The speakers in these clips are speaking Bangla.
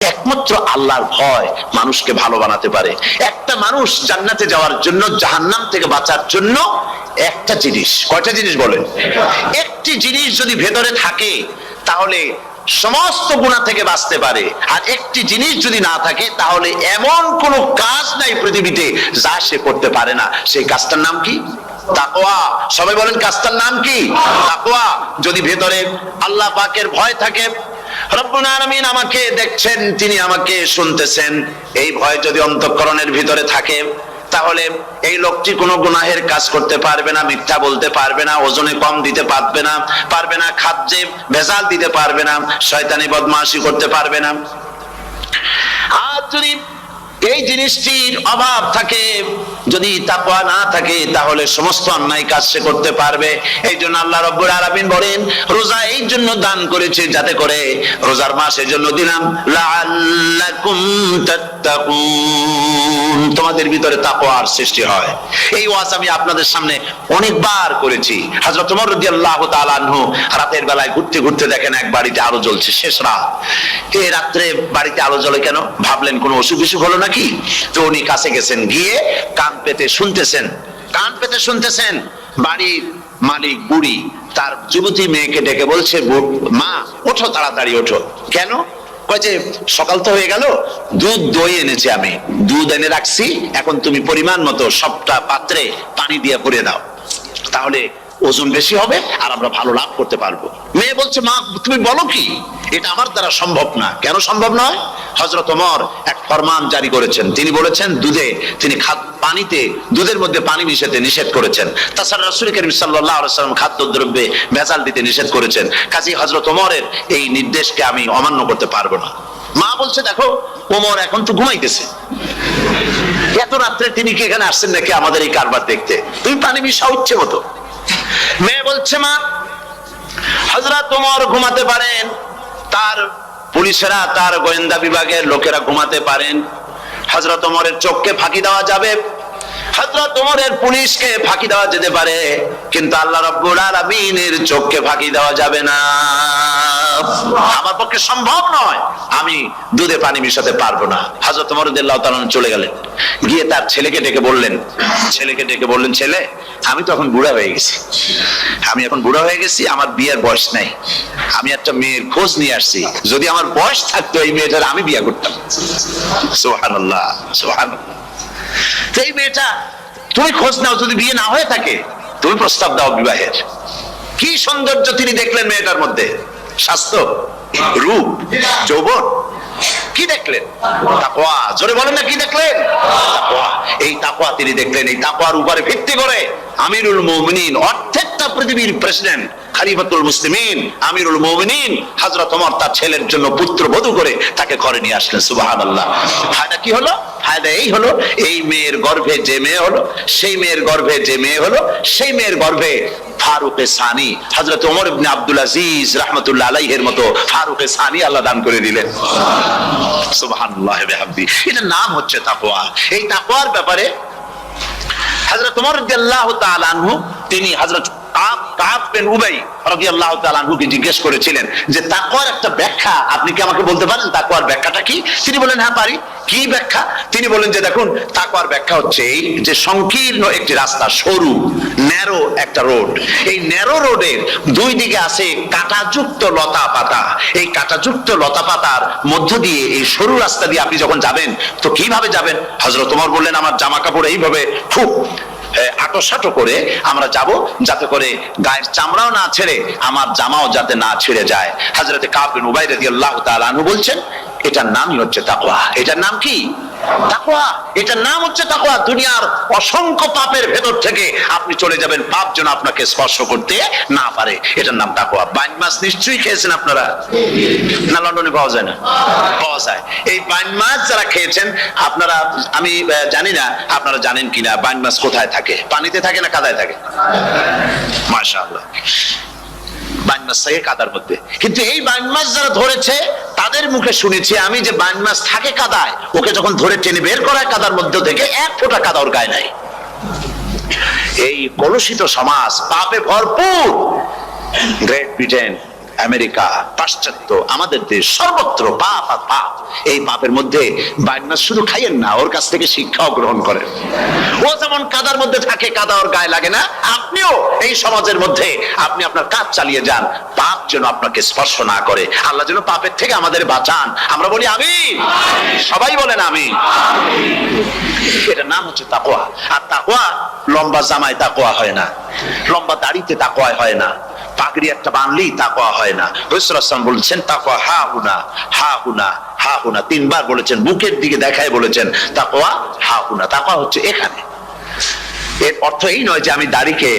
একমাত্র আল্লাহর ভয় মানুষকে ভালো বানাতে পারে। একটা মানুষ জান্নাতে যাওয়ার জন্য, জাহান্নাম থেকে বাঁচার জন্য একটা জিনিস, কয়টা জিনিস বলেন? একটি জিনিস যদি ভেতরে থাকে তাহলে সমস্ত গুনাহ থেকে বাঁচতে পারে। আর একটি জিনিস যদি না থাকে তাহলে এমন কোনো কাজ নাই পৃথিবীতে যা সে করতে পারে না। সেই কাজটার নাম কি? তাকওয়া। সবাই বলেন, কাজটার নাম কি? তাকওয়া। যদি ভেতরে আল্লাহ পাকের ভয় থাকে, রব্বুল আলামিন আমাকে দেখছেন, তিনি আমাকে শুনতেছেন, এই ভয় যদি অন্তঃকরণের ভিতরে থাকে তাহলে এই লোকটি কোনো গুনাহের কাজ করতে পারবে না, মিথ্যা বলতে পারবে না, ওজনে কম দিতে পারবে না, খাদ্যে ভেজাল দিতে পারবে না, শয়তানি বদমাশি করতে পারবে না। আর যদি এই জিনিসটির অভাব থাকে, যদি তাকওয়া না থাকে, তাহলে সমস্ত অন্যায় কাজ সে করতে পারবে। এই জন্য আল্লাহ রাব্বুল আলামিন বলেন, রোজা এই জন্য দান করেছে যাতে করে, রোজার মাস এই জন্য দিলাম, লাআল্লাকুম তাত্তাকুন, তোমাদের ভিতরে তাকওয়ার সৃষ্টি হয়। এই ওয়াজ আমি আপনাদের সামনে অনেকবার করেছি। হযরত ওমর রাদিয়াল্লাহু তাআলা আনহু রাতের বেলায় ঘুরতে ঘুরতে দেখেন এক বাড়িতে আলো জ্বলছে, শেষ রাত। এই রাত্রে বাড়িতে আলো জ্বলে কেন? ভাবলেন কোনো অসুখ বিসুখ হলো নাকি। তো উনি কাছে গেছেন, গিয়ে কান পেতে শুনতেছেন। বাড়ির মালিক বুড়ি তার যুবতী মেয়েকে ডেকে বলছে, মা ওঠো, তাড়াতাড়ি ওঠো। কেন? কয় যে সকাল তো হয়ে গেল, দুধ দই এনেছি, আমি দুধ এনে রাখছি, এখন তুমি পরিমাণ মতো সবটা পাত্রে পানি দিয়ে ভরে দাও, তাহলে ওজন বেশি হবে আর আমরা ভালো লাভ করতে পারবো। মেয়ে বলছে, মা তুমি বলো কি, এটা আমার দ্বারা সম্ভব না। কেন সম্ভব নয়? হযরত ওমর এক ফরমান জারি করেছেন, তিনি বলেছেন দুধের মধ্যে পানি মিশাতে নিষেধ করেছেন। তাছাড়া রাসূল করিম সাল্লাল্লাহু আলাইহি ওয়াসাল্লাম খাদ্যদ্রব্যে ভেজাল দিতে নিষেধ করেছেন। কাজেই হযরত ওমরের এই নির্দেশকে আমি অমান্য করতে পারবো না। মা বলছে, দেখো ওমর এখন তো ঘুমাইতেছে, এত রাত্রে তিনি কি এখানে আসছেন নাকি আমাদের এই কারবার দেখতে? তুমি পানি মিশাও ইচ্ছে মতো। মেয়ে বলছে, মা হযরত ওমর ঘুমাতে পারেন, তার পুলিশেরা, তার গোয়েন্দা বিভাগের লোকেরা ঘুমাতে পারেন, হযরত ওমরের চোখকে ফাঁকি দেওয়া যাবে, হযরত ওমরের পুলিশকে ফাঁকি দেওয়া যেতে পারে, কিন্তু আল্লাহ রাব্বুল আলামিনের চোখকে ফাঁকি দেওয়া যাবে না। আমার পক্ষে সম্ভব নয়, আমি দুধে পানি মিশাতে পারবো না। হযরত ওমর রাদিয়াল্লাহু তাআলা চলে গেলেন, গিয়ে তার ছেলেকে ডেকে বললেন, ছেলে আমি তো এখন বুড়া হয়ে গেছি, আমার বিয়ের বয়স নাই, আমি একটা মেয়ের খোঁজ নিয়ে আসছি, যদি আমার বয়স থাকতো এই মেয়েটার আমি বিয়ে করতাম। সুবহানাল্লাহ, সুবহানাল্লাহ। এই মেয়েটা তুমি খোঁজ নাও, যদি বিয়ে না হয়ে থাকে তুমি প্রস্তাব দাও বিবাহের। কি সৌন্দর্য তিনি দেখলেন মেয়েটার মধ্যে, স্বাস্থ্য, রূপ, যৌবন, কি দেখলেন? তাকওয়া। জোরে বলেন না, কি দেখলেন? তাকওয়া। এই তাকওয়া তিনি দেখলেন। এই তাকওয়ার উপরে ভিত্তি করে আমিরুল মুমিনিন, অর্ধেকটা পৃথিবীর প্রেসিডেন্ট, খলিফাতুল মুসলিমিন, আমিরুল মুমিনিন হযরত ওমর তার ছেলের জন্য পুত্রবধূ করে তাকে ঘরে নিয়ে আসলেন। সুবহানাল্লাহ। ফায়দা কি হলো? ফায়দা এই হলো, এই মেয়ের গর্ভে যে মেয়ে হলো, সেই মেয়ের গর্ভে ফারুক সানি, হযরত ওমর ইবনে আব্দুল আজিজ রাহমাতুল্লাহ আলাইহির মতো ফারুক সানি আল্লাহ দান করে দিলেন। সুবহানাল্লাহ বিহামদি। এটার নাম হচ্ছে তাকওয়া। এই তাকওয়ার ব্যাপারে হযরত ওমর রাদিয়াল্লাহু তাআলা আনহু, তিনি হযরত কাব বিন উবাই রাদিয়াল্লাহু তাআলা আনহুকে জিজ্ঞেস করেছিলেন যে তাকওয়ার একটা ব্যাখ্যা আপনি কি আমাকে বলতে পারেন, তাকওয়ার ব্যাখ্যাটা কি? তিনি বলেন, হ্যাঁ পারি। কি ব্যাখ্যা? তিনি বলেন যে দেখুন, তাকওয়ার ব্যাখ্যা হচ্ছে এই যে সংকীর্ণ একটি রাস্তা, সরু ন্যারো একটা রোড, এই ন্যারো রোডের দুই দিকে আছে কাঁটাযুক্ত লতা পাতা, এই কাঁটাযুক্ত লতা পাতার মধ্য দিয়ে এই সরু রাস্তা দিয়ে আপনি যখন যাবেন তো কিভাবে যাবেন? হযরত ওমর বললেন, আমার জামা কাপড় এইভাবে খুব আটো করে আমরা যাব, যাতে করে গায়ের চামড়াও না ছেড়ে আমার জামাও যাতে না ছিঁড়ে যায়। হযরত কাব বিন উবাই রাদিয়াল্লাহু তাআলা আনহু বলছেন, এটার নামই হচ্ছে তাকওয়া। এটার নাম কি? তাকওয়া। এটার নাম হচ্ছে তাকওয়া। দুনিয়ার অসংখ্য পাপের ভেতর থেকে আপনি চলে যাবেন, পাপ যেন আপনাকে স্পর্শ করতে না পারে। এটার নাম তাকওয়া। বাইন মাছ নিশ্চয়ই খেয়েছেন আপনারা, না লন্ডনে পাওয়া যায় না? পাওয়া যায়। এই বাইন মাছ যারা খেয়েছেন আপনারা, আমি জানি না আপনারা জানেন কিনা, বাইন মাছ কোথায় থাকে? পানিতে থাকে না কাদায় থাকে? মাশাআল্লাহ, বাইন মাছ থাকে কাদার মধ্যে। কিন্তু এই বাইন মাছ যারা ধরেছে তাদের মুখে শুনেছি আমি যে বাইন মাছ থাকে কাদায়, ওকে যখন ধরে টেনে বের করা হয় কাদার মধ্য থেকে, এক ফোঁটা কাদা ওর গায়ে নাই। এই কলুষিত সমাজ, পাপে ভরপুর। গ্রেট ব্রিটেন, আমেরিকা, পাশ্চাত্য, আমাদের দেশ, সর্বত্র পাপ আর পাপ। এই পাপের মধ্যে বাইন্না শুধু খাইয়েন না, ওর কাছ থেকে শিক্ষাও গ্রহণ করেন। ও যেমন কাদার মধ্যে থাকে, কাদা ওর গায়ে লাগে না, আপনিও এই সমাজের মধ্যে আপনি আপনার কাজ চালিয়ে যান, পাপ যেন আপনাকে স্পর্শ না করে। আল্লাহ যেন পাপের থেকে আমাদের বাঁচান। আমরা বলি আমিন, সবাই বলেন আমিন। এটার নাম হচ্ছে তাকওয়া। আর তাকওয়া লম্বা জামায় তাকওয়া হয় না, লম্বা দাড়িতে তাকওয়া হয় না, পাগড়ি একটা বানলেই তাকওয়া হয় না। রাসূলুল্লাহ সাল্লাল্লাহু আলাইহি ওয়াসাল্লাম বলেছেন তাকওয়া হা হুনা, হা হুনা, হা হুনা, 3 বার বলেছেন, বুকের দিকে দেখায় বলেছেন তাকওয়া হা হুনা। তাকওয়া হচ্ছে এখানে। এর অর্থ এই নয় যে আমি দাড়িকে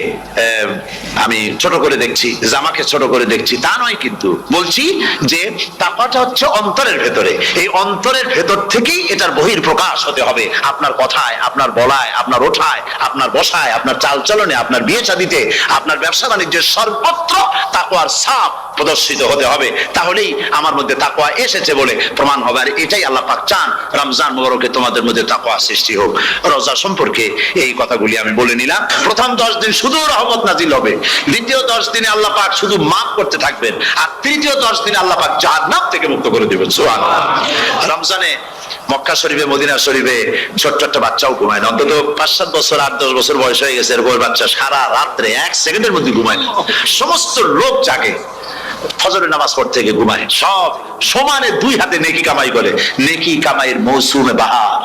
আমি ছোট করে দেখছি, জামাকে ছোট করে দেখছি, তা নয়। কিন্তু বলছি যে তাকওয়াটা হচ্ছে অন্তরের ভেতরে। এই অন্তরের ভেতর থেকেই এটার বহির প্রকাশ হতে হবে। আপনার কথায়, আপনার বলায়, আপনার ওঠায়, আপনার বসায়, আপনার চালচলনে, আপনার বিয়ে শাদীতে, আপনার ব্যবসা বাণিজ্যের সর্বত্র তাকওয়ার ছাপ প্রদর্শিত হতে হবে। তাহলেই আমার মধ্যে তাকওয়া এসেছে বলে প্রমাণ হবে। আর এটাই আল্লাহ পাক চান, রমজান মুবারকে তোমাদের মধ্যে তাকওয়া সৃষ্টি হোক। রোজা সম্পর্কে এই কথাগুলি আমি বলে নিলাম। প্রথম 10 দিন শুধু রহমত নাজিল হবে, দ্বিতীয় 10 দিনে আল্লাহ পাক শুধু মাফ করতে থাকবেন, আর তৃতীয় 10 দিনে আল্লাহ পাক জাহান্নাম থেকে মুক্ত করে দিবেন। সুবহানাল্লাহ। রমজানে মক্কা শরীফে, মদিনা শরীফে ছোট্ট একটা বাচ্চাও ঘুমায় না। অন্তত 5-7 বছর, 8-10 বছর বয়স হয়ে গেছে এরকম বাচ্চা সারা রাত্রে 1 সেকেন্ডের মধ্যে ঘুমায় না। সমস্ত লোক জাগে, ফজরের নামাজ পড়তে গিয়ে ঘুমায়, সব সমানে 2 হাতে নেকি কামাই করে। নেকি কামাইয়ের মৌসুমে বাহার।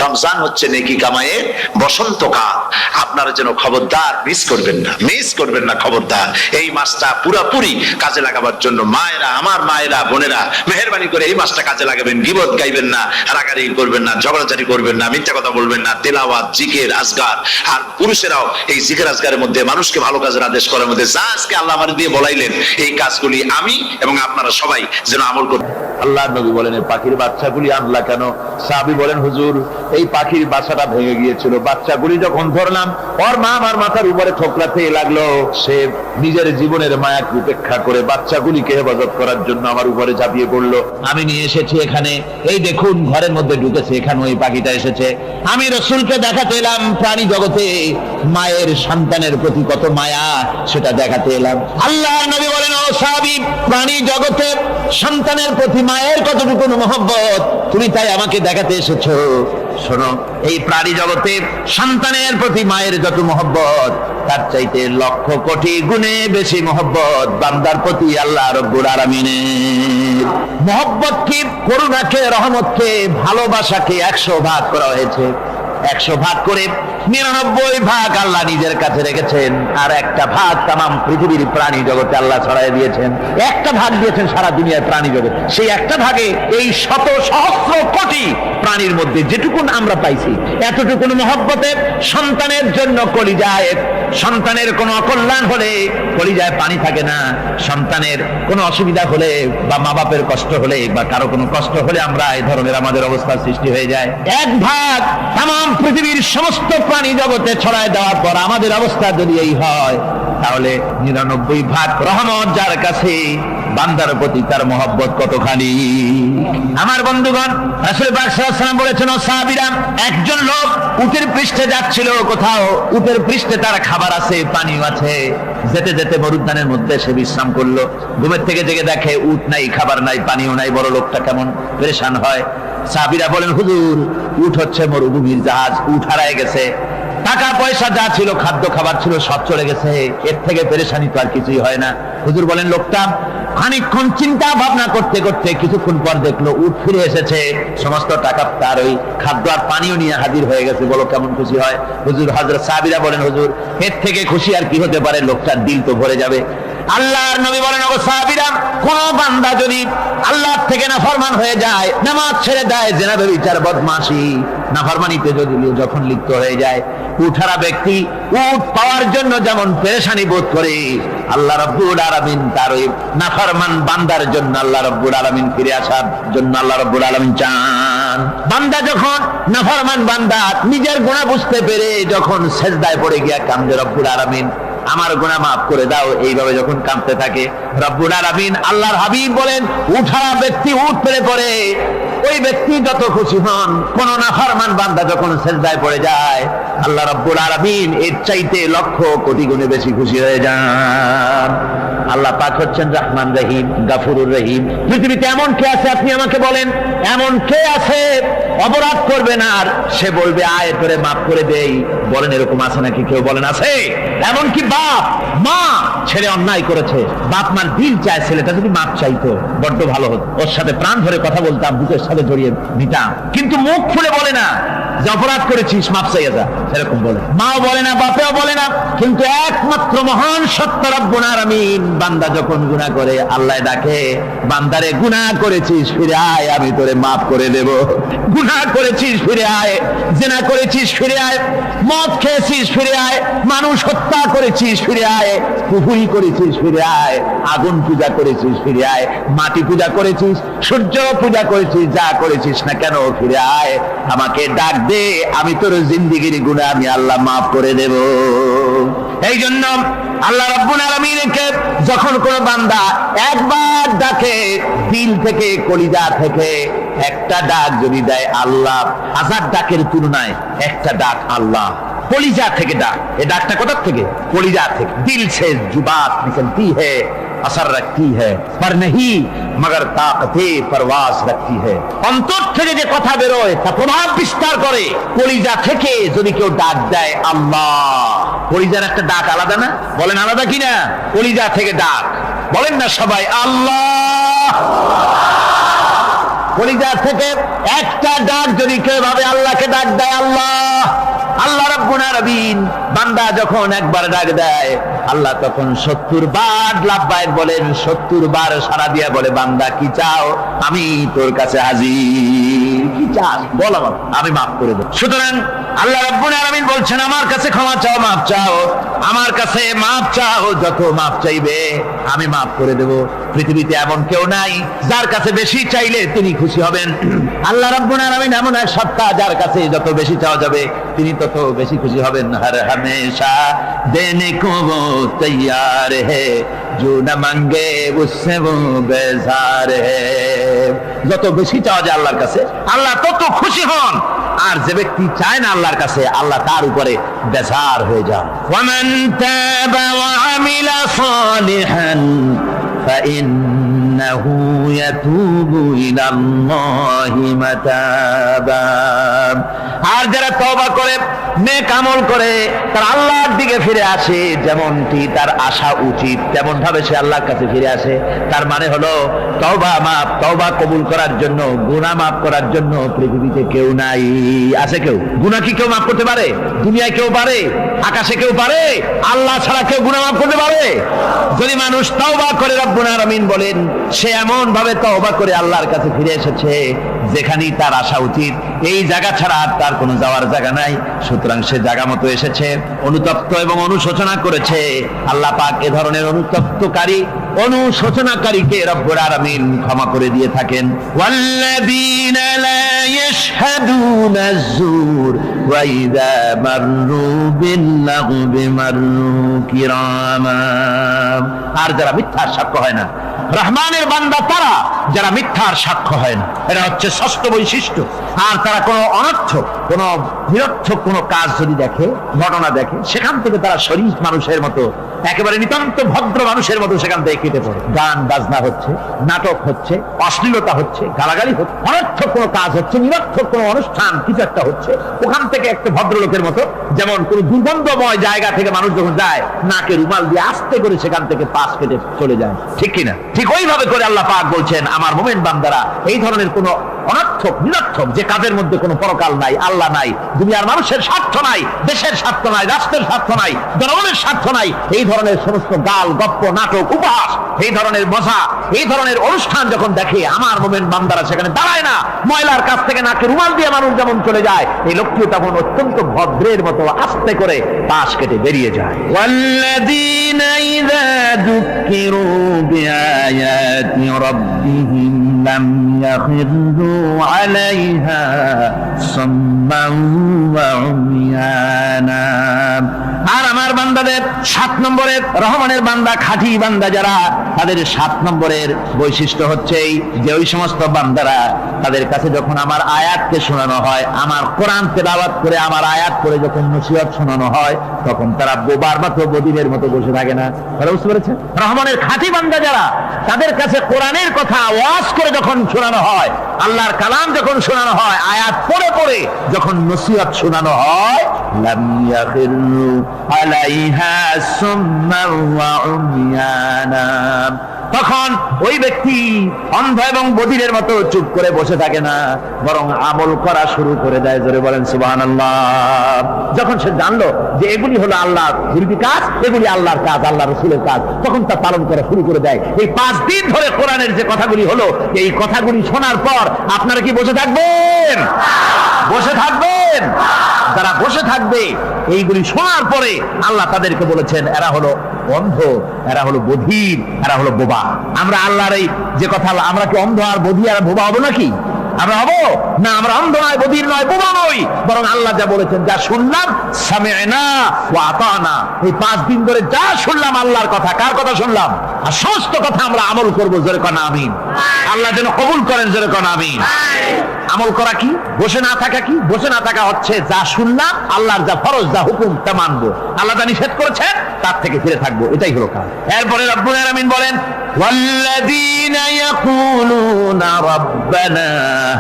রমজান হচ্ছে নেকি কামাইয়ের বসন্তকাল। আপনারা যেন খবরদার মিস করবেন না, মিস করবেন না, খবরদার। এই মাসটা পুরোপুরি কাজে লাগাবার জন্য মায়েরা, আমার মায়েরা, বোনেরা, মেহেরবানি করে এই মাসটা কাজে লাগাবেন। গীবত গাইবেন না, রাগারাগি করবেন না, ঝগড়াঝাড়ি করবেন না, মিথ্যা কথা বলবেন না, তেলাওয়াত, জিকির, আজগার। আর পুরুষেরাও এই জিকির আজগারের মধ্যে, মানুষকে ভালো কাজের আদেশ করার মধ্যে যা আজকে আল্লাহ আমার দিয়ে বলাইলেন, এই কাজগুলি আমি এবং আপনারা সবাই যেন আমল করি। আল্লাহর নবী বলেন এই পাখির বাচ্চাগুলি আনলা কেন? সাহাবী বলেন হুজুর এই পাখির বাসাটা ভেঙে গিয়েছিল, বাচ্চাগুলি যখন ধরলাম ওর মা আমার মাথার উপরে ঠোকরাতে লাগলো, সে নিজের জীবনের মায়াকে উপেক্ষা করে বাচ্চাগুলিকে হেফাজত করার জন্য আমার উপরে ঝাঁপিয়ে পড়লো। আমি নিয়ে এসেছি এখানে, এই দেখুন ঘরের মধ্যে ঢুকেছে, এখানে ওই পাখিটা এসেছে। আমি রাসূলকে দেখাতে এলাম প্রাণী জগতে মায়ের সন্তানের প্রতি কত মায়া, সেটা দেখাতে এলাম। আল্লাহর নবী বলেন ও সাহাবী, প্রাণী জগতে সন্তানের প্রতি মায়ের কতটুকু মহব্বত তুমি তাই আমাকে দেখাতে এসেছো। শোনো, এই প্রাণী জগতে সন্তানের প্রতি মায়ের যত মহব্বত, তার চাইতে লক্ষ কোটি গুণে বেশি মহব্বত বান্দার প্রতি আল্লাহ রব্বুল আলামিনের। মহব্বতকে, করুণাকে, রহমতকে, ভালোবাসাকে 100 ভাগ করা হয়েছে। 100 ভাগ করে 99 ভাগ আল্লাহ নিজের কাছে রেখেছেন, আর একটা ভাগ তামাম পৃথিবীর প্রাণী জগতে আল্লাহ ছড়াই দিয়েছেন। একটা ভাগ দিয়েছেন সারা দুনিয়ার প্রাণী জগৎ। সেই একটা ভাগে এই শত সহস্র কোটি প্রাণীর মধ্যে যেটুকুন আমরা পাইছি, এতটুকুন মহব্বতে সন্তানের জন্য কলিজায়, সন্তানের কোনো অকল্যাণ হলে কলিজায় পানি থাকে না, সন্তানের কোনো অসুবিধা হলে বা মা বাপের কষ্ট হলে বা কারো কোনো কষ্ট হলে আমরা এই ধরনের আমাদের অবস্থার সৃষ্টি হয়ে যায়। 1 ভাগ তামাম পৃথিবীর সমস্ত প্রাণী জগতে ছড়ায় দেওয়ার পর আমাদের অবস্থা যদি এই হয়, তাহলে 99 ভাগ রহমত যার কাছে, বান্দার প্রতি তার মহব্বত কতখানি। আমার বন্ধুগণ, রাসূল পাক সাল্লাল্লাহু আলাইহি ওয়াসাল্লাম বলেছেন ও সাহাবীরা, একজন লোক উটের পৃষ্ঠে যাচ্ছিল কোথাও, উটের পৃষ্ঠে তার খাবার আছে, পানিও আছে, যেতে যেতে মরুদ্যানের মধ্যে সে বিশ্রাম করলো। ঘুমের থেকে জেগে দেখে উট নাই, খাবার নাই, পানিও নাই। বড় লোকটা কেমন পেরেশান হয়। সাহাবীরা বলেন হুজুর, উট হচ্ছে মরুভূমির জাহাজ, উট হারায় গেছে, টাকা পয়সা যা ছিল, খাদ্য খাবার ছিল, সব চলে গেছে, এর থেকে পেরেশানি তো আর কিছুই হয় না। হুজুর বলেন লোকটা খানিকক্ষণ চিন্তা ভাবনা করতে করতে কিছুক্ষণ পর দেখলো উট ফিরে এসেছে, সমস্ত টাকা তার ওই খাদ্য আর পানিও নিয়ে হাজির হয়ে গেছে। বলো কেমন খুশি হয়। হুজুর, হযরত সাহাবীরা বলেন হুজুর, এর থেকে খুশি আর কি হতে পারে, লোকটার দিল তো ভরে যাবে। আল্লাহর নবী বলেন ও সাহাবীরা, কোন বান্দা যদি আল্লাহর থেকে নাফরমান হয়ে যায়, নামাজ ছেড়ে দেয়, জিনা ব্যভিচার বদমাশি নাফরমানিতে যদি যখন লিপ্ত হয়ে যায়, উঠারা ব্যক্তি উট পাওয়ার জন্য যেমন পেরেশানি বোধ করে, আল্লাহ রাব্বুল আলামিন তার ওই নাফরমান বান্দার জন্য, আল্লাহ রাব্বুল আলামিন ফিরে আসার জন্য আল্লাহ রাব্বুল আলামিন চান। বান্দা যখন, নাফরমান বান্দা নিজের গুনাহ বুঝতে পেরে যখন সেজদায় পড়ে গিয়া কান্দে, রব্বুল আলামিন আমার গুনাহ মাফ করে দাও, এইভাবে যখন কাঁদতে থাকে, রব্বুল আলামিন আল্লাহর হাবিব বলেন উঠারা ব্যক্তি উঠ পেরে পড়ে ওই ব্যক্তি যত খুশি হন। কোন নাফরমান বান্দা যখন সিজদায় পড়ে যায়, আল্লাহ রাব্বুল আলামিন এর চাইতে লক্ষ কোটি গুণে বেশি খুশি হয়ে যান। আল্লাহ পাক হচ্ছেন রহমান রহিম, গাফুরুর রহিম। পৃথিবীতে এমন কে আছে আপনি আমাকে বলেন? এমন কে আছে অপরাধ করবে না আর সে বলবে আয় তোরে মাফ করে দেই? বলেন এরকম আছে নাকি? কেউ বলেন আছে? এমনকি বাপ মা ছেলে অন্যায় করেছে, বাপ মার দিল চায় ছেলেটা যদি মাপ চাইতো বড্ড ভালো হতো, ওর সাথে প্রাণ ধরে কথা বলতাম, বুকের সাথে জড়িয়ে নিতাম, কিন্তু মুখ খুলে বলে না যে অপরাধ করেছিস মাপ চাইয়া যা, এরকম বলে। মাও বলে না, বাপেও বলে না। কিন্তু একমাত্র মহান সত্য রব্বুল আলামিন বান্দা যখন গুনাহ করে আল্লাহ ডাকে, বান্দারে গুনাহ করেছিস ফিরে আয়, আমি তোরে মাফ করে দেব। গুনাহ করেছিস ফিরে আয়, জিনা করেছিস ফিরে আয়, মদ খেয়েছিস ফিরে আয়, মানুষ হত্যা করেছিস ফিরে আয়, কুফরি করেছিস ফিরে আয়, আগুন পূজা করেছিস ফিরে আয়, মাটি পূজা করেছিস, সূর্য পূজা করেছিস, যা করেছিস না কেন ফিরে আয়, আমাকে ডাক দে, আমি তোর জিন্দেগির গুনাহ আমি আল্লাহ মাফ করে দেব। এই জন্য আল্লাহ রাব্বুল আলামিনকে যখন কোন বান্দা একবার ডাকে, দিল থেকে কলিজা থেকে একটা ডাক যদি দেয় আল্লাহ, হাজার ডাকের তুলনায় একটা ডাক আল্লাহ কলিজা থেকে ডাক। এই ডাকটা কোথা থেকে? কলিজা থেকে। দিল से जो बात निकलती है असर रखती है पर नहीं मगर ताकते परवास रखती है। অন্তর থেকে যে কথা বেরোয় তা প্রভাব বিস্তার করে। কলিজা থেকে যদি কেউ ডাক দেয় আল্লাহ, কলিজার একটা ডাক আলাদা না? বলেন আলাদা কিনা? কলিজা থেকে ডাক বলেন না সবাই আল্লাহ। কলিজা থেকে একটা ডাক যদি কেউ ভাবে আল্লাহকে ডাক দেয় আল্লাহ, আল্লাহ রাব্বুল আলামিন বান্দা যখন একবার ডাক দেয় আল্লাহ তখন 70 বার লাব্বাইক বলেন, 70 বার সাড়া দিয়া বলে বান্দা কি চাও? আমি তোর কাছে হাজির। কি চাস বল, আমি মাফ করে দেব। সুতরাং আল্লাহ রাব্বুল আলামিন বলছেন আমার কাছে ক্ষমা চাও, মাফ চাও, আমার কাছে মাফ চাও, যত মাফ চাইবে আমি মাফ করে দেব। পৃথিবীতে এমন কেউ নাই যার কাছে বেশি চাইলে তিনি খুশি হবেন। আল্লাহ রাব্বুল আলামিন এমন এক সত্তা যার কাছে যত বেশি চাওয়া যাবে তিনি তত বেশি খুশি হবেন। হর হমেশা দেনে কো वो तैयार है जो न मांगे उससे वो बेजार है। যত বেশি চাওয়া যায় আল্লাহর কাছে আল্লাহ তত খুশি হন, আর যে ব্যক্তি চায় না আল্লাহর কাছে আল্লাহ তার উপরে বেজার হয়ে যান। ওয়ামান তাবা ওয়া আমিলা সালিহান ফাইন্নাহু ইয়াতুবু ইলাল্লাহি মাতাবা। আর যারা তওবা করে, নেক আমল করে, তার আল্লাহর দিকে ফিরে আসে, যেমনটি তার আশা উচিত তেমন ভাবে সে আল্লাহর কাছে ফিরে আসে। তার মানে হলো তওবা মাফ, তওবা কবুল করার জন্য, গুনাহ মাফ করার জন্য পৃথিবীতে কেউ নাই। আছে কেউ? গুনাহ কি কেউ মাফ করতে পারে? দুনিয়ায় কেউ পারে? আকাশে কেউ পারে? আল্লাহ ছাড়া কেউ গুনাহ মাফ করতে পারে? যদি মানুষ তওবা করে, রব্বুল আলামিন বলেন সে এমন ভাবে তওবা করে আল্লাহর কাছে ফিরে এসেছে যেখানেই তার আসা উচিত, এই জায়গা ছাড়া আর তার কোনো যাওয়ার জায়গা নাই। সুতরাং সে জায়গা মতো এসেছে, অনুতপ্ত এবং অনুশোচনা করেছে। আল্লাহ পাক এ ধরনের অনুতপ্তকারী, অনুশোচনাকারীকে রব্বুল আলামিন ক্ষমা করে দিয়ে থাকেন। ওয়াল্লাযীনা লা ইয়াশহাদুনা আয-যুর ওয়া ইযা মাররু বিল-লাগবি মাররু কিরামা। আর যারা মিথ্যার সাক্ষ্য হয় না, রহমানের বান্দা তারা যারা মিথ্যার সাক্ষ্য হয় না, এটা হচ্ছে ষষ্ঠ বৈশিষ্ট্য। আর তারা কোনো অনর্থক, কোনো নিরর্থক কোনো কাজ যদি দেখে, ঘটনা দেখে, সেখান থেকে তারা শরীফ মানুষের মতো, একেবারে নিতান্ত ভদ্র মানুষের মতো সেখান থেকে কেটে পড়ে। গান বাজনা হচ্ছে, নাটক হচ্ছে, অশ্লীলতা হচ্ছে, গালাগালি হচ্ছে, অনর্থক কোনো কাজ হচ্ছে, নিরর্থক কোনো অনুষ্ঠান কিছু একটা হচ্ছে, ওখান থেকে একটা ভদ্রলোকের মতো, যেমন কোন দুর্গন্ধময় জায়গা থেকে মানুষ যখন যায় নাকে রুমাল দিয়ে আস্তে করে সেখান থেকে পাশ কেটে চলে যায়, ঠিক কিনা? ঠিক ওইভাবে করে আল্লাহ পাক বলছেন আমার মুমিন বান্দারা এই ধরনের কোন অনর্থক, নিরর্থক যে কাজের মধ্যে কোনো পরকাল নাই, আল্লাহ নাই, দুনিয়ার মানুষের স্বার্থ নাই, দেশের স্বার্থ নাই, রাষ্ট্রের স্বার্থ নাই, জনগণের স্বার্থ নাই, এই ধরনের সমস্ত গাল গপ্প, নাটক, উপহাস, এই ধরনের মজা, এই ধরনের অনুষ্ঠান যখন দেখে আমার মুমিন বান্দারা সেখানে দাঁড়ায় না। ময়লার কাছ থেকে নাকে রুমাল দিয়ে মানুষ যেমন চলে যায়, এই লোকটিও তখন অত্যন্ত ভদ্রের মতো আস্তে করে পাশ কেটে বেরিয়ে যায়। ওয়াল্লাযীনা ইযা যুক্কিরু বিআয়াতি রাব্বিহিম লাম ইয়াখিরু আলাইহা সাম্মান ওয়া উমিয়ানা। আর আমার আল্লাহর বান্দাদের 7 নম্বরের রহমানের বান্দা, খাঁটি বান্দা যারা, তাদের 7 নম্বরের বৈশিষ্ট্য হচ্ছে এই যে ওই সমস্ত বান্দারা তাদের কাছে যখন আমার আয়াতকে শোনানো হয়, আমার কোরআন তেলাওয়াত করে আমার আয়াত করে যখন নসিহত শোনানো হয়, তখন তারা বোবার মতো বদিনের মতো বসে থাকে না। তারা বুঝতে পেরেছে? রহমানের খাঁটি বান্দা যারা, তাদের কাছে কোরআনের কথা ওয়াজ করে যখন শোনানো হয়, আল্লাহর কালাম যখন শোনানো হয়, আয়াত পড়ে পড়ে যখন নসিহত শোনানো হয়, লাম ইয়াখিরু আলাইহা সুম্মান ওয়া উমিয়ানা, তখন ওই ব্যক্তি অন্ধ এবং বধিরের মতো চুপ করে বসে থাকে না, বরং আমল করা শুরু করে দেয়। জোরে বলেন সুবহানাল্লাহ। যখন সে জানলো যে এগুলি হলো আল্লাহর বিরোধী কাজ, এগুলি আল্লাহর কাজ, আল্লাহ রাসূলের কাজ, তখন তা পালন করা শুরু করে দেয়। এই 5 দিন ধরে কোরআনের যে কথাগুলি হলো, এই কথাগুলি শোনার পর আপনারা কি বসে থাকবেন? বসে থাকবেন? যারা বসে থাকবে এইগুলি শোনার পরে আল্লাহ তাদেরকে বলেছেন এরা হলো অন্ধ, এরা হলো বধির, এরা হলো বোবা। আমরা আল্লাহর এই যে কথা, আমরা কি অন্ধ আর বধির আর বোবা হবো নাকি? আমরা হবো না? আমরা অন্ধ নয়, বধির নয়, বোবা নই, বরং আল্লাহ যা বলেছেন, যা শুনলাম সামি'না ওয়া আতা'না, এই 5 দিন ধরে যা শুনলাম আল্লাহর কথা, কার কথা শুনলাম? আর সমস্ত কথা আমরা আমল করব। জোরে কোন আমিন। আল্লাহ যেন কবুল করেন। জোরে কোন আমিন। আমল করা কি? বসে না থাকা কি? বসে না থাকা হচ্ছে যা শুনলাম, আল্লাহর যা ফরজ, যা হুকুম, তা মানবো। আল্লাহ যা নিষেধ করেছেন তার থেকে ফিরে থাকবো, এটাই হলো কাজ। এরপরে রব্বুল আলামিন বলেন, ওয়াল্লাযীনা ইয়াকুলুনা রাব্বানা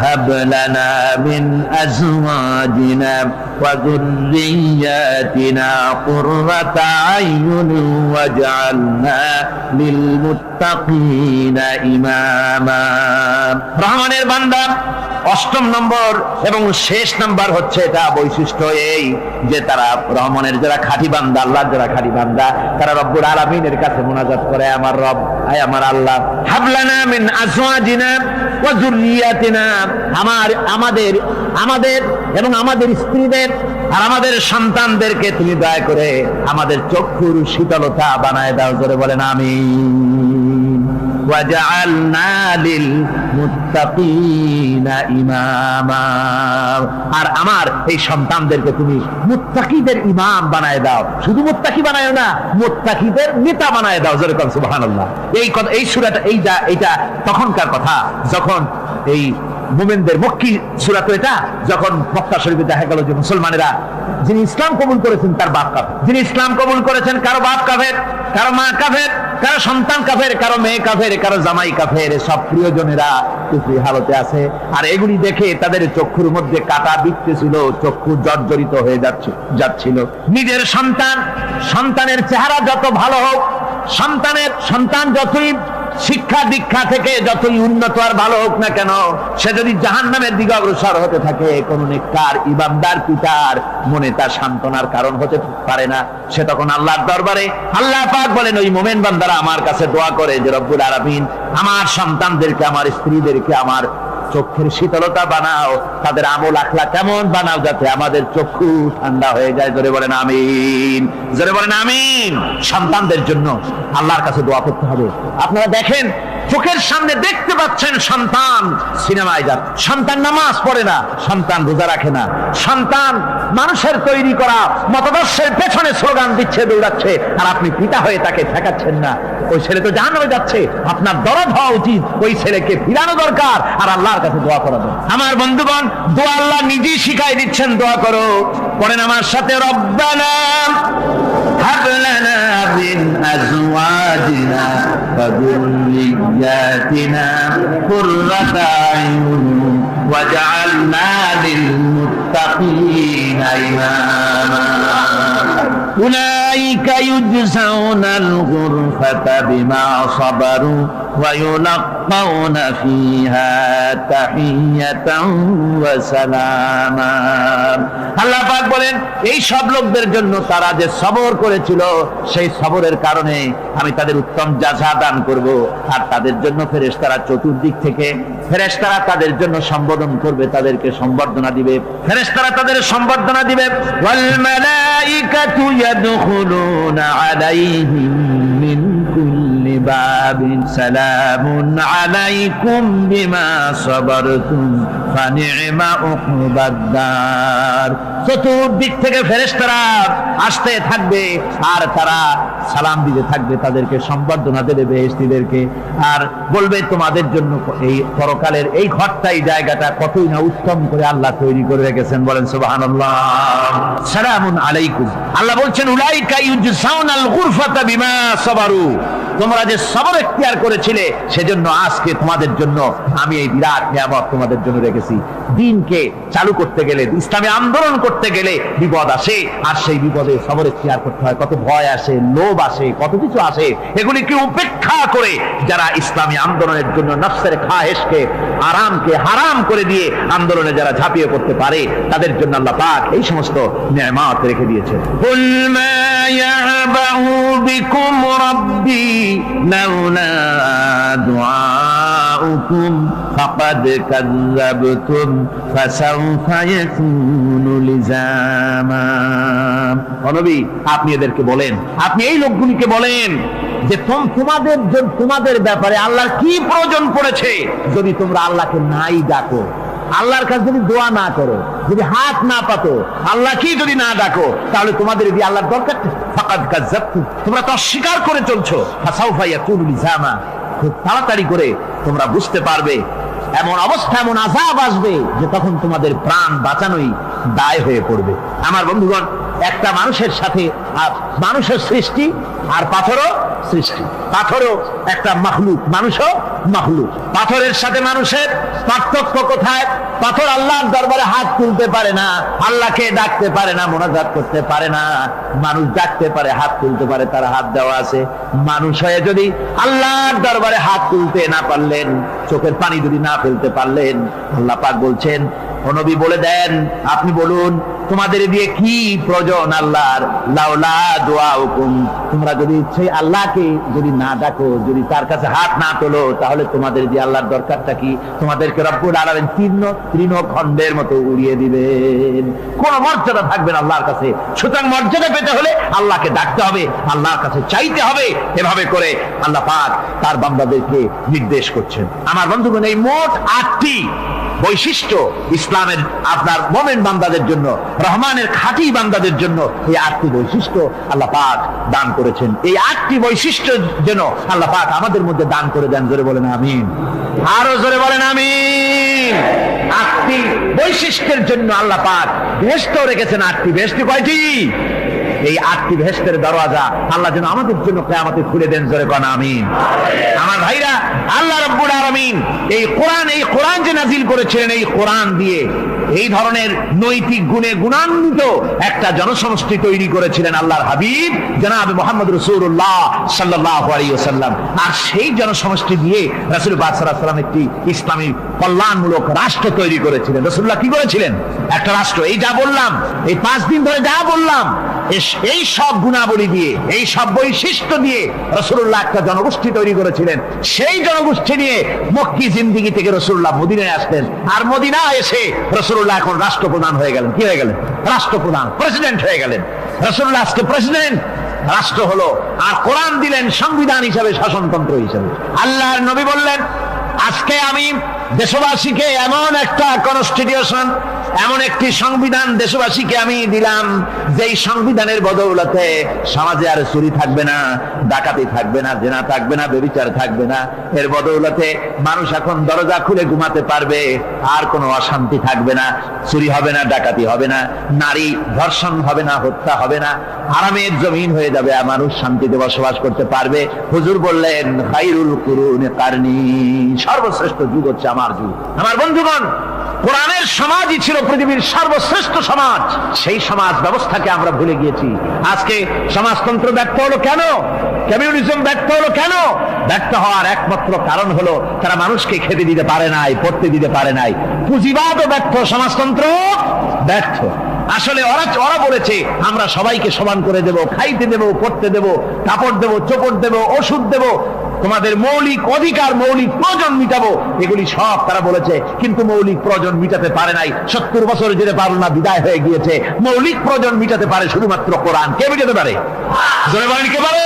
হাব লানা মিন আজওয়াজিনা ওয়া যুররিয়্যাতিনা কুররাতা আয়ুন ওয়াজআলনা লিল মুত্তাকিনা ইমামা। রহমানের বান্দা 8 নম্বর এবং শেষ নাম্বার হচ্ছে এটা বৈশিষ্ট্য এই যে তারা রহমানের যারা খাঁটি বান্দা, আল্লাহর যারা খাঁটি বান্দা, তারা রব্বুল আলামিনের কাছে মুনাজাত করে, আমার রব, আয় আমার আল্লাহ, হাবলানা মিন আজওয়াজিনা ওয়া যুররিয়াতিনা, আমাদের এবং আমাদের স্ত্রীদের আর আমাদের সন্তানদেরকে তুমি দয়া করে আমাদের চক্ষুর শীতলতা বানায় দাও। জোরে বলেন আমিন। ওয়াজআলনা লিল মুত্তাকিনা ইমামা, আর আমার এই সন্তানদেরকে তুমি মুত্তাকিদের ইমাম বানায় দাও। শুধু মুত্তাকি বানায়ও না, মুত্তাকিদের নেতা বানায় দাও। জোরে বলেন সুবহানাল্লাহ। এই সূরাটা এইটা তখনকার কথা যখন এই মুমিনদের মক্কি সূরা, তো এটা যখন মক্কা শরীফে দেখা গেল যে মুসলমানেরা, যিনি ইসলাম কবুল করেছেন তার বাপ কাফের, যিনি ইসলাম কবুল করেছেন কারো বাপ কাফের, কারো মা কাফের, কারো সন্তান কাফের, কারো মেয়ে কাফের, কারো জামাই কাফের, সব প্রিয়জনেরা কুফরি হালতে আছে। আর এগুলি দেখে তাদের চক্ষুর মধ্যে কাটা বিঁধতেছিল, চক্ষু জর্জরিত হয়ে যাচ্ছিল। নিজের সন্তানের চেহারা যত ভালো হোক, সন্তান যতই শিক্ষা দীক্ষা থেকে যতই উন্নত আর ভালো হোক না কেন, সে যদি জাহান্নামের দিকে অগ্রসর হতে থাকে, কোন নেককার ইমানদার পিতার মনে তার সান্ত্বনার কারণ হতে পারে না। সে তখন আল্লাহর দরবারে, আল্লাহ পাক বলেন ওই মুমিন বান্দারা আমার কাছে দোয়া করে যে রব্বুল আলামিন আমার সন্তানদেরকে, আমার স্ত্রীদেরকে আমার চোখের শীতলতা বানাও, তাদের আমল আখলাক কেমন বানাও, যাতে আমাদের চক্ষু ঠান্ডা হয়ে যায়। জোরে বলেন আমিন। জোরে বলেন আমিন। সন্তানদের জন্য আল্লাহর কাছে দোয়া করতে হবে। আপনারা দেখেন, চোখের সামনে দেখতে পাচ্ছেন সন্তান সিনেমায় যাচ্ছে, সন্তান নামাজ পড়ে না, সন্তান রোজা রাখে না, সন্তান মানুষের তৈরি করা মতাদর্শের পেছনে স্লোগান দিচ্ছে, দৌড়াচ্ছে, আর আপনি পিতা হয়ে তাকে ঠেকাচ্ছেন না। ওই ছেলে তো জাহান্নামে যাচ্ছে, আপনার দরদ হওয়া উচিত, ওই ছেলেকে ফিরানো দরকার, আর আল্লাহর কাছে দোয়া করা দরকার। আমার বন্ধুগণ, দোয়া আল্লাহ নিজেই শিখাই দিচ্ছেন, দোয়া করো। পড়েন আমার সাথে, রব্বানা হাব লানা মিন আজওয়াজিনা ওয়া যুররিয়্যাতিনা কুররাতা আয়ুন ওয়াজআলনা লিল মুত্তাকিনা ইমামা। أولئك يجزون الغرفة بما صبروا ويلقون فيها تحية وسلاما। আল্লাহ পাক বলেন এই সব লোকদের জন্য তারা যে সবর করেছিল, সেই সবরের কারণে আমি তাদের উত্তম জাযা দান করব। আর তাদের জন্য ফেরেশতারা চতুর্দিক থেকে, ফেরেশতারা তাদের জন্য সম্বোধন করবে, তাদেরকে সম্বর্ধনা দিবে, ফেরেশতারা তাদের সম্বর্ধনা দিবে। ওয়াল মালাইকাতু ইয়াদখুলুনা আলাইহিম মিন কুল্লি বাবিন সালামুন আলাইকুম বিমা সাবারতুম ফানি'মা উকবাদ-দার। চতুর্দিক থেকে ফেরেশতারা আসতে থাকবে আর তারা সালাম দিতে থাকবে, তাদেরকে সম্বর্ধনা দেবে বেহেশতীদেরকে, আর বলবে তোমাদের জন্য এই পরকালের এই ঘরটাই জায়গাটা কতই না উত্তম করে আল্লাহ তৈরি করে রেখেছেন। বলেন সুবহানাল্লাহ। সালামুন আলাইকুম, আল্লাহ বলছেন উলাইকা ইউজসাউনাল গুরফাতা বিমা সাবারু, তোমরা যে সবর এখতিয়ার করেছিলে সেজন্য আজকে তোমাদের জন্য আমি এই বিরাট নিয়ামত তোমাদের জন্য রেখেছি। দ্বীনকে চালু করতে গেলে, ইসলামী আন্দোলন করতে গেলে বিপদ আসে, আর সেই বিপদে সবর এখতিয়ার করতে হয়। কত ভয় আসে, লোভ আসে, কত কিছু আসে, এগুলিকে উপেক্ষা করে যারা ইসলামী আন্দোলনের জন্য নফসের খাহেশকে, আরামকে হারাম করে দিয়ে আন্দোলনে যারা ঝাঁপিয়ে পড়তে পারে, তাদের জন্য আল্লাহ পাক এই সমস্ত নিয়ামত রেখে দিয়েছে। কুল মা ইয়াবাউ বিকুম রাব্বি লাউলা দুআউকুম ফাকাদ কাযযাবতুম ফাসাউফা ইয়াকুনু লিজামা। নবী, আপনি এদেরকে বলেন, আপনি এই লোকগুলিকে বলেন যে তোমাদের ব্যাপারে আল্লাহর কি প্রয়োজন পড়েছে যদি তোমরা আল্লাহকে নাই ডাকো, আল্লাহর কাছে যদি দোয়া না করো, যদি হাত না পাতো, আল্লাহ কি যদি না ডাকো, তাহলে তোমাদের যদি আল্লাহর দরকার, ফাকাদ কাযযাবতুম, তোমরা তো অস্বীকার করে চলছো। ফাসাউফা ইয়াকুনু লিজামা, খুব তাড়াতাড়ি করে তোমরা বুঝতে পারবে, এমন অবস্থা, এমন আযাব আসবে যে তখন তোমাদের প্রাণ বাঁচানোই দায় হয়ে পড়বে। আমার বন্ধুগণ, একটা মানুষের সাথে মানুষের সৃষ্টি আর পাথরও সৃষ্টি, পাথরও একটা মাখলুক, মানুষও মাখলুক। পাথরের সাথে মানুষের পার্থক্য কোথায়? পাথর আল্লাহর দরবারে হাত তুলতে পারে না, আল্লাহকে ডাকতে পারে না, মোনাজাত করতে পারে না। মানুষ ডাকতে পারে, হাত তুলতে পারে, তার হাত দেওয়া আছে। মানুষ হয়ে যদি আল্লাহর দরবারে হাত তুলতে না পারলেন, চোখের পানি যদি না ফেলতে পারলেন, আল্লাহ পাক বলছেন, ও নবী বলে দেন, আপনি বলুন তোমাদের দিয়ে কি প্রয়োজন আল্লাহর? লাউলা দুআউকুম, তোমরা যদি সেই আল্লাহকে যদি না ডাকো, যদি তার কাছে হাত না তোলো, তাহলে তোমাদের দিয়ে আল্লাহর দরকারটা কি? তোমাদেরকে রব্বুল আলামিন তৃণখণ্ডের মতো উড়িয়ে দিবেন, কোন মর্যাদা থাকবে না আল্লাহর কাছে। সুতরাং মর্যাদা পেতে হলে আল্লাহকে ডাকতে হবে, আল্লাহর কাছে চাইতে হবে। এভাবে করে আল্লাহ পাক তার বান্দাদেরকে নির্দেশ করছেন। আমার বন্ধুগণ, এই মোট 8টি বৈশিষ্ট্য ইসলামের আপনার মুমিন বান্দাদের জন্য, রহমানের খাঁটি বান্দাদের জন্য এই 8টি বৈশিষ্ট্য আল্লাহ পাক দান করেছেন। এই 8টি বৈশিষ্ট্য যেন আল্লাহ পাক আমাদের মধ্যে দান করে দেন। জোরে বলেন আমিন, আরো জোরে বলেন আমিন। 8টি বৈশিষ্ট্যের জন্য আল্লাহ পাক বেহেশত রেখেছেন। 8টি বেহেশত কয়টি? এই 8টি বেহেশতের দরওয়াজা আল্লাহ যেন আমাদের জন্য কিয়ামতে খুলে দেন। জোরে কোন আমিন। আমার ভাইরা, আল্লাহ রাব্বুল আলামিন এই কোরআন যে নাজিল করেছিলেন, এই কোরআন দিয়ে এই ধরনের নৈতিক গুণে গুণান্বিত একটা জনসমষ্টি তৈরি করেছিলেন আল্লাহর হাবিব জনাব মুহাম্মদ রাসূলুল্লাহ সাল্লাল্লাহু আলাইহি ওয়াসাল্লাম। আর সেই জনসমষ্টি দিয়ে রাসূল পাক সাল্লাল্লাহু আলাইহি ওয়াসাল্লাম একটি ইসলামী কল্যাণমূলক রাষ্ট্র তৈরি করেছিলেন। রাসূলুল্লাহ কি করেছিলেন? একটা রাষ্ট্র। এই যা বললাম, এই 5 দিন ধরে যা বললাম, এই সব গুণাবলী দিয়ে, এই সব বৈশিষ্ট্য দিয়ে রাসূলুল্লাহ একটা জনগোষ্ঠী তৈরি করেছিলেন। সেই জনগোষ্ঠী নিয়ে মক্কি জিন্দেগি থেকে রাসূলুল্লাহ মদিনায় আসলেন। আর মদিনায় এসে রাসূলুল্লাহ এখন রাষ্ট্রপ্রধান হয়ে গেলেন। কি হয়ে গেলেন? রাষ্ট্রপ্রধান, প্রেসিডেন্ট হয়ে গেলেন। রাসূলুল্লাহ আজকে প্রেসিডেন্ট, রাষ্ট্র হলো। আর কোরআন দিলেন সংবিধান হিসাবে, শাসনতন্ত্র হিসাবে। আল্লাহর নবী বললেন, আজকে আমি দেশবাসীকে এমন একটা কনস্টিটিউশন, এমন একটি সংবিধান দেশবাসীকে আমি দিলাম, যেই সংবিধানের বদৌলতে সমাজে আর চুরি থাকবে না, ডাকাতি থাকবে না, জেনা থাকবে না, ব্যভিচার থাকবে না। এর বদৌলতে মানুষ এখন দরজা খুলে ঘুমাতে পারবে, আর কোনো অশান্তি থাকবে না, চুরি হবে না, ডাকাতি হবে না, নারী ধর্ষণ হবে না, হত্যা হবে না, আরামের জমিন হয়ে যাবে, মানুষ শান্তিতে বসবাস করতে পারবে। হুজুর বললেন, খায়রুল কুরুনি কারনি, সর্বশ্রেষ্ঠ যুগ হচ্ছে আমার যুগ। আমার বন্ধুগণ, কোরআনের সমাজই ছিল পৃথিবীর সর্বশ্রেষ্ঠ সমাজ। সেই সমাজ ব্যবস্থাকে আমরা ভুলে গিয়েছি। আজকে সমাজতন্ত্র ব্যর্থ হলো কেন? কমিউনিজম ব্যর্থ হলো কেন? ব্যর্থ হওয়ার একমাত্র কারণ হলো তারা মানুষকে খেতে দিতে পারে নাই, পড়তে দিতে পারে নাই। পুঁজিবাদও ব্যর্থ, সমাজতন্ত্র ব্যর্থ। আসলে ওরা বলেছে আমরা সবাইকে সমান করে দেব, খাইতে দেব, পড়তে দেব, কাপড় দেব, চোপড় দেব, ওষুধ দেব, তোমাদের মৌলিক অধিকার, মৌলিক প্রয়োজন মিটাবো, এগুলি সব তারা বলেছে, কিন্তু মৌলিক প্রয়োজন মিটাতে পারে নাই। 70 বছর যেতে পারল না, বিদায় হয়ে গিয়েছে। মৌলিক প্রয়োজন মিটাতে পারে শুধুমাত্র কোরআন। কে মিটাতে পারে? জোরে বলেন, কে পারে?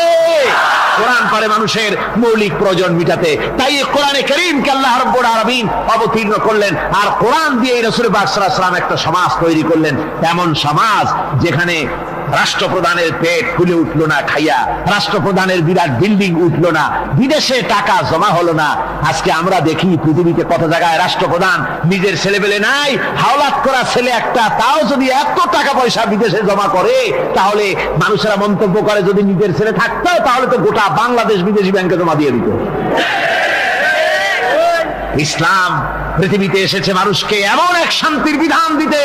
কোরআন পারে মানুষের মৌলিক প্রয়োজন মিটাতে। তাই এই কোরআনে কারীমকে আল্লাহ রাব্বুল আলামিন অবতীর্ণ করলেন, আর কোরআন দিয়ে রাসূল পাক সাল্লাল্লাহু আলাইহি ওয়াসাল্লাম একটা সমাজ তৈরি করলেন, এমন সমাজ যেখানে রাষ্ট্রপ্রধানের পেট ফুলে উঠলো না খাইয়া, রাষ্ট্রপ্রধানের বিরাট বিল্ডিং উঠলো না, বিদেশে টাকা জমা হলো না। আজকে আমরা দেখি পৃথিবীতে কত জায়গায় রাষ্ট্রপ্রধান নিজের ছেলেবেলে নাই, হাওলাত করা ছেলে একটা, তাও যদি এত টাকা পয়সা বিদেশে জমা করে, তাহলে মানুষেরা মন্তব্য করে যদি নিজের ছেলে থাকতো তাহলে তো গোটা বাংলাদেশ বিদেশি ব্যাংকে জমা দিয়ে দিত। ইসলাম পৃথিবীতে এসেছে মানুষকে এমন এক শান্তির বিধান দিতে।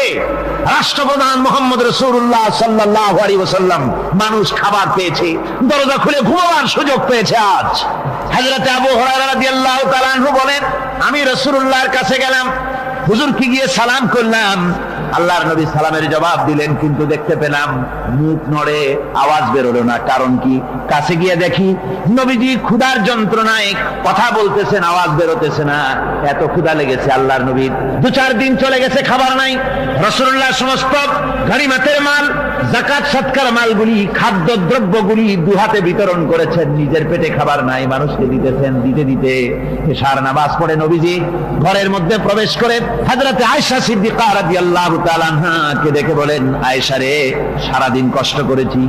রাষ্ট্রপ্রধান মুহাম্মদ রাসূলুল্লাহ সাল্লাল্লাহু আলাইহি ওয়াসাল্লাম মানুষ খাবার পেয়েছে, দরজা খুলে ঘুমাবার সুযোগ পেয়েছে। আজ হযরত আবু হুরায়রা রাদিয়াল্লাহু তাআলা আনহু বলেন, আমি রাসূলুল্লাহর কাছে গেলাম, হুজুরকে গিয়ে সালাম করলাম। আল্লাহর নবী সালামের জবাব দিলেন, কিন্তু দেখতে পেলাম মুখ নড়ে, আওয়াজ বেরোলো না। কারণ কি? কাছে গিয়ে দেখি নবীজি ক্ষুধার যন্ত্রণায় কথা বলতেছেন, আওয়াজ বেরোতেছে না। এত ক্ষুধা লেগেছে আল্লাহর নবীর। 2-4 দিন চলে গেছে, খাবার নাই। রাসূলুল্লাহ সমস্ত গনিমতের মাল, যাকাত সদকার মালগুলি, খাদ্য দ্রব্যগুলি দুহাতে বিতরণ করেছেন। নিজের পেটে খাবার নাই, মানুষকে দিতেছেন। দিতে দিতে এশার নামাজ পড়ে নবীজি ঘরের মধ্যে প্রবেশ করে হযরত আয়েশা সিদ্দিকা রাদিয়াল্লাহু তাআলা আনহাকে দেখে বলেন, আয়েশা রে, সারাদিন কষ্ট করেছি,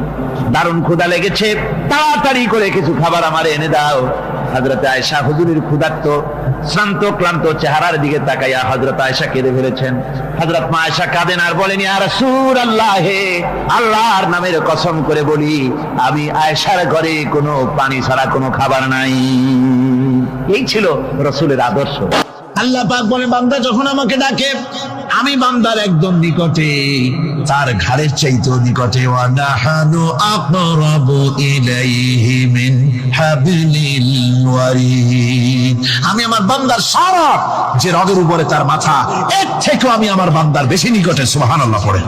দারুণ ক্ষুধা লেগেছে, তাড়াতাড়ি করে কিছু খাবার আমারে এনে দাও। হযরত আয়েশা হুজুরের ক্ষুধার্ত শ্রান্ত ক্লান্ত চেহারার দিকে তাকাইয়া হযরত আয়েশা কেঁদে ফেলেছেন। হযরত মা আয়েশা কাঁদেন আর বলেন, ইয়া রাসূলুল্লাহ, হে আল্লাহর নামের কসম করে বলি, আমি আয়েশার ঘরে কোনো পানি ছাড়া কোনো খাবার নাই। এই ছিল রাসূলের আদর্শ। আল্লাহ পাক বলেন, বান্দা যখন আমাকে ডাকে, আমি বান্দার একদম নিকটে, তার ঘাড়ের চাইতেও নিকটে। ওয়া নাহানু আকরাবু ইলাইহি মিন হাবলিল ওয়ারিদ। আমি আমার বান্দার সারা যে রগের উপরে তার মাথা, এর থেকেও আমি আমার বান্দার বেশি নিকটে। সুবহানাল্লাহ পড়ে।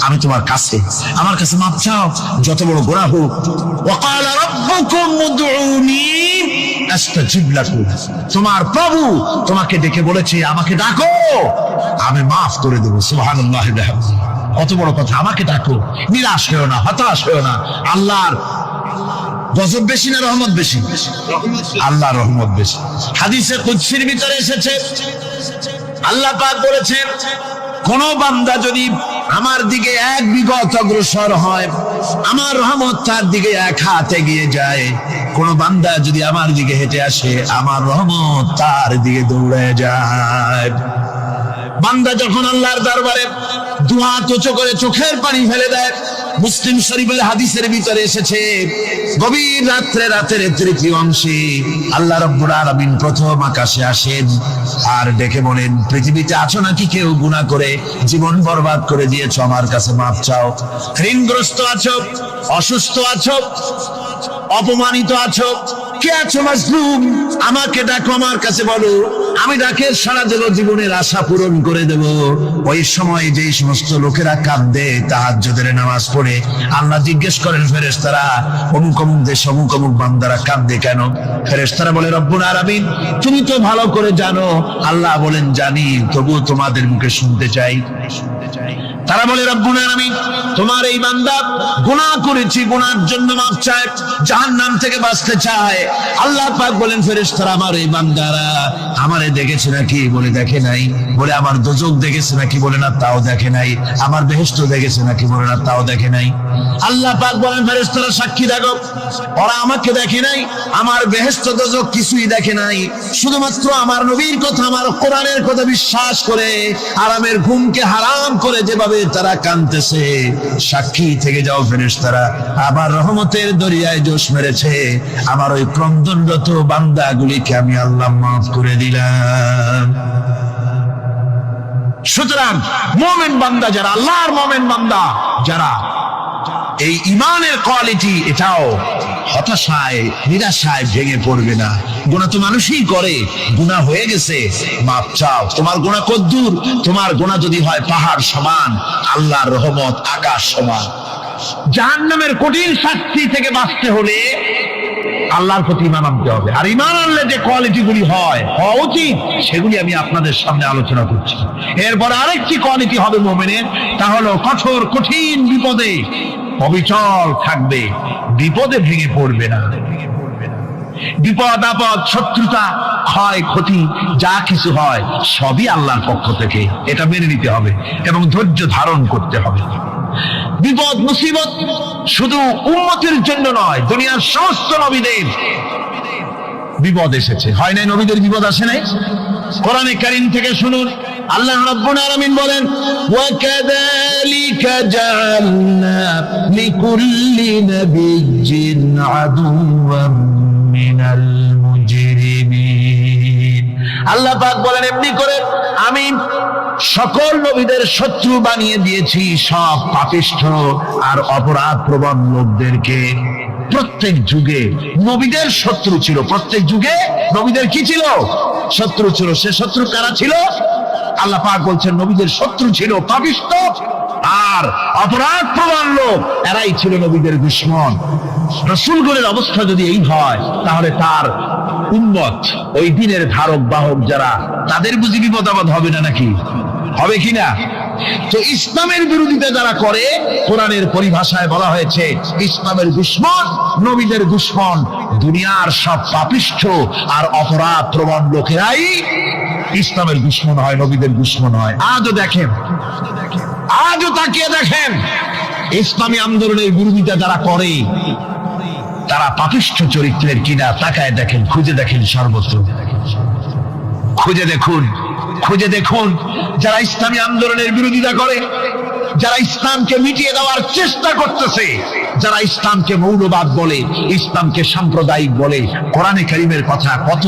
আমি তোমার কাছে, আমার কাছে মাপ চাও, যত বড় গুনাহ হোক। ওয়া ক্বালা রাব্বুকুম উদউনি আস্তাজিব লাকুম। তোমার প্রভু তোমাকে ডেকে বলেছে, আমাকে ডাকো, আমি মাফ করে দেবো। সুবহানাল্লাহ। কত বড় কথা, আমাকে ডাকো, নিরাশ হয়েও না, হতাশ হয়েও না। আল্লাহর গজব বেশি না রহমত বেশি? আল্লাহর রহমত বেশি। হাদিসে কুদসির ভিতরে এসেছে, আল্লাহ পাক বলেছেন, কোন বান্দা যদি আমার দিকে 1 বিঘত অগ্রসর হয়, আমার রহমত তার দিকে 1 হাত এগিয়ে যায়। কোন বান্দা যদি আমার দিকে হেঁটে আসে, আমার রহমত তার দিকে দৌড়ে যায়। বান্দা যখন আল্লাহর দরবারে 2 হাত উঁচু করে চোখের পানি ফেলে দেয়, মুসলিম শরীফের হাদিসের ভিতরে এসেছে, গভীর রাত্রে, রাতের 3য় অংশে আল্লাহ রাব্বুল আলামিন প্রথম আকাশে আসেন আর ডেকে বলেন, পৃথিবীতে আছো নাকি কেউ গুনাহ করে জীবন বরবাদ করে দিয়েছো, আমার কাছে মাপ চাও। ঋণগ্রস্ত আছো, অসুস্থ আছো, অপমানিত আছো, কে আছো মাজলুম, আমাকে ডাকো, আমার কাছে বলো, আমি ডাকে সারা দেব, জীবনের আশা পূরণ করে দেব। ওই সময় যেই সমস্ত লোকেরা কাঁদে তাহাজ্জুদের নামাজ পড়ে, আল্লাহ জিজ্ঞেস করেন ফেরেশতারা, অমুক অমুক দেশ অমুক অমুক বান্দারা কাঁদে কেন? ফেরেশতারা বলে, রব্বুল আলামিন তুমি তো ভালো করে জানো। আল্লাহ বলেন, জানি, তবুও তোমাদের মুখে শুনতে চাই। তারা বলে, রব্বুল আলামিন তোমার এই বান্দা গুনাহ করেছি, গুনার জন্য মাফ চায়, জাহান্নাম থেকে বাঁচতে চায়। আল্লাহ পাক বলেন, ফেরেশতারা আমার এই বান্দারা আমারে দেখেছে নাকি? বলে, দেখে নাই। বলে, আমার দোজখ দেখেছে নাকি? বলে, না, তাও দেখে নাই। আমার বেহেশত দেখেছে নাকি? বলে, না, তাও দেখে নাই। আল্লাহ পাক বলেন, ফেরেশতারা সাক্ষী থাকো, ওরা আমাকে দেখে নাই, আমার বেহেশত দোজখ কিছুই দেখে নাই, শুধুমাত্র আমার নবীর কথা, আমার কোরআনের কথা বিশ্বাস করে আরামের ঘুমকে হারাম করে যেভাবে তারা কাঁদতেছে, সাক্ষী থেকে যাও ফেরেশতারা, আমার রহমতের দরিয়ায় জোশ মেরেছে, আমার ওই ক্রন্দনরত বান্দাগুলিকে আমি আল্লাহ মাফ করে দিলাম। সুতরাং মুমিন বান্দা যারা, আল্লাহর মুমিন বান্দা যারা, এই ঈমানের কোয়ালিটি, এটাও হতাশায় নিরাশায় ভেঙে পড়বে না। গুনাহ তো মানুষই করে, গুনাহ হয়ে গেছে, মাপ চাও। তোমার গুনাহ কদ্দুর? তোমার গুনাহ যদি হয় পাহাড় সমান, আল্লাহর রহমত আকাশ সমান। জাহান্নামের কঠিন শাস্তি থেকে বাঁচতে হলে আল্লাহর প্রতি ঈমান আনতে হবে। আর ঈমান আনলে যে কোয়ালিটিগুলি হওয়া উচিত সেগুলি আমি আপনাদের সামনে আলোচনা করছি। এরপর আরেকটি কোয়ালিটি হবে মুমিনের, তা হলো কঠোর কঠিন বিপদে অবিচল থাকবে, বিপদে ভেঙে পড়বে না। বিপদ আপদ শত্রুতা ক্ষয় ক্ষতি যা কিছু হয় সবই আল্লাহর পক্ষ থেকে, এটা মেনে নিতে হবে এবং ধৈর্য ধারণ করতে হবে। বিপদ মুসিবত শুধু উম্মতের জন্য নয়, দুনিয়ার সমস্ত নবীদের বিপদ এসেছে, হয় নাই? নবীদের বিপদ আসে নাই? কোরআনে কারীম থেকে শুনুন, আল্লাহ রাব্বুল আলামিন বলেন, ওয়া কাযালিকা জাআলনা লিকুল্লি নাবিয়্যিন আদুওয়াম মিনাল মুজরিমিন। আল্লাহ পাক বলেন, এমনি করে আমি সকল নবীদের শত্রু বানিয়ে দিয়েছি সব পাপিষ্ঠ আর অপরাধ প্রবণ লোকদেরকে। প্রত্যেক যুগে নবীদের শত্রু ছিল, প্রত্যেক যুগে নবীদের কি ছিল? শত্রু ছিল। সে শত্রু কারা ছিল? আল্লাহ পাক বলছেন নবীদের শত্রু ছিল পাপিষ্ঠ আর অপরাধ প্রবণ লোক, এরাই ছিল নবীদের দুশমন। রাসূলগণের অবস্থা যদি এই হয়, তাহলে তার উম্মত, ওই দিনের ধারক বাহক যারা, তাদের বুঝি বিপদ আপদ হবে না? নাকি হবে কিনা? তো ইসলামের বিরোধিতা যারা করে, কোরআনের পরিভাষায় বলা হয়েছে ইসলামের দুশমন, নবীদের দুশমন। দুনিয়ার সব পাপিষ্ঠ আর অপরাধ প্রবণ লোকেরাই ইসলামের দুশমন হয়, নবীদের দুশমন হয়। আজও দেখেন, আজও তাকিয়ে দেখেন, ইসলামী আন্দোলনের বিরোধিতা যারা করে তারা পাপিষ্ঠ চরিত্রের কিনা তাকায় দেখেন, খুঁজে দেখেন, সর্বত্র খুঁজে দেখুন, খুঁজে দেখুন। যারা ইসলামী আন্দোলনের বিরোধিতা করে, যারা ইসলামকে মিটিয়ে দেওয়ার চেষ্টা করতেছে, যারা ইসলামকে মৌলবাদ বলে, ইসলামকে সাম্প্রদায়িক বলে, কোরআনে কারীমের কথা কত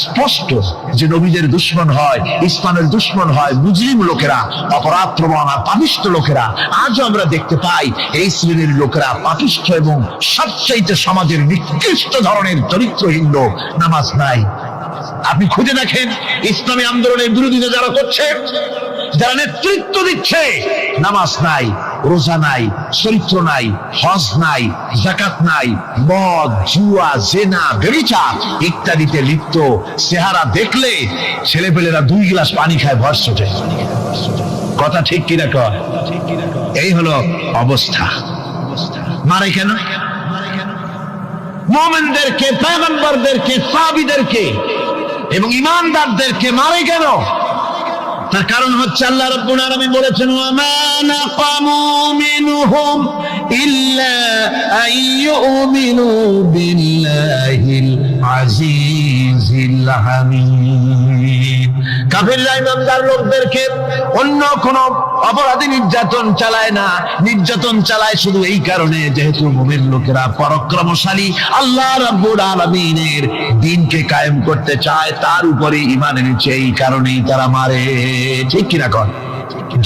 স্পষ্ট যে নবীদের দুশমন হয়, ইসলামের দুশমন হয় মুজরিম লোকেরা, অপরাধ প্রবণ আর পাপিষ্ঠ লোকেরা। আজও আমরা দেখতে পাই এই শ্রেণীর লোকেরা পাপিষ্ঠ এবং সবচাইতে সমাজের নিকৃষ্ট ধরনের চরিত্রহীন লোক। নামাজ নাই। আপনি খুঁজে দেখেন ইসলামী আন্দোলনের বিরোধিতা যারা করছে, যারা নেতৃত্ব দিচ্ছে, নামাজ নাই, রোজা নাই, চরিত্র নাই, হজ নাই, যাকাত নাই, মদ, জুয়া, জেনা, ব্যভিচার ইত্যাদিতে লিপ্ত। চেহারা দেখলে ছেলেপেলেরা 2 গ্লাস পানি খায়, ভর ছোটে। কথা ঠিক কিনা কয়? এই হলো অবস্থা। মারে কেন? মুমিনদেরকে, পয়গম্বরদেরকে, সাহাবীদেরকে এবং ঈমানদারদেরকে মারে কেন? তার কারণ হচ্ছে আল্লাহ রাব্বুল আলামিন বলেছেন, ওয়া মা নাকামু মিনহুম ইল্লা আইয়ুমিনু বিল্লাহিল আজিজিল হামিদ। কাফিররা ঈমানদার লোকদেরকে অন্য কোন অপরাধী নির্যাতন চালায় না, নির্যাতন চালায় শুধু এই কারণে যেহেতু মুমিন লোকেরা পরাক্রমশালী, আল্লাহ রাব্বুল আলামিনের দ্বীনকে কায়েম করতে চায়, তার উপরে ঈমান এনেছে, এই কারণেই তারা মারে। ঠিক কিনা কর?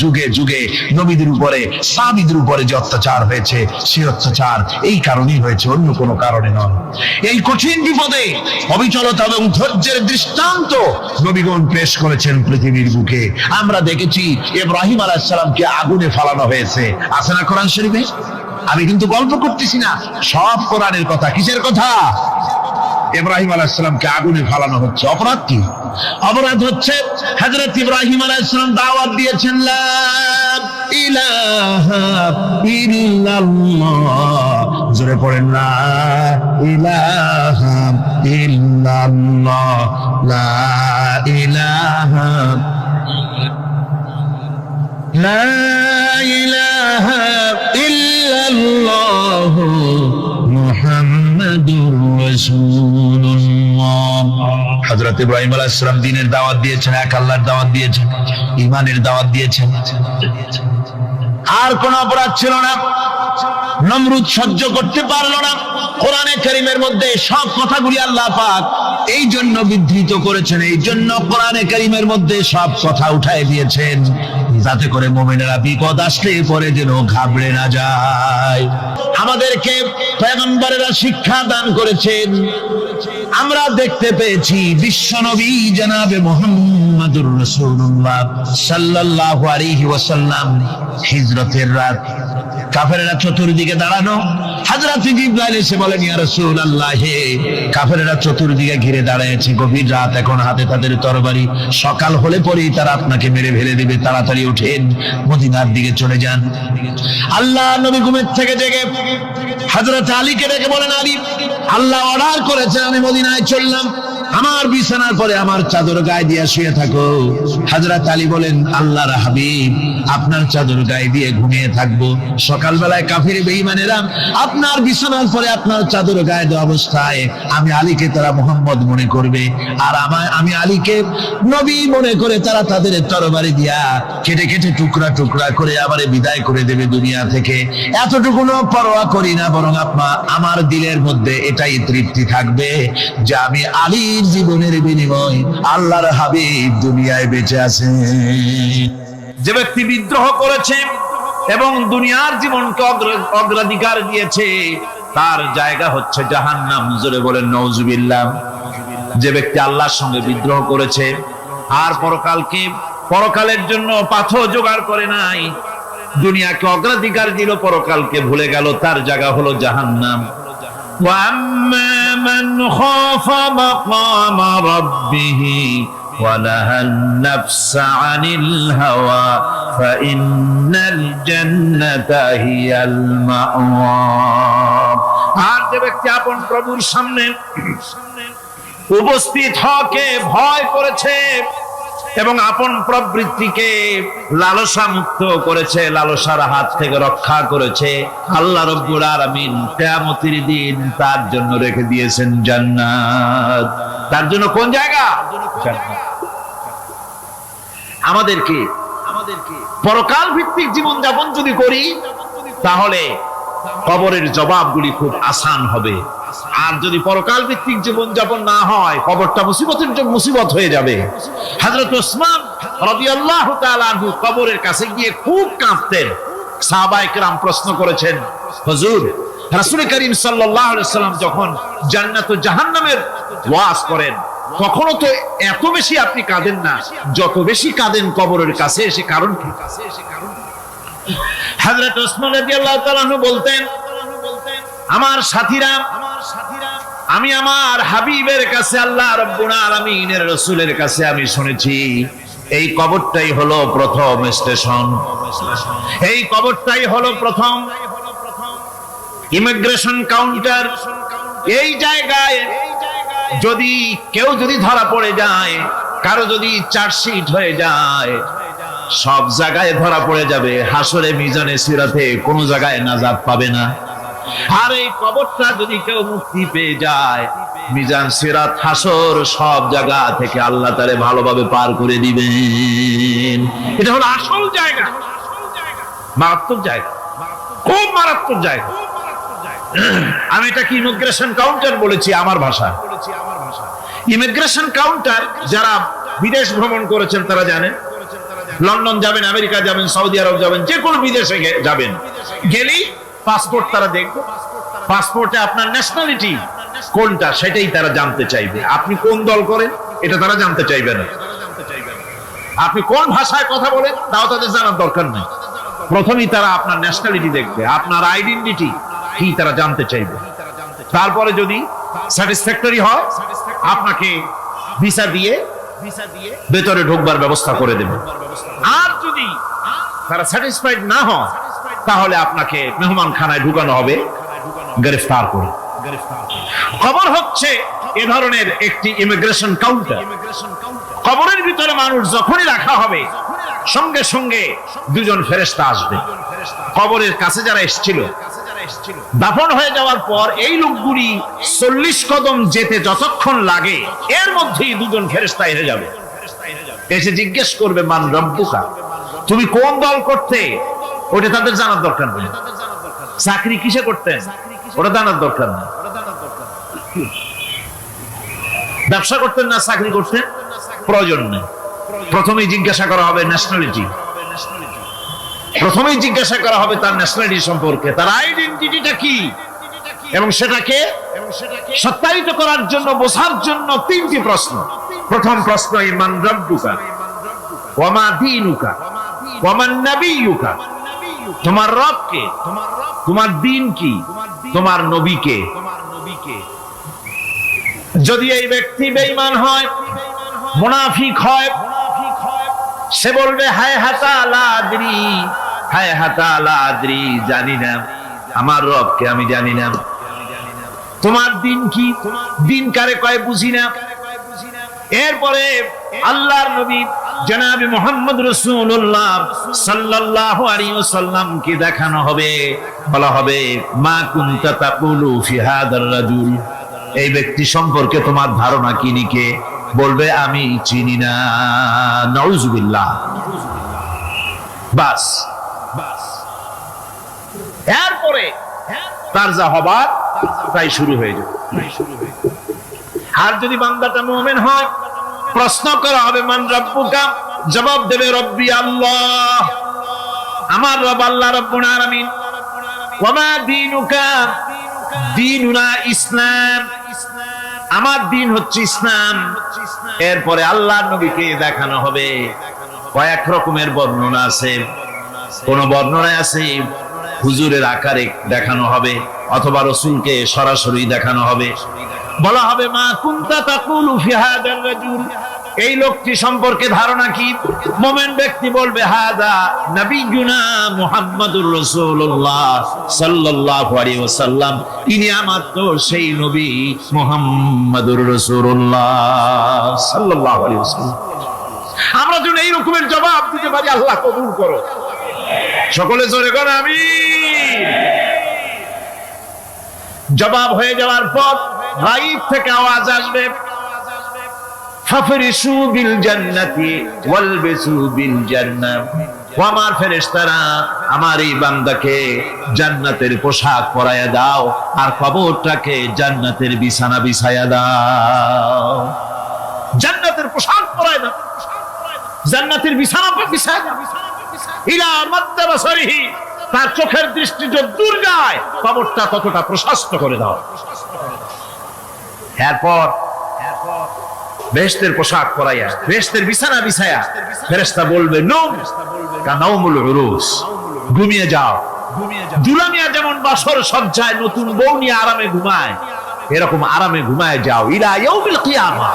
যুগে যুগে নবীদের উপরে, সাহাবীদের উপরে যে অত্যাচার হয়েছে, সেই অত্যাচার এই কারণেই হয়েছে, অন্য কোনো কারণে নয়। এই কঠিন বিপদে অবিচলতা এবং ধৈর্যের দৃষ্টান্ত নবীগণ পেশ করেছেন পৃথিবীর বুকে। আমরা দেখেছি ইব্রাহিম আলাইহিস সালামকে আগুনে ফালানো হয়েছে, আছে না কোরআন শরীফে? আমি কিন্তু গল্প করতেছি না, সব কোরআনের কথা। কিসের কথা? ইব্রাহিম আলাইহিস সালামকে আগুনে ফালানো হচ্ছে। অপরাধ কি? অপরাধ হচ্ছে হযরত ইব্রাহিম আলাইহিস সালাম দাওয়াত দিয়েছেন, লা ইলাহা ইল্লাল্লাহ। জোরে পড়েন, লা ইলাহা ইল্লাল্লাহ, লা ইলাহা, লা ইলাহা ইল্লাল্লাহ মুহাম্মাদুর রাসূলুল্লাহ। হযরত ইব্রাহিম আলাইহিস সালাম দ্বীনের দাওয়াত দিয়েছেন, এক আল্লাহর দাওয়াত দিয়েছেন, ঈমানের দাওয়াত দিয়েছেন। আর কোন অপরাধ ছিল না। নমরুদ সহ্য করতে পারলো না। কোরআনে কারীমের মধ্যে সব কথাগুলি আল্লাহ পাক এই জন্য বিধৃত করেছেন, এই জন্য কোরআনে কারীমের মধ্যে সব কথা উঠায় দিয়েছেন, যাতে করে মুমিনেরা বিপদ আসলে পরে যেন ঘাবড়ে না যায়। আমাদেরকে পয়গম্বরেরা শিক্ষা দান করেছেন। আমরা দেখতে পেয়েছি বিশ্বনবী জনাবে মুহাম্মদুর রাসূলুল্লাহ সাল্লাল্লাহু আলাইহি ওয়াসাল্লাম হিজরতের রাত, কাফেররা চতুর্দিকে দাঁড়ানো, হযরত জিবরাইল এসে বলেন, ইয়া রাসূলুল্লাহ, কাফেররা চতুর্দিকে ঘিরে দাঁড়িয়েছে, গভীর রাত, এখন হাতে তাদের তরবারি, সকাল হলে পরেই তারা আপনাকে মেরে ফেলে দেবে, তাড়াতাড়ি ওঠেন, মদিনার দিকে চলে যান। আল্লাহ নবী ঘুমের থেকে জেগে হযরত আলীকে ডেকে বলেন, আলী, আল্লাহ অর্ডার করেছে, আমি মদিনায় চললাম, আমার বিছানার পরে আমার চাদর গায়ে দিয়ে শুয়ে থাকো। হযরত আলী বলেন, আল্লাহর হাবিব, আপনার চাদর গায়ে দিয়ে ঘুমিয়ে থাকবো, সকালবেলায় কাফির বেঈমানেরা আপনার বিছানার পরে আপনার চাদর গায়ে দেওয়া অবস্থায় আমি আলীকে তারা মুহাম্মদ মনে করবে, আর আমি আলীকে নবী মনে করে তারা তাদের তরবারি দিয়া কেটে কেটে টুকরা টুকরা করে আবার বিদায় করে দেবে দুনিয়া থেকে। এতটুকুনো পরোয়া করি না, বরং আমার দিলের মধ্যে এটাই তৃপ্তি থাকবে যে আমি আলীর জীবনের বিনিময় আল্লাহর হাবিব দুনিয়ায় বেঁচে আছেন। যে ব্যক্তি বিদ্রোহ করেছে এবং দুনিয়ার জীবনকে অগ্রাধিকার দিয়েছে, তার জায়গা হচ্ছে জাহান্নাম। জোরে বলেন নাউজুবিল্লাহ। যে ব্যক্তি আল্লাহর সঙ্গে বিদ্রোহ করেছে আর পরকালের জন্য পাথর জোগাড় করে নাই, দুনিয়াকে অগ্রাধিকার দিল, পরকালকে ভুলে গেল, তার জায়গা হলো জাহান্নাম। وَأَمَّا مَنْ خَافَ مَقَامَ رَبِّهِ وَنَهَى النَّفْسَ عَنِ الْهَوَى فَإِنَّ الْجَنَّةَ هِيَ الْمَأْوَى। আর যে ব্যক্তি আপন প্রভুর সামনে উপস্থিত হওয়াকে ভয় করেছে এবং আপন প্রবৃত্তিকে লালসা মুক্ত করেছে, লালসার হাত থেকে রক্ষা করেছে, আল্লাহ রাব্বুল আলামিন কিয়ামতের দিন তার জন্য রেখে দিয়েছেন জান্নাত। তার জন্য কোন জায়গা? জান্নাত। আমাদেরকে পরকাল ভিত্তিক জীবন যাপন যদি করি, তাহলে কবরের জবাবগুলি খুব আসান হবে। আর যদি পরকাল ভিত্তিক জীবন যাপন না হয়, কবরটা মুসিবত হয়ে যাবে। হযরত ওসমান রাদিয়াল্লাহু তাআলা আনহু কবরের কাছে গিয়ে খুব কাঁদতেন। সাহাবায়ে কেরাম প্রশ্ন করেছেন, হুজুর, রাসূল করিম সাল্লাল্লাহু আলাইহি ওয়াসাল্লাম যখন জান্নাত ও জাহান্নামের ওয়াজ করেন, তখনও তো এত বেশি আপনি কাঁদেন না, যত বেশি কাঁদেন কবরের কাছে এসে, কারণ কি? হযরত ওসমান রাদিয়াল্লাহু তাআলা আনহু বলতেন, আমার সাথীরা, আমি আমার হাবিবের কাছে, আল্লাহ রাব্বুল আলামিনের রাসূলের কাছে আমি শুনেছি, এই কবরটাই হলো প্রথম স্টেশন, এই কবরটাই হলো প্রথম ইমিগ্রেশন কাউন্টার। এই জায়গায় কেউ যদি ধরা পড়ে যায়, কারো যদি চার্জশিট হয়ে যায়, সব জায়গায় ধরা পড়ে যাবে, হাসরে মিজানে সিরাতে কোনো জায়গায় নাজাত পাবে না। আর এই কবরটা যদি কেউ মুক্তি পেয়ে যায়, মিজান সিরাত হাসর সব জায়গা থেকে আল্লাহ তারে ভালোভাবে পার করে দিবেন। এটা হলো আসল জায়গা, মারাত্মক জায়গা, খুব মারাত্মক জায়গা। আমি এটাকে ইমিগ্রেশন কাউন্টার বলেছি আমার ভাষা। ইমিগ্রেশন কাউন্টার যারা বিদেশ ভ্রমণ করেছেন তারা জানেন। লন্ডন যাবেন, আমেরিকা যাবেন, সৌদি আরব যাবেন, যে কোনো বিদেশে যাবেন, গেলেই পাসপোর্ট তারা দেখবে। পাসপোর্টে আপনার ন্যাশনালিটি কোনটা সেটাই তারা জানতে চাইবে। আপনি কোন দল করেন এটা তারা জানতে চাইবে না। আপনি কোন ভাষায় কথা বলেন তাও তাদের জানার দরকার নেই। প্রথমেই তারা আপনার ন্যাশনালিটি দেখবে, আপনার আইডেন্টিটি কি তারা জানতে চাইবে। তারপরে যদি স্যাটিসফ্যাক্টরি হয়, আপনাকে ভিসা দিয়ে ভেতরে ঢোকবার ব্যবস্থা করে দেবে। আর যদি তারা স্যাটিসফাইড না হয়, তাহলে আপনাকে মেহমানখানায় ঢুকানো হবে গ্রেফতার করে। কবর হচ্ছে এ ধরনের একটি ইমিগ্রেশন কাউন্টার। কবরের ভিতরে মানুষ যখনই রাখা হবে, সঙ্গে সঙ্গে দুজন ফেরেশতা আসবে। কবরের কাছে যারা এসেছিল, দাফন হয়ে যাওয়ার পর এই লোকগুলি 40 কদম যেতে যতক্ষণ লাগে, এর মধ্যেই দুজন ফেরেশতা এসে যাবে। এসে জিজ্ঞেস করবে, মান রব্বুকা, তুমি কোন দল করতে? ওটা তাদের জানার দরকার নেই। চাকরি কিসে করতেন ওটা জানার দরকার নেই। ব্যবসা করতেন না চাকরি করতেন, প্রয়োজন নেই। প্রথমেই জিজ্ঞাসা করা হবে ন্যাশনালিটি, প্রথমেই জিজ্ঞাসা করা হবে তার ন্যাশনালিটি সম্পর্কে, তার আইডেন্টিটিটা কি, এবং সেটাকে সত্যায়িত করার জন্য, বোঝার জন্য 3টি প্রশ্ন। প্রথম প্রশ্ন, মান রব্বুকা ওয়া মা দীনুকা ওয়া মান নাবিয়্যুকা তোমার রব কে, তোমার দিন কি, তোমার নবী কে। যদি এই ব্যক্তি বেঈমান হয়, মুনাফিক হয়, সে বলবে হায় হাতা লা আদরি, হায় হাতা লা আদরি, জানি না আমার রবকে, আমি জানি না। তোমার দিন কি, দিন কারে কয় বুঝি না। এরপরে আল্লাহর নবী জনাবে মুহাম্মদ রাসূলুল্লাহ সাল্লাল্লাহু আলাইহি ওয়াসাল্লাম কে দেখানো হবে, বলা হবে মা কুনতা তাকুলু ফি হাদার রাজুল, এই ব্যক্তি সম্পর্কে তোমার ধারণা কি নিকে, বলবে আমি চিনি না। নাউযুবিল্লাহ। বাস এরপরে তার যা হবার তাই শুরু হয়ে যাবে। আর যদি বান্দাটা মুমিন হয়, প্রশ্ন করা হবে মান রাব্বুকা, জবাব দেবে রব্বি আল্লাহ, আমার রব আল্লাহ রাব্বুল আলামিন। ওয়া মা দীনুকা, দীনুনা ইসলাম, আমার দিন হচ্ছে ইসলাম। এরপরে আল্লাহর নবীকে দেখানো হবে। কয়েক রকমের বর্ণনা আছে, কোন বর্ণনায় আছে হুজুরের আকারে দেখানো হবে, অথবা রাসূলকে সরাসরি দেখানো হবে। বলা হবে মা কুনতা তাকুলু ফি হাদার রাজুল, এই লোকটি সম্পর্কে ধারণা কি। মুমিন ব্যক্তি বলবে হাদা নবিয়ুনা মুহাম্মাদুর রাসূলুল্লাহ সাল্লাল্লাহু আলাইহি ওয়াসাল্লাম, ইনি আমার তো সেই নবী মুহাম্মাদুর রাসূলুল্লাহ সাল্লাল্লাহু আলাইহি ওয়াসাল্লাম। আমরা যদি এই রকমের জবাব দিতে পারি, আল্লাহ কবুল করো। সকলে জোরে করো আমিন। জবাব হয়ে যাওয়ার পর গায়ব থেকে আওয়াজ আসবে ফাফরিশু বিল জান্নাতি ওয়ালবিসু বিল জান্নাহ, ও আমার ফেরেশতারা আমার এই বান্দাকে জান্নাতের পোশাক পরায়া দাও, আর কবরটাকে জান্নাতের বিছানা বিছায়া দাও। জান্নাতের পোশাক পরায়া দাও, জান্নাতের বিছানা বিছায়া দাও। ইলা মাদ্দা বাসারিহি, তার চোখের দৃষ্টি যত দূর যায় কবরটা ততটা প্রশস্ত করে দাও। এরপর বেহেশতের পোশাক পরাইয়া, বেহেশতের বিছানা বিছায়া ফেরেশতা বলবে নূম কানাউমুল উরুস, ঘুমিয়ে যাও। দুলামিয়া যেমন বাসর সজ্জায় নতুন বউ নিয়ে আরামে ঘুমায়, এরকম আরামে ঘুমায় যাও। ইলা ইয়াউমিল কিয়ামা,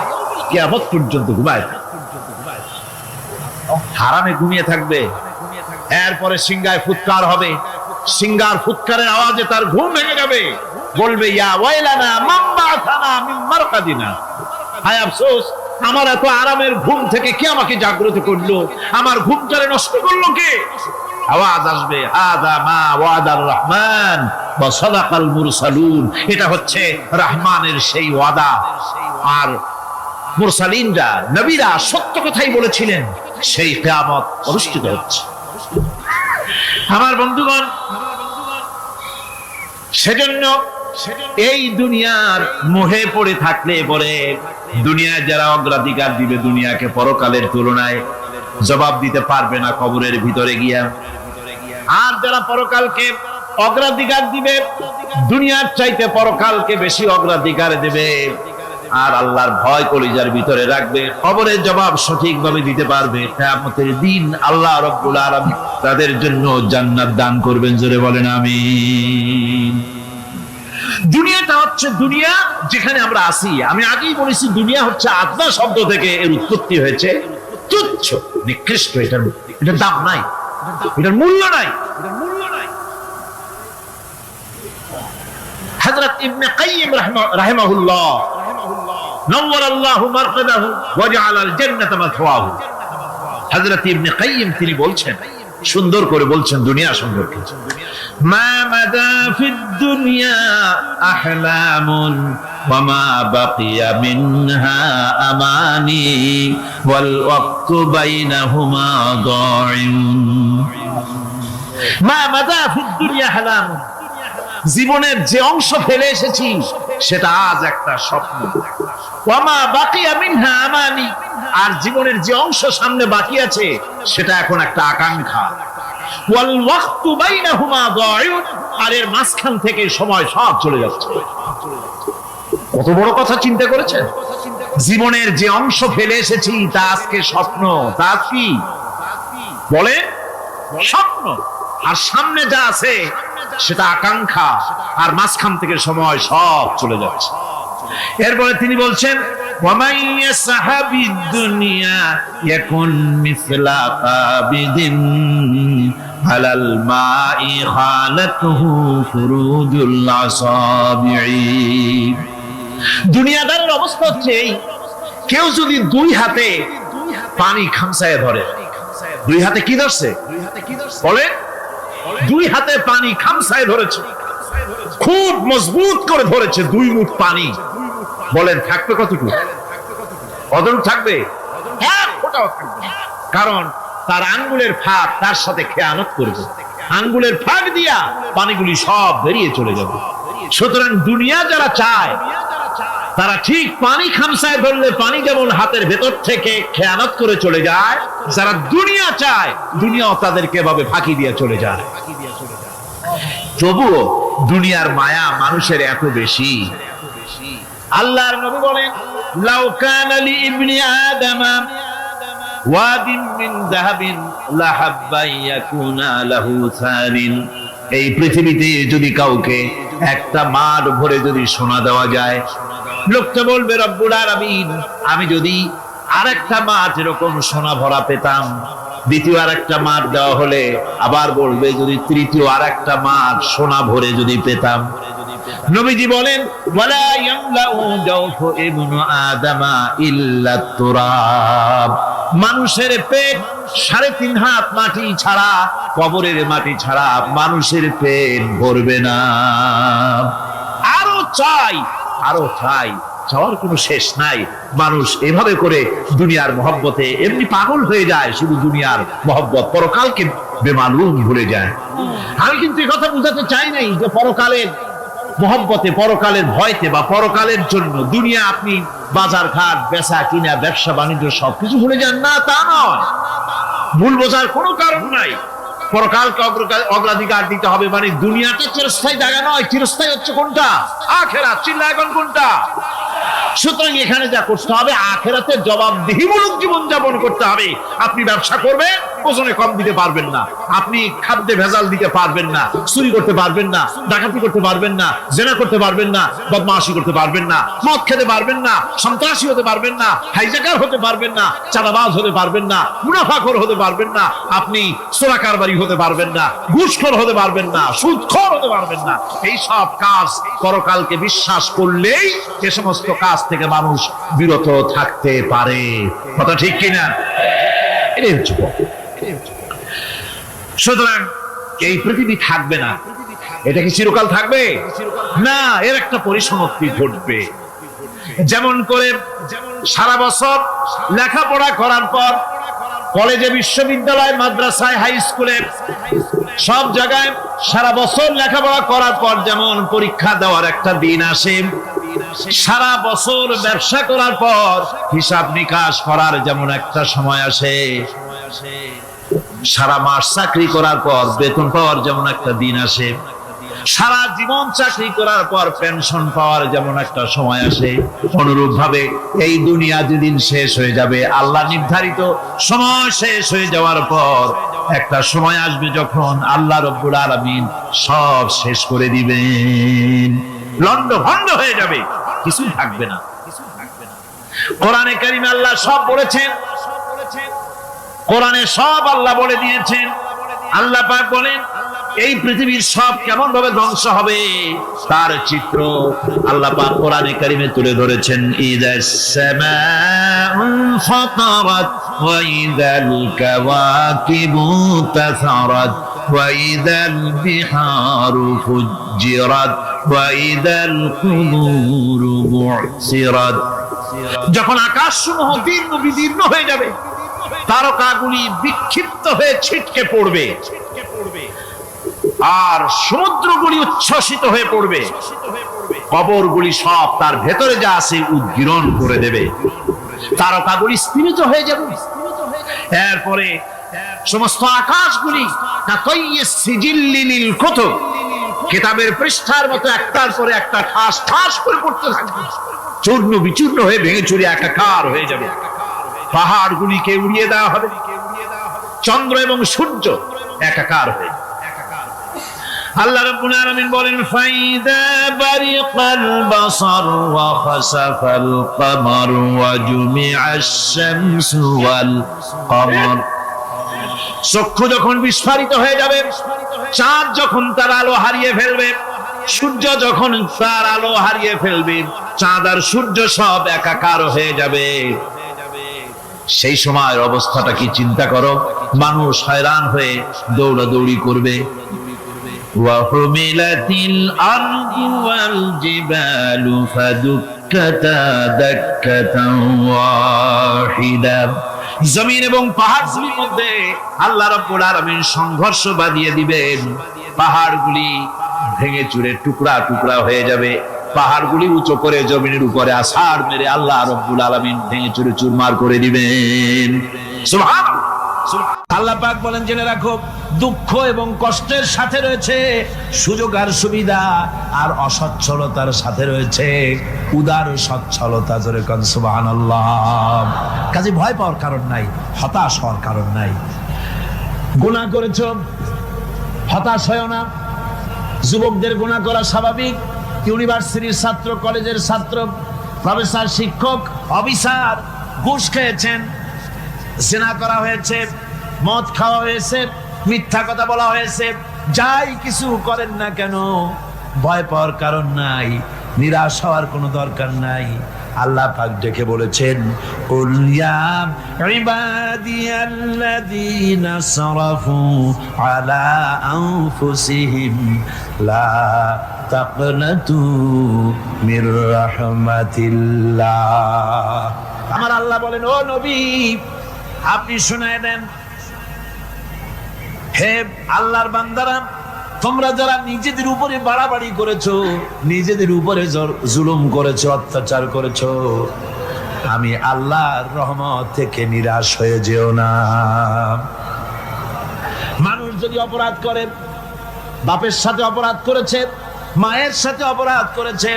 কিয়ামত পর্যন্ত ঘুমায়, আরামে ঘুমিয়ে থাকবে। এরপরে সিংহায় ফুৎকার হবে, সিংহার ফুৎকারের আওয়াজে তার ঘুম ভেঙে যাবে। বলবে ইয়া ওয়াইলানা মান বা'আথানা মিন মারকাদিনা, হায় আফসোস, আমার এত আরামের ঘুম থেকে কে আমাকে জাগ্রত করলো, আমার ঘুমটারে নষ্ট করলো কে। আওয়াজ আসবে হাযা মা ওয়াদার রহমান ওয়া সাদাকাল মুরসালুন, এটা হচ্ছে রহমানের সেই ওয়াদা, আর মুরসালিনরা নবীরা সত্য কথাই বলেছিলেন, সেই কিয়ামত অনুষ্ঠিত হচ্ছে। আমার বন্ধুগণ, সেজন্য এই দুনিয়ার মোহে পড়ে থাকলে পরে দুনিয়ায় যারা অগ্রাধিকার দিবে দুনিয়াকে পরকালের তুলনায়, জবাব দিতে পারবে না কবরের ভিতরে গিয়া। আর যারা পরকালকে অগ্রাধিকার দিবে, দুনিয়ার চাইতে পরকালকে বেশি অগ্রাধিকার দেবে, আর আল্লাহর ভয় কলিজার ভিতরে রাখবে, কবরের জবাব সঠিকভাবে দিতে পারবে, কিয়ামতের দিন আল্লাহ রাব্বুল আলামিন তাদের জন্য জান্নাত দান করবেন। জোরে বলেন আমিন। দুনিয়াটা হচ্ছে দুনিয়া যেখানে আমরা আছি। আমি আগেই বলেছি দুনিয়া হচ্ছে আদনা শব্দ থেকে এর উৎপত্তি হয়েছে। তুচ্ছ, নিকৃষ্ট, এটার দাম নাই, এটার মূল্য নাই। হযরত ইবনে কাইয়িম রাহিমাহুল্লাহ নওয়ারাল্লাহু মারকাদাহু ওয়া জাআলাল জান্নাতা মাথওয়াহু, হযরত ইবনে কাইয়িম তিনি বলছেন, সুন্দর করে বলছেন দুনিয়া সম্পর্কে, মা মাদা ফিদ দুনিয়া আহলামুন ওয়া মা বাকিয়া মিনহা আমানি ওয়াল ওয়াক্তু বাইনাহুমা দাইম। মা মাদা ফিদ দুনিয়া আহলামুন, জীবনের যে অংশ ফেলে এসেছি সেটা আজ একটা স্বপ্ন। ওয়া মা বাকিয়া মিনহা আমানি, আর জীবনের যে অংশ সামনে বাকি আছে সেটা এখন একটা আকাঙ্ক্ষা। ওয়াল ওয়াক্তু বাইনাহুমা দাইম, আর এর মাঝখান থেকে সময় সব চলে যাচ্ছে। কত বড় কথা চিন্তা করেছেন? জীবনের যে অংশ ফেলে এসেছি তা আজকে স্বপ্ন। তা কি বলে? স্বপ্ন। আর সামনে যা আছে সেটা আকাঙ্ক্ষা, আর মাঝখান থেকে সময় সব চলে যাচ্ছে। এরপরে তিনি বলছেন ওয়ামাই ইয়াসহাবিদ দুনিয়া ইয়াকুন মিসলা কাবিদিন আলাল মাই খালাতুহু ফুরুদুল আসাবিঈ। দুনিয়াদারের অবস্থা হচ্ছে এই, কেউ যদি দুই হাতে পানি খামসায় ধরে, দুই হাতে কি ধরছে বলে, দুই হাতে পানি খামসায় ধরেছে, খুব মজবুত করে ধরেছে, 2 মুঠ পানি, বলেন থাকবে কতটুকু? কতটুকু থাকবে? এক ফোঁটাও থাকবে না। কারণ তার আঙ্গুলের ফাঁক তার সাথে খেয়ানত করবে, আঙ্গুলের ফাঁক দিয়া পানিগুলি সব বেরিয়ে চলে যাবে। সুতরাং দুনিয়া যারা চায় তারা ঠিক পানি খামসায় ধরলে পানি যেমন হাতের ভেতর থেকে খেয়ানত করে চলে যায়, যারা দুনিয়া চায় দুনিয়াও তাদেরকে এভাবে ফাঁকি দিয়ে চলে যায়। তবুও দুনিয়ার মায়া মানুষের এত বেশি। আল্লাহর নবী বলেন লাউ কানা লি ইবনি আদামা ওয়াদিন মিন যাহাবিন লাহাব্বা ইয়াকুনা লাহু সানিন। এই পৃথিবীতে যদি কাউকে একটা মাঠ ভরে যদি সোনা দেওয়া যায়, লোকটা বলবে রব্বুল আলামিন আমি যদি আরেকটা মাঠ এরকম সোনা ভরা পেতাম। দ্বিতীয় আরেকটা মাঠ দেওয়া হলে আবার বলবে যদি তৃতীয় আরেকটা মাঠ সোনা ভরে যদি পেতাম। নবীজি বলেন ওয়ালা ইয়ামলাউ জাওফু ইবনু আদামা ইল্লা তুরাব। মানুষের পেট 3.5 হাত মাটি ছাড়া, কবরের মাটি ছাড়া মানুষের পেট ভরবে না। আরো চাই, আরো চাই, চাওয়ার কোনো শেষ নাই। মানুষ এভাবে করে দুনিয়ার মহব্বতে এমনি পাগল হয়ে যায়, শুধু দুনিয়ার মহব্বত, পরকালকে বেমালুম ভুলে যায়। আমি কিন্তু এই কথা বুঝাতে চাই নাই যে পরকালের মহব্বতে, পরকালের ভয়তে বা পরকালের জন্য দুনিয়া আপনি বাজার ঘাট বেচা কিনা ব্যবসা বাণিজ্য সবকিছু ভুলে যান না, তা নয়। ভুল বোঝার কোনো কারণ নাই। পরকালকে অগ্রাধিকার দিতে হবে, মানে দুনিয়াটা চিরস্থায়ী জায়গা নয়। চিরস্থায়ী হচ্ছে কোনটা? আখিরাত। চিল্লা এখন কোনটা? সুতরাং এখানে যা করতে হবে আখিরাতের জবাবদিহিমূলক জীবন যাপন করতে হবে। আপনি ব্যবসা করবেন, ওজনে কম দিতে পারবেন না, আপনি খাদ্যে ভেজাল দিতে পারবেন না, চুরি করতে পারবেন না, ডাকাতি করতে পারবেন না, জেনা করতে পারবেন না, বদমাশি করতে পারবেন না, মদ খেতে পারবেন না, সন্ত্রাসী হতে পারবেন না, হাইজ্যাকার হতে পারবেন না, চাঁদাবাজ হতে পারবেন না, মুনাফাখোর হতে পারবেন না, আপনি চোরাকারবারি হতে পারবেন না, ঘুষখোর হতে পারবেন না, সুদখোর হতে পারবেন না। এই সব কাজ পরকালকে বিশ্বাস করলেই এ সমস্ত কাজ থেকে মানুষ বিরত থাকতে পারে। কথা ঠিক কিনা? এটাই হচ্ছে। সুতরাং এই পৃথিবী থাকবে না, এটা কি চিরকাল থাকবে না? এর একটা পরিসমাপ্তি ঘটবে। যেমন করে সারা বছর লেখাপড়া করার পর কলেজে, বিশ্ববিদ্যালয়, মাদ্রাসায়, হাই স্কুলে, সব জায়গায় সারা বছর লেখাপড়া করার পর যেমন পরীক্ষা দেওয়ার একটা দিন আসে, সারা বছর ব্যবসা করার পর হিসাব নিকাশ করার যেমন একটা সময় আসে, সারা মাস চাকরি করার পর বেতন পাওয়ার যেমন একটা দিন আসে, সারা জীবন চাকরি করার পর পেনশন পাওয়ার যেমন একটা সময় আসে, অনুরূপ ভাবে এই দুনিয়া যেদিন শেষ হয়ে যাবে, আল্লাহ নির্ধারিত সময় শেষ হয়ে যাওয়ার পর একটা সময় আসবে যখন আল্লাহ রব্বুল আলামিন সব শেষ করে দিবেন, লন্ডভন্ড হয়ে যাবে, কিছু থাকবে না। কোরআনে কারিমে আল্লাহ সব বলেছেন, কোরআনে সব আল্লাহ বলে দিয়েছেন। আল্লাহ পাক বলেন এই পৃথিবীর সব কেমন ভাবে ধ্বংস হবে তার চিত্র আল্লাহ পাক কোরআনে কারিমে তুলে ধরেছেন। ইদাস সামাউ ফাতারাত ওয়া ইদাল কাওয়াকিবু তাসারাত ওয়া ইদাল বিহারু ফুজ্জিরাত ওয়া ইদাল কুবুরু বু'সিরাত। যখন আকাশসমূহ দীর্ঘ বিদীর্ণ হয়ে যাবে, তারকাগুলি বিক্ষিপ্ত হয়ে ছিটকে পড়বে, আর সমুদ্রগুলি উচ্ছ্বসিত হয়ে পড়বে, কবরগুলি সব তার ভেতরে যা আছে উদ্গীরণ করে দেবে, তারকাগুলি স্তিমিত হয়ে যাবে। এরপরে সমস্ত আকাশগুলি কিতাবের পৃষ্ঠার মতো একটার পরে একটা ঠাস ঠাস করে পড়তে থাকবে, চূর্ণ বিচূর্ণ হয়ে ভেঙে চুরে একাকার হয়ে যাবে। পাহাড়গুলিকে উড়িয়ে দেওয়া হবে, চন্দ্র এবং সূর্য একাকার হয়ে, আল্লাহ রাব্বুল আলামিন বলেন ফাইদা বারিকাল বাসার ওয়া খাসাফাল কমার ওয়া জুমিআশ শামসু ওয়াল কমার। চক্ষু যখন বিস্ফারিত হয়ে যাবে, চাঁদ যখন তার আলো হারিয়ে ফেলবে, সূর্য যখন তার আলো হারিয়ে ফেলবে, চাঁদ আর সূর্য সব একাকার হয়ে যাবে, সেই সময়ের অবস্থাটা কি চিন্তা করো। মানুষ হয়রান হয়ে দৌড়াদৌড়ি করবে। وَحُمِلَتِ الْأَرْضُ وَالْجِبَالُ فَدُكَّتَا دَكَّةً وَاحِدَةً। জমিন এবং পাহাড়গুলির মধ্যে আল্লাহ রাব্বুল আলামিন সংঘর্ষ বাঁধিয়ে দিবেন। পাহাড়গুলি ভেঙে চুরে টুকরা টুকরা হয়ে যাবে। পাহাড়গুলি উঁচু করে জমিনের উপরে আছাড় মেরে আল্লাহ রাব্বুল আলামিন ভেঙে চুরে চুরমার করে দিবেন। সুবহানাল্লাহ। আল্লাহ পাক বলেন, জেনে রাখো, দুঃখ এবং কষ্টের সাথে রয়েছে সুযোগ আর সুবিধা, আর অসচ্ছলতার সাথে রয়েছে উদার সচ্ছলতা। জোরে কোন সুবহানাল্লাহ। কাজে ভয় পাওয়ার কারণ নাই, হতাশ হওয়ার কারণ নাই। গুনাহ করেছো, হতাশ হয় না। যুবকদের গুনাহ করা স্বাভাবিক। ইউনিভার্সিটির ছাত্র, কলেজের ছাত্র, প্রফেসর, শিক্ষক, অফিসার ঘুষ খেয়েছেন, জিনা করা হয়েছে, মদ খাওয়া হয়েছে, মিথ্যা কথা বলা হয়েছে, যাই কিছু করেন না কেন ভয় পাওয়ার কারণ নাই, নিরাশ হওয়ার কোনো দরকার নাই। আল্লাহ পাক ডেকে বলেছেন, কুল ইয়া ইবাদিয়াল্লাযীনা সারাফু আলা আনফুসিহিম লা তাকনাতু মির রাহমাতিল্লাহ। আমার আল্লাহ বলেন, ও নবী, আপনি শুনায় দেন, হে আল্লাহর বান্দারা, তোমরা যারা নিজেদের উপরে বাড়াবাড়ি করেছো, নিজেদের উপরে জুলুম করেছো, অত্যাচার করেছো, আমি আল্লাহর রহমত থেকে নিরাশ হয়ে যেও না। মানুষ যদি অপরাধ করে, বাপের সাথে অপরাধ করেছে, মায়ের সাথে অপরাধ করেছে,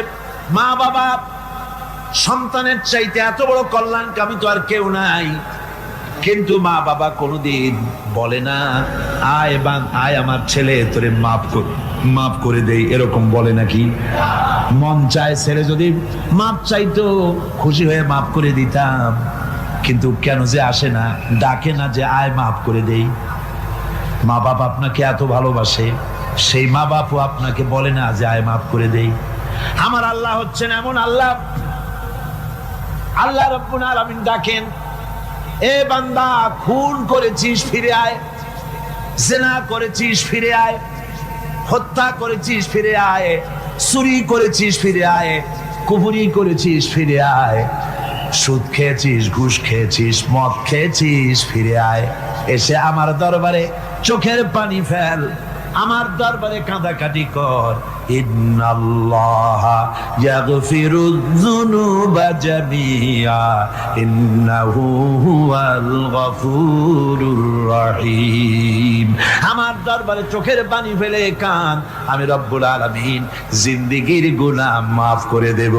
মা বাবা সন্তানের চাইতে এত বড় কল্যাণকামী তো আর কেউ নাই, কিন্তু মা বাবা কোনোদিন বলে না আয় আমার ছেলে তোরে মাফ করে দেই, এরকম বলে নাকি? মন চায় ছেলে যদি মাপ চাইতো, খুশি হয়ে মাফ করে দিতাম, কিন্তু কেন যে আসে না, ডাকে না যে আয় মাফ করে দেই। মা বাপ আপনাকে এত ভালোবাসে, সেই মা বাপও আপনাকে বলে না যে আয় মাফ করে দেই। আমার আল্লাহ হচ্ছেন এমন আল্লাহ, আল্লাহ রাব্বুল আলামিন ডাকেন, এ বান্দা, খুন করেছিস ফিরে আয়, জিনা করেছিস ফিরে আয়, হত্যা করেছিস ফিরে আয়, চুরি করেছিস ফিরে আয়, কুফরি করেছিস ফিরে আয়, সুদ খেয়েছিস, ঘুষ খেয়েছিস, মদ খেয়েছিস ফিরে আয়, এসে আমার দরবারে চোখের পানি ফেল, আমার দরবারে কাঁদাকাটি কর। ইন্নাল্লাহা ইয়াগফিরুয যুনুবা জামিআ ইন্নাহু হুয়াল গফুরুর রহিম। আমার দরবারে চোখের পানি ফেলে কান, আমি রব্বুল আলামিন জিন্দেগীর গুনাহ মাফ করে দেব।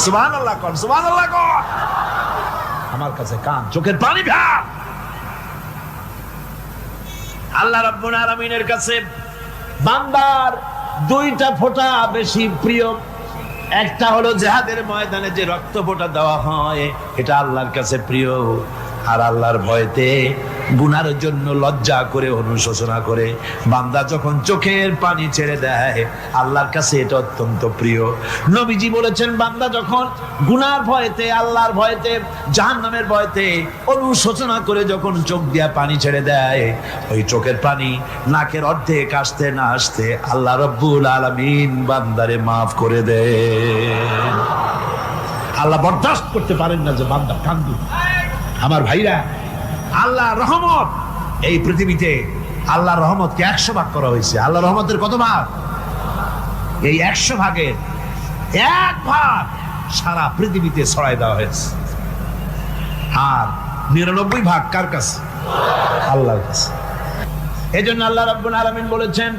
সুবহানাল্লাহ, সুবহানাল্লাহ। আমার কাছে কান, চোখের পানি ফেল। আল্লাহ রাব্বুল আলামিনের কাছে বান্দার দুইটা ফোঁটা বেশি প্রিয়। একটা হলো জিহাদের ময়দানে যে রক্ত ফোঁটা দেওয়া হয়, এটা আল্লাহর কাছে প্রিয়। আর আল্লাহর ভয়তে গুনার জন্য লজ্জা করে, অনুশোচনা করে বান্দা যখন চোখের পানি ছেড়ে দেয়, আল্লাহর কাছে এটা অত্যন্ত প্রিয়। নবীজি বলেছেন, বান্দা যখন গুনার ভয়তে, আল্লাহর ভয়তে, জাহান্নামের ভয়তে অনুশোচনা করে যখন চোখ দিয়া পানি ছেড়ে দেয়, ওই চোখের পানি নাকের অর্ধেক আসতে না আসতে আল্লাহ রাব্বুল আলামিন বান্দারে মাফ করে দেয়। আল্লাহ বরদাস্ত করতে পারেন না যে বান্দা কান্দুক। আমার ভাইরা, আল্লাহ রহমত, এই পৃথিবীতে আল্লাহ রহমতকে 100 ভাগ করা হয়েছে। আল্লাহ রহমতের কত ভাগ? এই 100 ভাগের 1 ভাগ সারা পৃথিবীতে ছড়াই দেওয়া হয়েছে। আর 99 ভাগ কার কাছে? আল্লাহর কাছে। এজন্য আল্লাহ রাব্বুল আলামিন বলেছেন,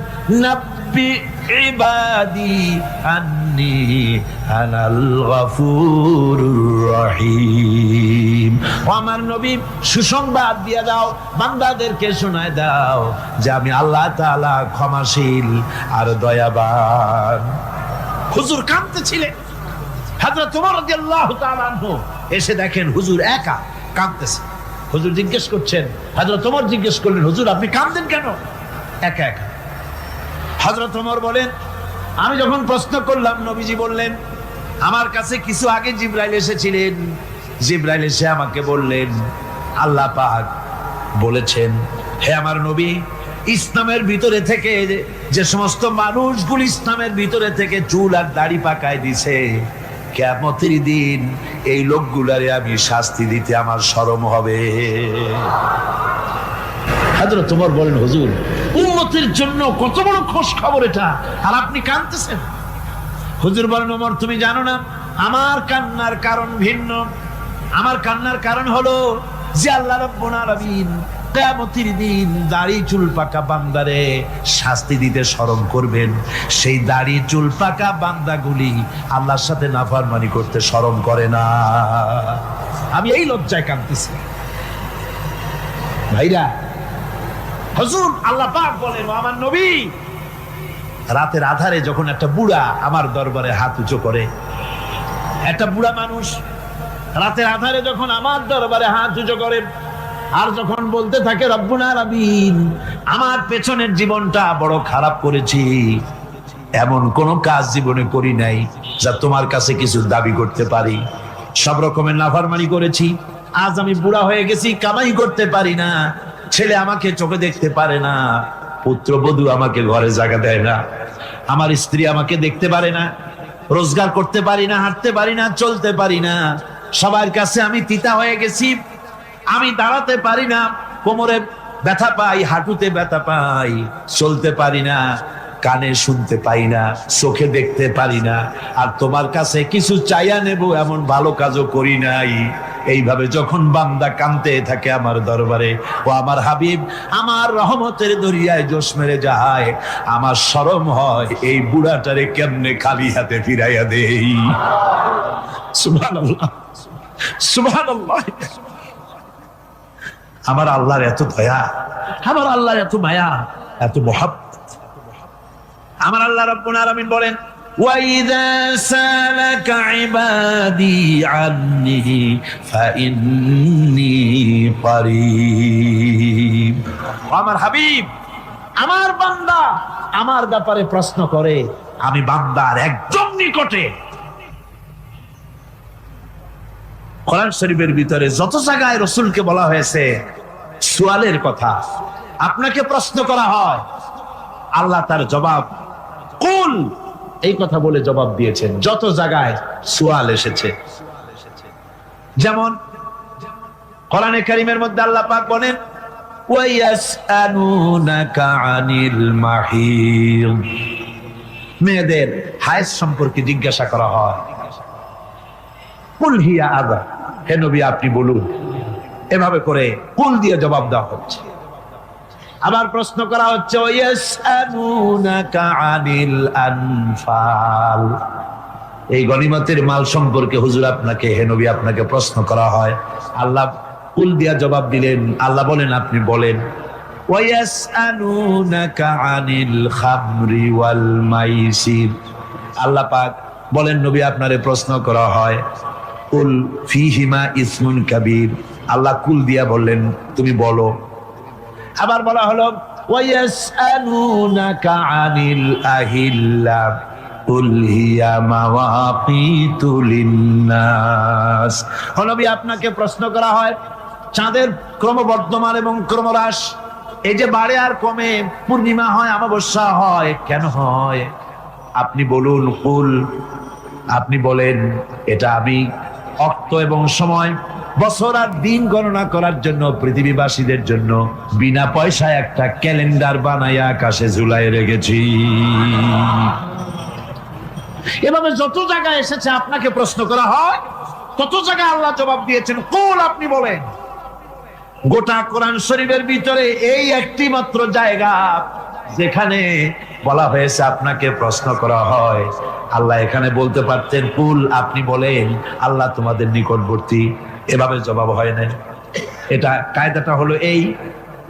নাব্বি ইবাদি আন্নী আনাল গফুরুর রহিম। ও আমার নবী, সুসংবাদ দিয়ে দাও, বান্দাদেরকে শোনায় দাও যে আমি আল্লাহ তাআলা ক্ষমাশীল আর দয়াবান। হুজুর কাঁদতেছিলেন। হযরত ওমর রাদিয়াল্লাহু তাআলা আনহু এসে দেখেন হুজুর একা কাঁদতেছে। হুজুর জিজ্ঞেস করছেন, হযরত ওমর জিজ্ঞেস করলেন, হুজুর আপনি কাঁদেন কেন একা একা? হযরত ওমর বলেন, আমি যখন প্রশ্ন করলাম নবীজি বললেন, আমার কাছে কিছু আগে জিবরাইল এসেছিলেন। জিবরাইল এসে আমাকে বললেন, আল্লাহ পাক বলেছেন, হে আমার নবী, ইসলামের ভিতরে থেকে যে সমস্ত মানুষগুলো ইসলামের ভিতরে থেকে চুল আর দাড়ি পাকায় দিছে, কিয়ামতের দিন এই লোকগুলারে আমি শাস্তি দিতে আমার শরম হবে। হযরত ওমর বলেন, হুজুর উম্মতের জন্য কত বড় খোশ খবর এটা, আর আপনি কাঁদতেছেন। হুজুর বলেন, ওমর তুমি জানো না আমার কান্নার কারণ ভিন্ন। আমার কান্নার কারণ হলো যে আল্লাহ রাব্বুল আলামিন কিয়ামতের দিন দাড়ি চুল পাকা বান্দারে শাস্তি দিতে শরম করবেন। সেই দাড়ি চুল পাকা বান্দাগুলি আল্লাহর সাথে নাফরমানি করতে শরম করে না। আমি এই লজ্জায় কাঁদতেছি। ভাইরা, হুজুর আল্লাহ পাক বলেন, ও আমার নবী, রাতের আধারে যখন একটা বুড়া আমার দরবারে হাত উঁচু করে, একটা বুড়া মানুষ রাতের আধারে যখন আমার দরবারে হাত উঁচু করে আর যখন বলতে থাকে, রব্বুল আলামিন আমার পেছনের জীবনটা বড় খারাপ করেছি, এমন কোন কাজ জীবনে করি নাই যা তোমার কাছে কিছু দাবি করতে পারি, সব রকমের নাফরমানি করেছি, আজ আমি বুড়া হয়ে গেছি, কামাই করতে পারি না, ছেলে আমাকে চোখে দেখতে পারে না, পুত্রবধূ আমাকে ঘরে জায়গা দেয় না, আমার স্ত্রী আমাকে দেখতে পারে না, রোজগার করতে পারি না, হাঁটতে পারি না, চলতে পারি না, সবার কাছে আমি তিতা হয়ে গেছি, আমি দাঁড়াতে পারি না, কোমরে ব্যথা পাই, হাঁটুতে ব্যথা পাই, চলতে পারি না, কানে শুনতে পাই না, চোখে দেখতে পারি না, আর তোমার কাছে কিছু চাইয়া নেব এমন ভালো কাজও করি নাই। এইভাবে যখন বান্দা কাঁদতে থাকে আমার দরবারে, ও আমার হাবিব আমার রহমতের দরিয়ায় জোশ মেরে যায়, আমার শরম হয় এই বুড়াটারে কেমনে খালি হাতে ফিরাইয়া দেই। সুবহানাল্লাহ, সুবহানাল্লাহ। আমার আল্লাহর এত দয়া, আমার আল্লাহর এত মায়া, এত মহব্বত। আমার আল্লাহ রাব্বুল আলামিন বলেন, وَإِذَا سَأَلَكَ عِبَادِي عَنِّي فَإِنِّي قَرِيبٌ। আমার হাবিব, আমার বান্দা আমার ব্যাপারে প্রশ্ন করে, আমি বান্দার একদম নিকটে। কোরআন শরীফের ভিতরে যত জায়গায় রাসূলকে বলা হয়েছে সুয়ালের কথা, আপনাকে প্রশ্ন করা হয়, আল্লাহ তার জবাব কুল এই কথা বলে জবাব দিয়েছেন। যত জায়গায় সুয়াল এসেছে, যেমন কোরআনে কারীমের মধ্যে আল্লাহ পাক বলেন, ওয়ায়াসআলুনাকা আনিল মাহিদ, মেয়েদের হায়েজ সম্পর্কে জিজ্ঞাসা করা হয়, কুল হিয়া আযা, হে নবী আপনি বলুন। এভাবে করে কুল দিয়ে জবাব দেওয়া হচ্ছে। আবার প্রশ্ন করা হচ্ছে, ওয়ায়াসআলুনাকা আনিল আনফাল, এই গনিমতের মাল সম্পর্কে হুজুর আপনাকে, হে নবী আপনাকে প্রশ্ন করা হয়। আল্লাহ কুল দিয়া জবাব দিলেন। আল্লাহ বলেন আপনি বলেন। ওয়ায়াসআলুনাকা আনিল খামরি ওয়াল মাইসির, আল্লাহ পাক বলেন নবী আপনারে প্রশ্ন করা হয়, কুল ফীহিমা ইসমুন কাবীর, আল্লাহ কুল দিয়া বললেন তুমি বলো। আবার বলা হলো, ওয়ায়াসআলুনাকা আনিল আহিল্লা কুল হিয়া মাওয়াকিতু লিন্নাস, নবী আপনাকে প্রশ্ন করা হয় চাঁদের ক্রমবর্ধমান এবং ক্রমহ্রাস, এই যে বাড়ে আর কমে, পূর্ণিমা হয় অমাবস্যা হয়, কেন হয় আপনি বলুন। কুল, আপনি বলেন এটা আমি অক্ত এবং সময়, বছর আর দিন গণনা করার জন্য পৃথিবীবাসীদের জন্য বিনা পয়সায় একটা ক্যালেন্ডার বানাইয়া আকাশে ঝুলাই রেখেছি। এভাবে যত জায়গায় এসেছে আপনাকে প্রশ্ন করা হয়, তত জায়গায় আল্লাহ জবাব দিয়েছেন কুল, আপনি বলেন। গোটা কোরআন শরীফের ভিতরে এই একটি মাত্র জায়গা যেখানে বলা হয়েছে আপনাকে প্রশ্ন করা হয়। আল্লাহ এখানে বলতে পারতেন কুল, আপনি বলেন আল্লাহ তোমাদের নিকটবর্তী, এভাবে জবাব হয় না। এটা কায়দাটা হলো এই,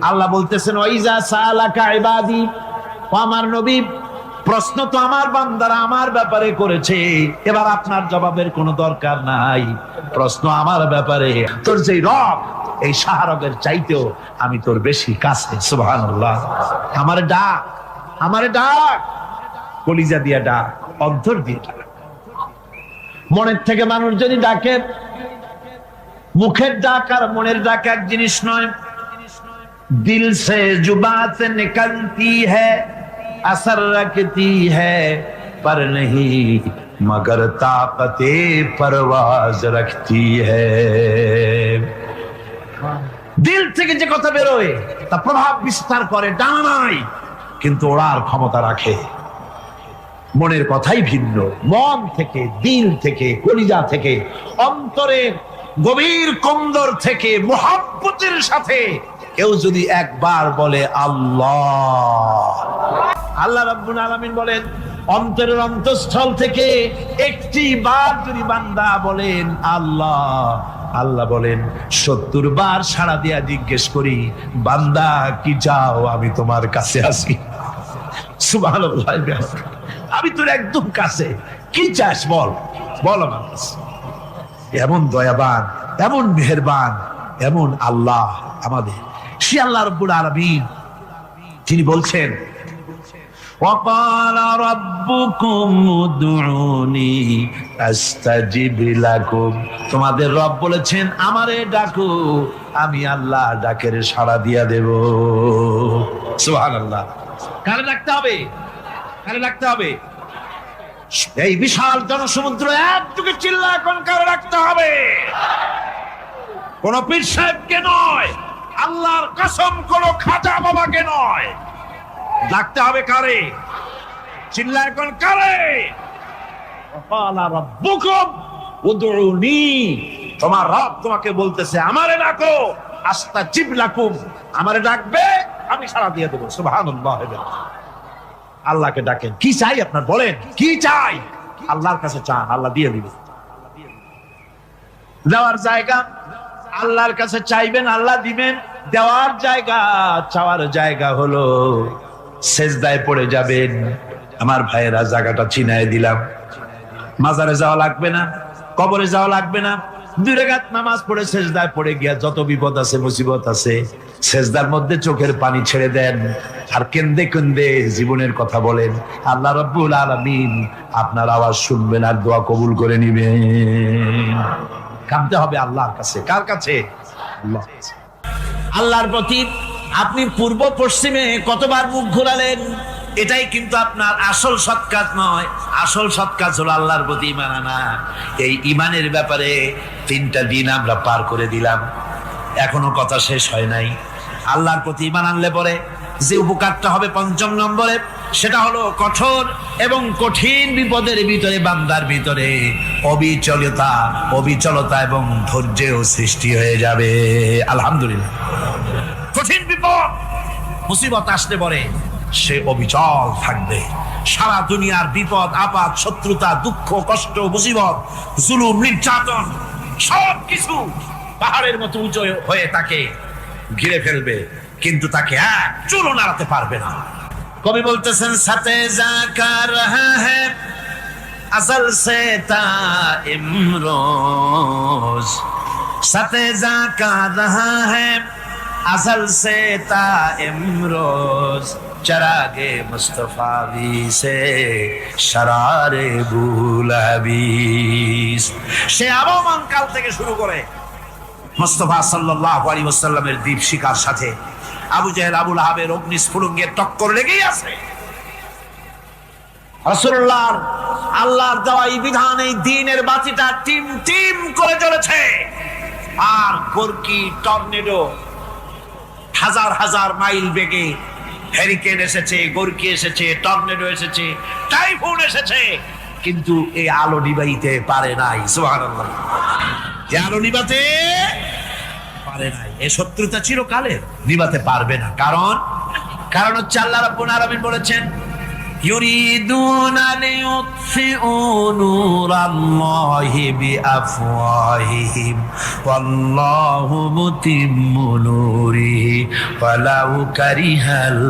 আল্লাহ বলতেছেন ওয়াইজা সালাকা ইবাদি, ও আমার নবী প্রশ্ন তো আমার বান্দারা আমার ব্যাপারে করেছে, এবার আপনার জবাবের কোনো দরকার নাই। প্রশ্ন আমার ব্যাপারে, তোর যে রব এই শাহরগের চাইতেও আমি তোর বেশি কাছে। সুবহানাল্লাহ। আমারে ডাক, আমারে ডাক, কলিজা দিয়া ডাক, অন্তর দিয়ে ডাক। মনের থেকে মানুষ যদি ডাকে, মুখের ডাক আর মনের ডাক এক জিনিস নয়। দিল সে জুবাত নিকলতি হ্যায়, असर रखती है पर नहीं मगर ताकते परवाज रखती है। দিল থেকে যে কথা বেরোয় তা প্রভাব বিস্তার করে, ডানা নাই কিন্তু ওড়ার ক্ষমতা রাখে। মনের কথাই ভিন্ন। মন থেকে, দিল থেকে, কলিজা থেকে, অন্তরের গভীর কন্দর থেকে মুহাব্বতের সাথে কেউ যদি একবার বলে আল্লাহ, আল্লাহ রাব্বুল আলামিন বলেন অন্তরের অন্তঃস্থল থেকে একটি বার যদি বান্দা বলেন আল্লাহ, আল্লাহ বলেন 70 বার সাড়া দিয়া জিজ্ঞেস করি বান্দা কি চাও, আমি তোমার কাছে আছি। সুবহানাল্লাহ। আমি তোর একদম কাছে, কি চাস বল, বল আমার কাছে। এমন দয়াবান, এমন মেহেরবান, এমন আল্লাহ আমাদের। সে আল্লাহ রাব্বুল আলামিন তিনি বলছেন وَقَالَ رَبُّكُمْ ادْعُونِي أَسْتَجِبْ لَكُمْ। তোমাদের রব বলেছেন আমারে ডাকো, আমি আল্লাহ ডাকের সাড়া দিয়া দেব। সুবহানাল্লাহ। কারে ডাকতে হবে? কারে ডাকতে হবে? এই বিশাল জনসমুদ্র একটুকে চিল্লা এখন কারে ডাকতে হবে? কোন পীর সাহেবকে নয়, আল্লাহর কসম কোন খাজা বাবাকে নয়, ডাকতে হবে কারে? চিল্লা এখন কারে? ওয়াকালা রাব্বুকুম উদউনি, তোমার রব তোমাকে বলতেছে আমারে ডাকো, আস্তাজিব লাকুম, আমারে ডাকবে আমি সাড়া দিয়ে দেব। সুবহানাল্লাহ। আল্লাহকে ডাকেন, কি চাই আপনার বলেন, কি চাই? আল্লাহর কাছে চান, আল্লাহ দিয়ে দিবে। দেওয়ার জায়গা আল্লাহর কাছে চাইবেন, আল্লাহ দিবেন। দেওয়ার জায়গা, চাওয়ার জায়গা হলো সেজদায় পড়ে যাবেন। আমার ভাইয়েরা জায়গাটা চিনায় দিলাম। মাজারে যাওয়া লাগবে না, কবরে যাওয়া লাগবে না। 2 রাকাত নামাজ পড়ে সেজদায় পড়ে গিয়া যত বিপদ আছে, মুসিবত আছে, সেজদার মধ্যে চোখের পানি ছেড়ে দেন আর কেন্দে কেন্দে জীবনের কথা বলেন। আল্লাহ রাব্বুল আলামিন আপনার আওয়াজ শুনবেন আর দোয়া কবুল করে নিবেন। কাঁদতে হবে আল্লাহর কাছে। কার কাছে? আল্লাহর কাছে। আল্লাহর প্রতি আপনি পূর্ব পশ্চিমে কতবার মুখ ঘোরালেন, এটাই কিন্তু আপনার আসল সৎ কাজ নয়। আসল সৎ কাজ হলো আল্লাহর প্রতি ঈমান আনা। এই ঈমানের ব্যাপারে 3টা দিন আমরা পার করে দিলাম, এখনো কথা শেষ হয় নাই। আল্লাহর প্রতি ঈমান আনলে পরে যে উপকারটা হবে 5ম নম্বরে, সেটা হলো কঠোর এবং কঠিন বিপদের ভিতরে বান্দার ভিতরে অবিচলতা এবং ধৈর্যের সৃষ্টি হয়ে যাবে। আলহামদুলিল্লাহ। কঠিন বিপদ মুসিবত আসলে পরে সে অবিচল থাকবে। সারা দুনিয়ার বিপদ আপদ, শত্রুতা, দুঃখ, কষ্ট, মুসিবত, জুলুম, নির্যাতন সবকিছু পাহাড়ের মতো উঁচু হয়ে তাকে ঘিরে ফেলবে, কিন্তু তাকে এক চুলও নাড়াতে পারবে না। কবি বলতেছেন সাথে জাকা রহা হ্যায় আসল সে তা ইমরোজ, সাথে জাকা রহা হ্যায় আসল সে তা ইমরোজ, চরাগে মুস্তফাবি সে শরারে বুলাবিস। সে আবহমান কাল থেকে শুরু করে মুস্তাফা সাল্লাল্লাহু আলাইহি ওয়াসাল্লামের দীপ শিকার সাথে আবু জাহেল, আবু লাহাবের অগ্নিস্ফুলিঙ্গের টক্কর লেগেই আছে। রাসূলুল্লাহ আল্লাহর দেওয়া এই বিধান, এই দ্বীনের বাতিটা টিম টিম করে জ্বলেছে। আর গর্কি, টর্নেডো, হাজার হাজার মাইল বেগে হ্যারিকেন এসেছে, গর্কি এসেছে, টর্নেডো এসেছে, টাইফুন এসেছে, কিন্তু এই আলো নিবাইতে পারে নাই। সুবহানাল্লাহ। আলো নিবাতে পারে নাই, এই শত্রুতা চিরকালের, নিভাতে পারবে না। কারণ হচ্ছে আল্লাহ রাব্বুল আলামিন বলেছেন, ইউরিদুনা লিইউতফিউ নূরাল্লাহি বিআফওয়াহিহিম ওয়াল্লাহু মুতিম্মু নূরিহি ওয়ালাউ কারিহাল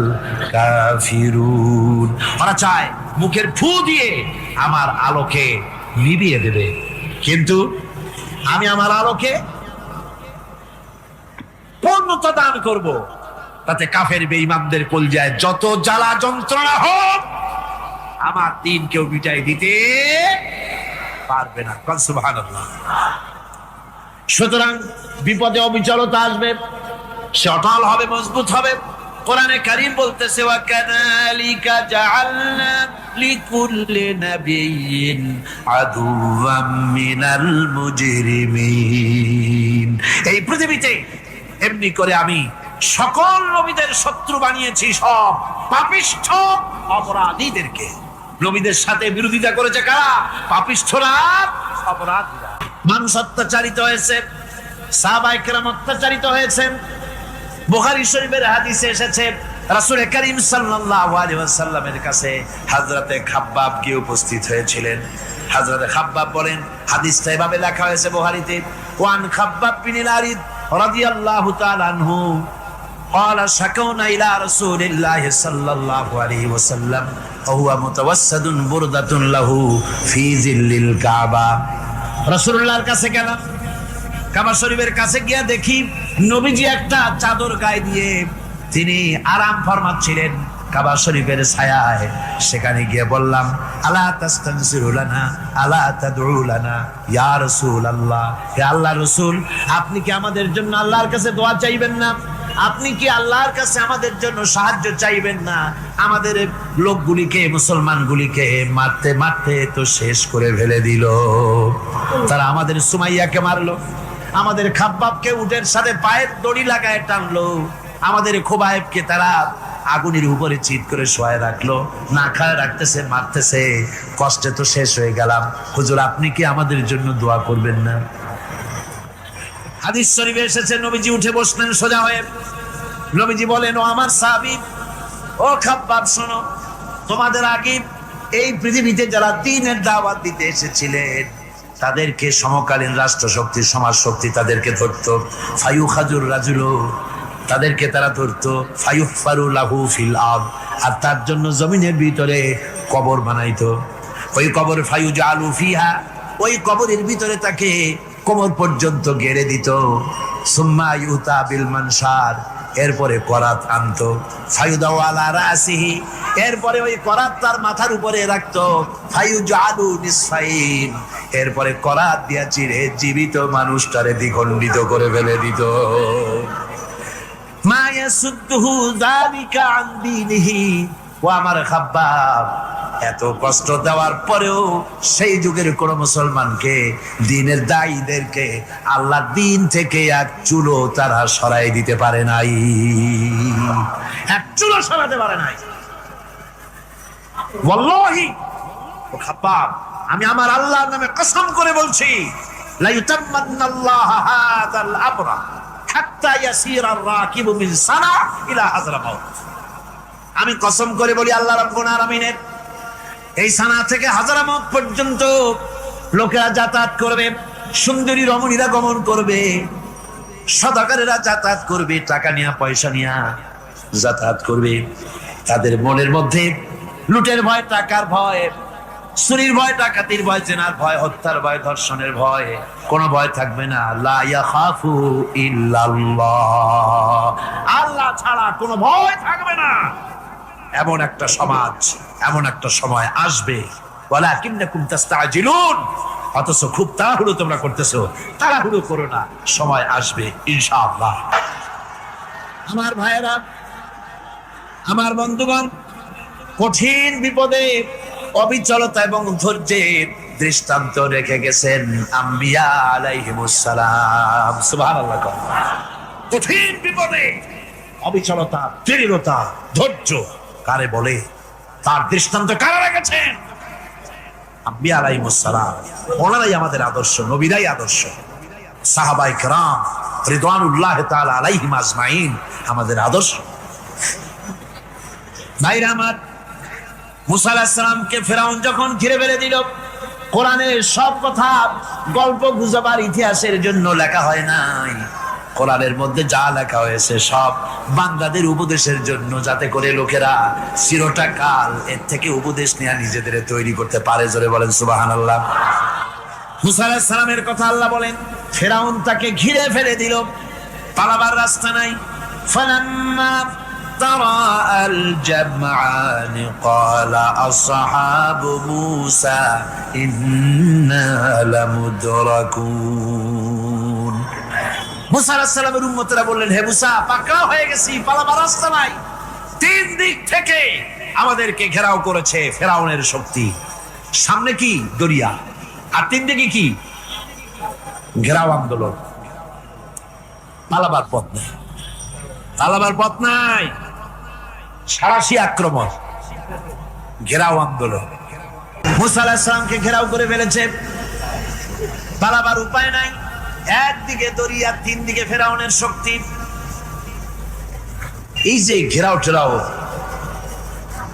কাফিরুন। ওরা চায় মুখের ফু দিয়ে আমার আলোকে নিভিয়ে দেবে, কিন্তু আমি আমার আলোকে পূর্ণতা দান করব, তাতে কাফের বেঈমানদের কলজায় যত জ্বালা যন্ত্রণা হোক আমার দিন কেউ মিটাই দিতে পারবে না। সুবহানাল্লাহ। সুতরাং বিপদে অবিচলতা আসবে, সে অটল হবে, মজবুত হবে। কোরআনে কারীম বলতেছে, ওয়া কাযালিকা জাআলনা লিকুল্লি নাবিয়্যিন আদুওয়াম মিনাল মুজরিমিন। এই পৃথিবীতে এমনি করে আমি সকল নবীদের শত্রু বানিয়েছি, সব পাপিষ্ঠ অপরাধীদেরকে। নবীদের সাথে বিরোধিতা করেছে কারা? পাপিষ্ঠরা, অপরাধীরা। মানুষ অত্যাচারিত হয়েছে, সাহাবায়ে কেরাম অত্যাচারিত হয়েছেন। বুখারী শরীফের হাদিসে এসেছে, রাসূল করিম সাল্লাল্লাহু আলাইহি ওয়াসাল্লামের কাছে হযরতে খাব্বাব গিয়ে উপস্থিত হয়েছিলেন। হযরতে খাব্বাব বলেন, হাদিসটা এভাবে লেখা হয়েছে বুখারীতে, ওয়ান খাব্বাব বিন আরিদ রাদিয়াল্লাহু তাআলা আনহু قال شكونا إلى رسول الله صلى الله عليه وسلم وهو متوسد بردة له في ظل الكعبة। রাসূলুল্লাহর কাছে গেলাম, কাবা শরীফের কাছে গিয়ে দেখি নবীজি একটা চাদর গায়ে দিয়ে তিনি আরাম ফরমাচ্ছিলেন কাবা শরীফের ছায়ায়। সেখানে গিয়ে বললাম, আলা তাস্তানসিরু লানা আলা তাদউ লানা ইয়া রাসূলুল্লাহ, হে আল্লাহর রাসূল, আপনি কি আমাদের জন্য আল্লাহর কাছে দোয়া চাইবেন না? আপনি কি আল্লাহর কাছে আমাদের জন্য সাহায্য চাইবেন না? আমাদের লোকগুলিকে, মুসলমানগুলিকে মারতে মারতে তো শেষ করে ফেলে দিল। তারা আমাদের সুমাইয়াকে মারলো, আমাদের খাব্বাবকে উটের সাথে পায়ের দড়ি লাগায় টানলো, আমাদের খোবায়েবকে তারা আগুনের উপরে চিৎ করে শোয়ায় রাখলো, না খায় রাখতেছে, মারতেছে, কষ্টে তো শেষ হয়ে গেলাম। হুজুর, আপনি কি আমাদের জন্য দোয়া করবেন না? হাদিস শরীফে এসেছে, নবীজি উঠে বসলেন সোজা হয়ে। নবীজি বলেন, ও আমার সাহাবী, ও খাব্বাব, শোনো, তোমাদের আগে এই পৃথিবীতে যারা দ্বীনের দাওয়াত দিতে এসেছিলেন তাদেরকে সমকালীন রাষ্ট্রশক্তি, সমাজ শক্তি তাদেরকে ধরতো। ফায়ুখাজুর রাজুলু, তাদেরকে তারা ধরতো। ফায়ুফারু লাহু ফিল আরদ, আর তার জন্য জমিনের ভিতরে কবর বানাইতো। ওই কবর ফায়ুজালু ফিহা, ওই কবরের ভিতরে তাকে কোমর পর্যন্ত গেড়ে দিত। সুম্মা ইউতা বিল মানশার, এরপরে করাত আনতো। ফায়ুদাউ আলা রাসিহি, এরপরে ওই করাত তার মাথার উপরে রাখতো। ফায়ুজালু নিসফাইন, এরপরে করাত দিয়া চিরে জীবিত মানুষটারে দ্বিখণ্ডিত করে ফেলে দিত। মা ইয়াসুদ্দুহু যালিকা আন দীনিহি। ও আমার খাব্বাব, এত কষ্ট দেওয়ার পরেও সেই যুগের কোন মুসলমানকে, দ্বীনের দায়ীদেরকে আল্লাহর দ্বীন থেকে এক চুলো তারা সরাই দিতে পারে নাই, এক চুলো সরাতে পারে নাই। ওয়াল্লাহি, ও খাব্বাব, আমি আমার আল্লাহর নামে কসম করে বলছি, লা ইউতাম্মান্নাল্লাহু হাযাল আমরা হাত্তা ইয়াসিরা আর-রাকিবু মিন সানা ইলা হাযরামাউত। আমি কসম করে বলি, আল্লাহ রাব্বুল আলামিনের এই সানা থেকে হাজারামত পর্যন্ত লোকেরা যাতায়াত করবে, সুন্দরী রমণীরা গমন করবে, সদাগরেরা যাতায়াত করবে, টাকা নিয়া পয়সা নিয়া যাতায়াত করবে। তাদের মনের মধ্যে লুটের ভয়, টাকার ভয়, চুরির ভয়, ডাকাতির ভয়, জেনার ভয়, হত্যার ভয়, ধর্ষণের ভয়, কোনো ভয় থাকবে না। লা ইয়াখাফু ইল্লাল্লাহ, আল্লাহ ছাড়া কোনো ভয় থাকবে না। এমন একটা সমাজ, এমন একটা সময় আসবে। ওয়ালাকিন্নাকুম তাস্তাজিলুন, অথচ খুব তাড়াহুড়ো তোমরা করতেছো। তাড়াহুড়ো করো না, সময় আসবে ইনশাআল্লাহ। আমার ভাইয়েরা, আমার বন্ধুগণ, কঠিন বিপদে অবিচলতা এবং ধৈর্যের দৃষ্টান্ত রেখে গেছেন আম্বিয়া আলাইহিমুস সালাম। সুবহানাল্লাহ। কঠিন বিপদে অবিচলতা, দৃঢ়তা, ধৈর্য কারে বলে, তার দৃষ্টান্ত কারা রেখেছেন? আম্বিয়া আলাইহিমুস সালাম। ওনারাই আমাদের আদর্শ, নবীরাই আদর্শ। সাহাবায়ে কেরাম রিদওয়ানুল্লাহ তাআলা আলাইহিম আজমাইন আমাদের আদর্শ। ভাইরা আমার, মুসা আলাইহিস সালামকে ফেরাউন যখন ঘিরে ফেলে দিল, কোরআনের সব কথা গল্প গুজব আর ইতিহাসের জন্য লেখা হয় নাই। কোরআনের মধ্যে যা লেখা হয়েছে সব বান্দাদের উপদেশের জন্য, যাতে করে লোকেরা চিরটা কাল এর থেকে উপদেশ নেওয়া নিজেদের তৈরি করতে পারে। জোরে বলেন সুবহানাল্লাহ। মুসা আলাইহিস সালামের কথা আল্লাহ বলেন, ফেরাউন তাকে ঘিরে ফেলে দিল, পালাবার রাস্তা নাই। ফালাম্মা تراءى الجمعان قال أصحاب موسى إنا لمدركون। মুসা আলাইহিস সালামের উম্মতেরা বললেন, হে মুসা, পাকড়াও হয়ে গেছি, পালাবার রাস্তা নাই। তিন দিক থেকে আমাদেরকে ঘেরাও করেছে ফেরাউনের শক্তি। সামনে কি? দরিয়া, আর তিন দিকে কি? ঘেরাও আন্দোলন। পালাবার পথ নেই, পালাবার পথ নাই। সারাশি আক্রমণ, ঘেরাও আন্দোলন। মুসা আলাইহিস সালামকে ঘেরাও করে ফেলেছে, পালাবার উপায় নাই। একদিকে দরিয়া, তিন দিকে ফেরাউনের শক্তি। এই যে ঘেরাও টেরাও,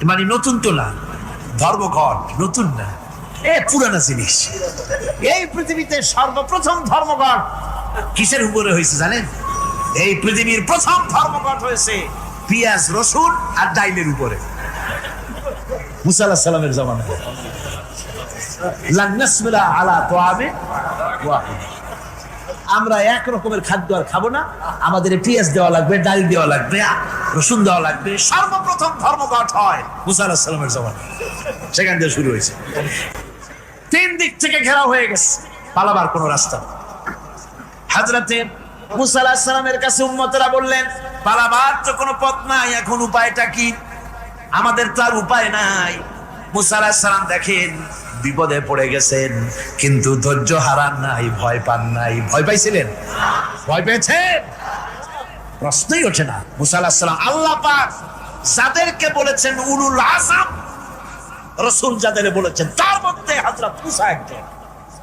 মানে নতুন তো না, ধর্মঘট নতুন না, এ পুরানা জিনিস। এই পৃথিবীতে সর্বপ্রথম ধর্মঘট কিসের উপরে হয়েছে জানেন? এই পৃথিবীর প্রথম ধর্মঘট হয়েছে পেঁয়াজ, রসুন আর ডাইলের উপরে। মুসা আলাইহিস সালামের জামানায় লান নাসবিরা আলা তাআমে ওয়াহিদ, আমরা এক রকমের খাদ্য আর খাবো না, আমাদের পেঁয়াজ দেওয়া লাগবে, ডাল দেওয়া লাগবে, রসুন দেওয়া লাগবে। সর্বপ্রথম ধর্মঘট হয় মুসা আলাইহিস সালামের জামানায়, সেখান থেকে শুরু হয়েছে। তিন দিক থেকে ঘেরাও হয়ে গেছে, পালাবার কোনো রাস্তা। হযরতে মুসা আলাইহিস সালামের কাছে উম্মতেরা বললেন, পালাবার তো কোনো পথ নাই, এখন উপায়টা কি? আমাদের তো আর উপায় নাই। মুসা আলাইহিস সালাম দেখেন বিপদে পড়ে গেছেন, কিন্তু ধৈর্য হারান নাই, ভয় পান নাই। ভয় পাইছিলেন? ভয় পেয়েছেন? প্রশ্নই ওঠে না। মুসা আলাইহিস সালাম আল্লাহ পাক যাদেরকে বলেছেন উলুল আযম, রাসূল যাদের বলেছেন, তার মধ্যে হযরত মুসা একজন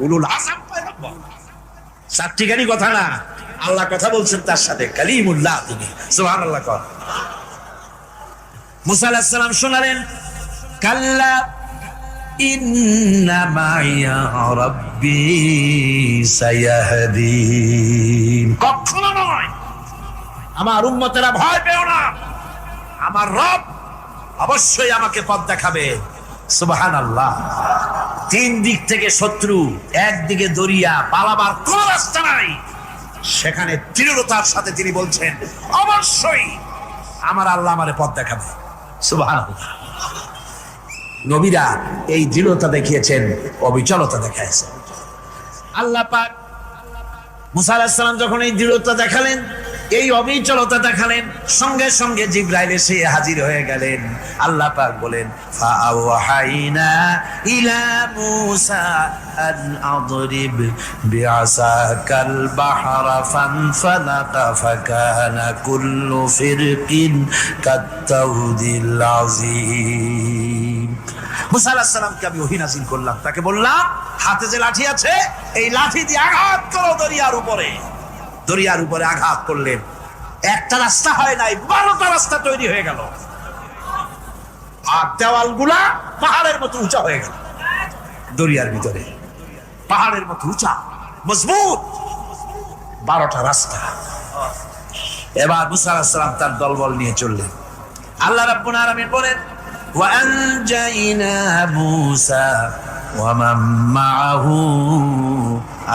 উলুল আযম পয়গম্বর। চারটিখানি কথা না, আল্লাহ কথা বলছেন তার সাথে, কালিমুল্লাহ তিনি। সুবহানাল্লাহ। কর মুসা আলাইহিস সালাম শোনালেন, কাল্লা ইন্না মাইয়া রাব্বি সায়াহদিন। কখনো নয়, আমার উম্মতেরা ভয় পেও না, আমার রব অবশ্যই আমাকে পথ দেখাবে। সুবহানাল্লাহ। তিন দিক থেকে শত্রু, একদিকে দরিয়া, পালাবার কোন রাস্তা নাই। সেখানে দৃঢ়তার সাথে তিনি বলছেন, অবশ্যই আমার আল্লাহ আমারে পথ দেখাবে। সুবহানাল্লাহ। নবীরা এই দৃঢ়তা দেখিয়েছেন, অবিচলতা দেখাইছেন। আল্লাহ পাক মুসা আলাইহিস সালাম যখন এই দৃঢ়তা দেখালেন, এই অবিচলতা দেখালেন, সঙ্গে সঙ্গে জিবরাইল এসে হাজির হয়ে গেলেন। আল্লাহ পাক বলেন, ফাআওহাইনা ইলা মুসা আন আদরিব বিআসাকাল বাহরা ফানফালাকা ফাকানা কুল্লু ফিরকিন কাত্তাউদিল আযীম। মুসা আলাইহিস সালামকে আমি ওহী নাযিল করলাম, তাকে বললাম হাতে যে লাঠি আছে, এই লাঠি দিয়ে আঘাত করো দরিয়ার উপরে। দরিয়ার উপরে আঘাত করলেন, একটা রাস্তা হয় নাই, 12টা রাস্তা তৈরি হয়ে গেল। আর দেওয়ালগুলা পাহাড়ের মতো উঁচা হয়ে গেল। দরিয়ার ভিতরে পাহাড়ের মতো উঁচা, মজবুত 12টা রাস্তা। এবার মুসা আলাইহিস সালাম তার দলবল নিয়ে চললেন। আল্লাহ রাব্বুল আলামিন বলেন, ওয়া আনজাইনা মুসা ওয়া মান মাআহু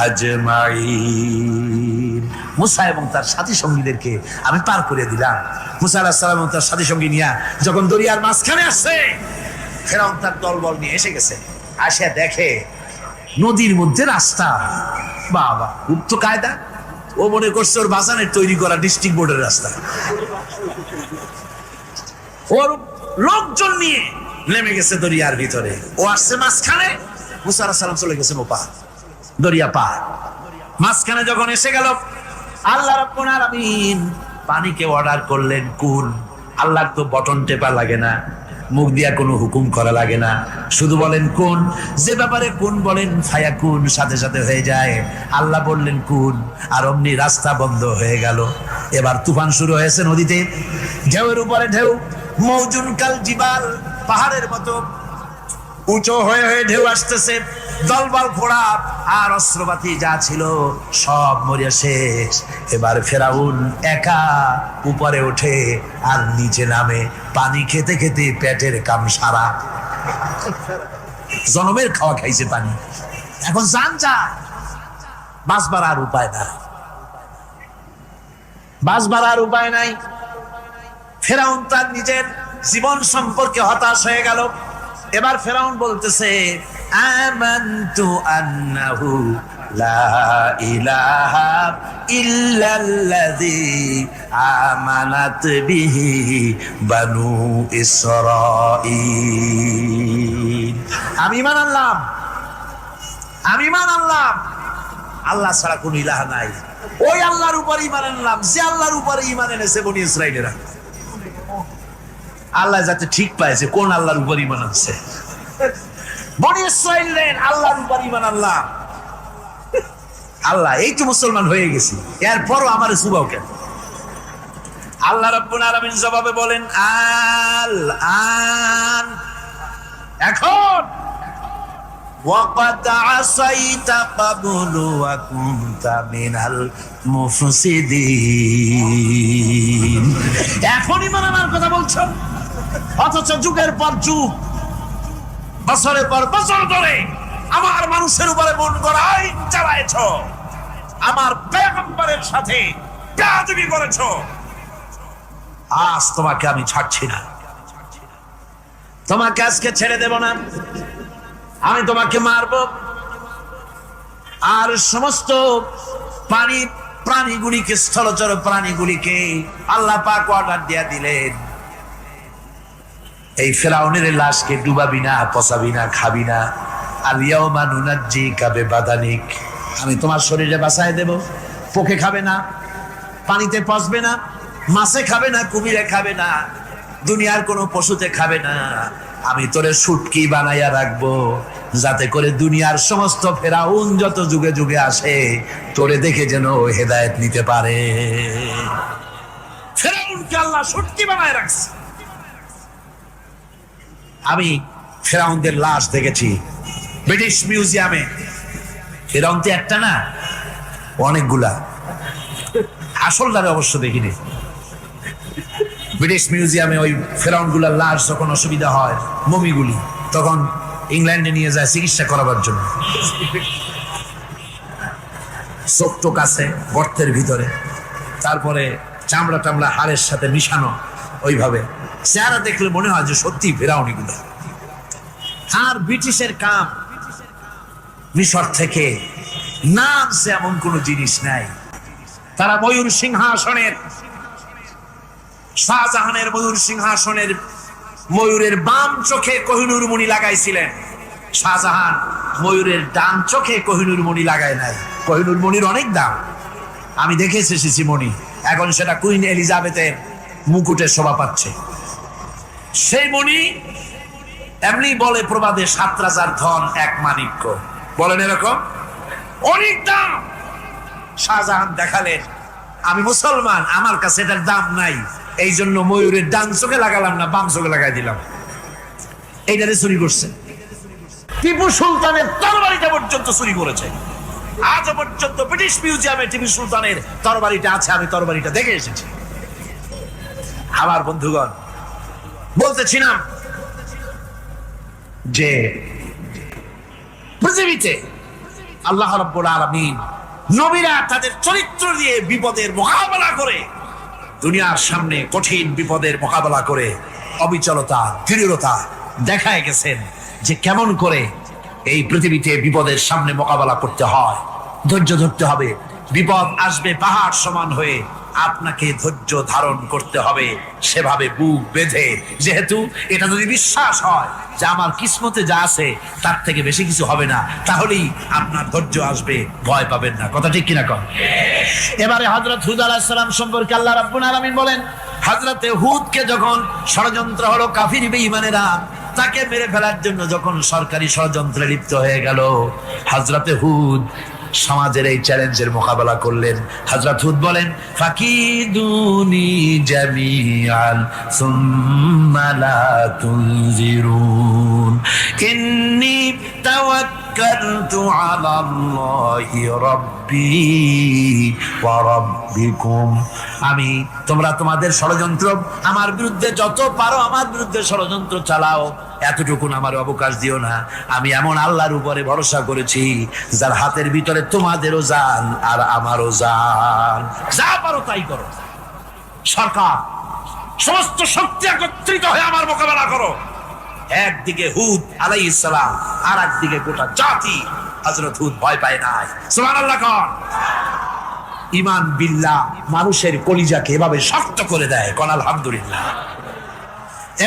আজমাইন। মুসা এবং তার সাথী সঙ্গীদেরকে আমি পার করে দিলাম। মুসা আলাইহিস সালাম এবং তার সাথী সঙ্গী নিয়ে যখন দরিয়ার মাঝখানে আসছে, ফেরাউন তার দলবল নিয়ে এসে গেছে। আসে দেখে নদীর মধ্যে রাস্তা। বাবা, খুব তো কায়দা। ও মনে করছে ওর বাজানের তৈরি করা ডিস্ট্রিক্ট বোর্ডের রাস্তা। ওর লোকজন নিয়ে নেমে গেছে দরিয়ার ভিতরে। ও আসছে মাঝখানে, মুসা আলাইহিস সালাম চলে গেছেন ওপার, দরিয়া পার। মাঝখানে যখন এসে গেল, আল্লাহ রাব্বুল আলামিন পানিকে অর্ডার করলেন কুল। আল্লাহর তো বটন টেপা লাগে না, মুখ দিয়া কোনো হুকুম করা লাগে না, শুধু বলেন কোন, যে ব্যাপারে কোন বলেন ফায়াকুন, সাথে সাথে হয়ে যায়। আল্লাহ বললেন কোন, আর অমনি রাস্তা বন্ধ হয়ে গেল। এবার তুফান শুরু হয়েছে নদীতে, ঢেউয়ের উপরে ঢেউ, মৌজুন কাল জিবাল, পাহাড়ের মতো উঁচু হয়ে হয়ে ঢেউ আসতেছে। দলবল ঘোড়া আর অস্ত্রপাতি যা ছিল সব মরিয়া শেষ। এবার ফেরাউন একা উপরে ওঠে আর নিচে নামে, পানি খেতে খেতে পেটের কাম সারা, জনমের খাওয়া খাইছে পানি, এখন জান যা, বাঁচবার আর উপায় নাই, বাঁচবার আর উপায় নাই। ফেরাউন তার নিজের জীবন সম্পর্কে হতাশ হয়ে গেল। এবার ফেরাউন বলতেছে, আমানতু আন্নাহু লা ইলাহা ইল্লাল্লাযী আমানাত বিহি বানু ইসরাঈল। আমি ঈমান আনলাম, আমি ঈমান আনলাম আল্লাহ ছাড়া কোনো ইলাহ নাই। ওই আল্লাহর উপর ঈমান আনলাম যে আল্লাহর উপরে ঈমান এনেছে বনি ইসরাঈলেরা। আল্লাহ যাতে ঠিক পাইছে কোন আল্লাহর উপর ঈমান আনছে। বনি ইসরাঈলের আল্লাহর উপর ঈমান আনলাম। আল্লাহ এই তো মুসলমান হয়ে গেছি, এরপরও আমার সুবাও কেন? আল্লাহ রাব্বুল আলামিন জবাবে বলেন, আল আন, এখন ওয়াকাদ আসাইতা ক্বাবলু ওয়া কুনতা মিনাল মুফসিদিন। এখন ঈমান আনার কথা বলছো, অথচ যুগের পর যুগ, বছরের পর বছর ধরে আমার মানুষের উপরে মন গড়াই চালায়েছ, আমার পয়গম্বরের সাথে বেয়াদবি করেছ। আজ তোমাকে আমি ছাড়ছি না, তোমাকে আজকে ছেড়ে দেব না, আমি তোমাকে মারব। আর সমস্ত প্রাণীগুলিকে, স্থলচর প্রাণীগুলিকে আল্লাহ পাক অর্ডার দিয়া দিলেন, এই ফেরাউনের লাশকে ডুবাবি না, পচাবি না, খাবি না। আল ইয়াউমা নুনাজ্জিকা বিবাদানিক, আমি তোমার শরীরে বাঁচায় দেব। পোকে খাবে না, পানিতে পচবে না, মাছে খাবে না, কুমিরে খাবে না, দুনিয়ার কোনো পশুতে খাবে না। আমি তোরে শুটকি বানাইয়া রাখবো, যাতে করে দুনিয়ার সমস্ত ফেরাউন যত যুগে যুগে আসে তোরে দেখে যেন হেদায়েত নিতে পারে। ফেরাউনকে আল্লাহ শুটকি বানায় রাখছে। আমি ফেরাউনদের লাশ দেখেছি ব্রিটিশ মিউজিয়ামে। ফেরাউন তো একটা না, অনেকগুলা। আসলটারে অবশ্য দেখিনি। ব্রিটিশ মিউজিয়ামে ওই ফেরাউন গুলার লাশ যখন অসুবিধা হয়, মমিগুলি, তখন ইংল্যান্ডে নিয়ে যায় চিকিৎসা করাবার জন্য। চোখ টোক আছে গর্তের ভিতরে, তারপরে চামড়া টামড়া হাড়ের সাথে মিশানো, ওইভাবে চেহারা দেখলে মনে হয় যে সত্যি ফেরাউন এগুলো। আর ব্রিটিশের কাম, মিশর থেকে নামছে এমন কোন জিনিস নাই। তারা ময়ূর সিংহাসনের, শাহজাহানের ময়ূর সিংহাসনের ময়ূরের বাম চোখে কোহিনূর মণি লাগাইছিলেন। শাহজাহান ময়ূরের ডান চোখে কোহিনূর মণি লাগায় নাই। কোহিনূর মণির অনেক দাম, আমি দেখে এসেছি মণি। এখন সেটা কুইন এলিজাবেথের মুকুটে শোভা পাচ্ছে। সেই মণি এমনি বলে প্রবাদে 7 রাজার ধন 1 মাণিক্য, বলেন এরকম অনেক দাম। শাহজাহান দেখালেন, আমি মুসলমান, আমার কাছে এটার দাম নাই, এই জন্য ময়ূরের ডান চোখে লাগালাম না, বাম চোখে লাগাই দিলাম। এইটারে চুরি করছে। টিপু সুলতানের তরবারিটা পর্যন্ত চুরি করেছে। আজ পর্যন্ত ব্রিটিশ মিউজিয়ামে টিপু সুলতানের তরবারিটা আছে, আমি তরবারিটা দেখে এসেছি। আমার বন্ধুগণ, বলতেছিলাম যে পৃথিবীতে আল্লাহ রাব্বুল আলামিন নবীরা তাদের চরিত্র দিয়ে বিপদের মোকাবেলা করে, দুনিয়ার সামনে কঠিন বিপদের মোকাবেলা করে অবিচলতা, দৃঢ়তা দেখায় গেছেন যে কেমন করে এই পৃথিবীতে বিপদের সামনে মোকাবেলা করতে হয়। ধৈর্য ধরতে হবে, বিপদ আসবে পাহাড় সমান হয়ে, আপনাকে ধৈর্য ধারণ করতে হবে সেভাবে বুক বেঁধে। যেহেতু এটা যদি বিশ্বাস হয় যে আমার কিসমতে যা আছে তার থেকে বেশি কিছু হবে না, তাহলেই আপনার ধৈর্য আসবে, ভয় পাবেন না। কথা ঠিক কিনা কন? এবারে হযরত হুদ আলাইহিস সালাম সম্পর্কে আল্লাহ রাব্বুল আলামিন বলেন, হযরতে হুদকে যখন ষড়যন্ত্র হলো, কাফির বেঈমানেরা তাকে মেরে ফেলার জন্য যখন সরকারি ষড়যন্ত্রে লিপ্ত হয়ে গেল, হযরতে হুদ সমাজের এই চ্যালেঞ্জের মোকাবেলা করলেন। হযরত হুদ বলেন, ফাকিদুনি জামিআন সুম্মা লা তুনজিরুন ইন্নী তাওয়াক্কালতু আলাল্লাহি রাব্বি ওয়া রাব্বিকুম। আমি তোমরা তোমাদের ষড়যন্ত্র আমার বিরুদ্ধে যত পারো আমার বিরুদ্ধে ষড়যন্ত্র চালাও, এতটুকুন আমার অবকাশ দিও না। আমি এমন আল্লাহর উপরে ভরসা করেছি যার হাতের ভিতরে তোমাদেরও জান আর আমারও জান। যা পারো তাই করো। সরকার সমস্ত শক্তি একত্রিত হয়ে আমার মোকাবেলা করো। একদিকে হুদ আলাইহিস সালাম, আর একদিকে গোটা জাতি। হযরত হুদ ভয় পায় নাই। সুবহানাল্লাহ। কোন ঈমান বিল্লাহ মানুষের কলিজাকে এভাবে শক্ত করে দেয়। কোন আলহামদুলিল্লাহ।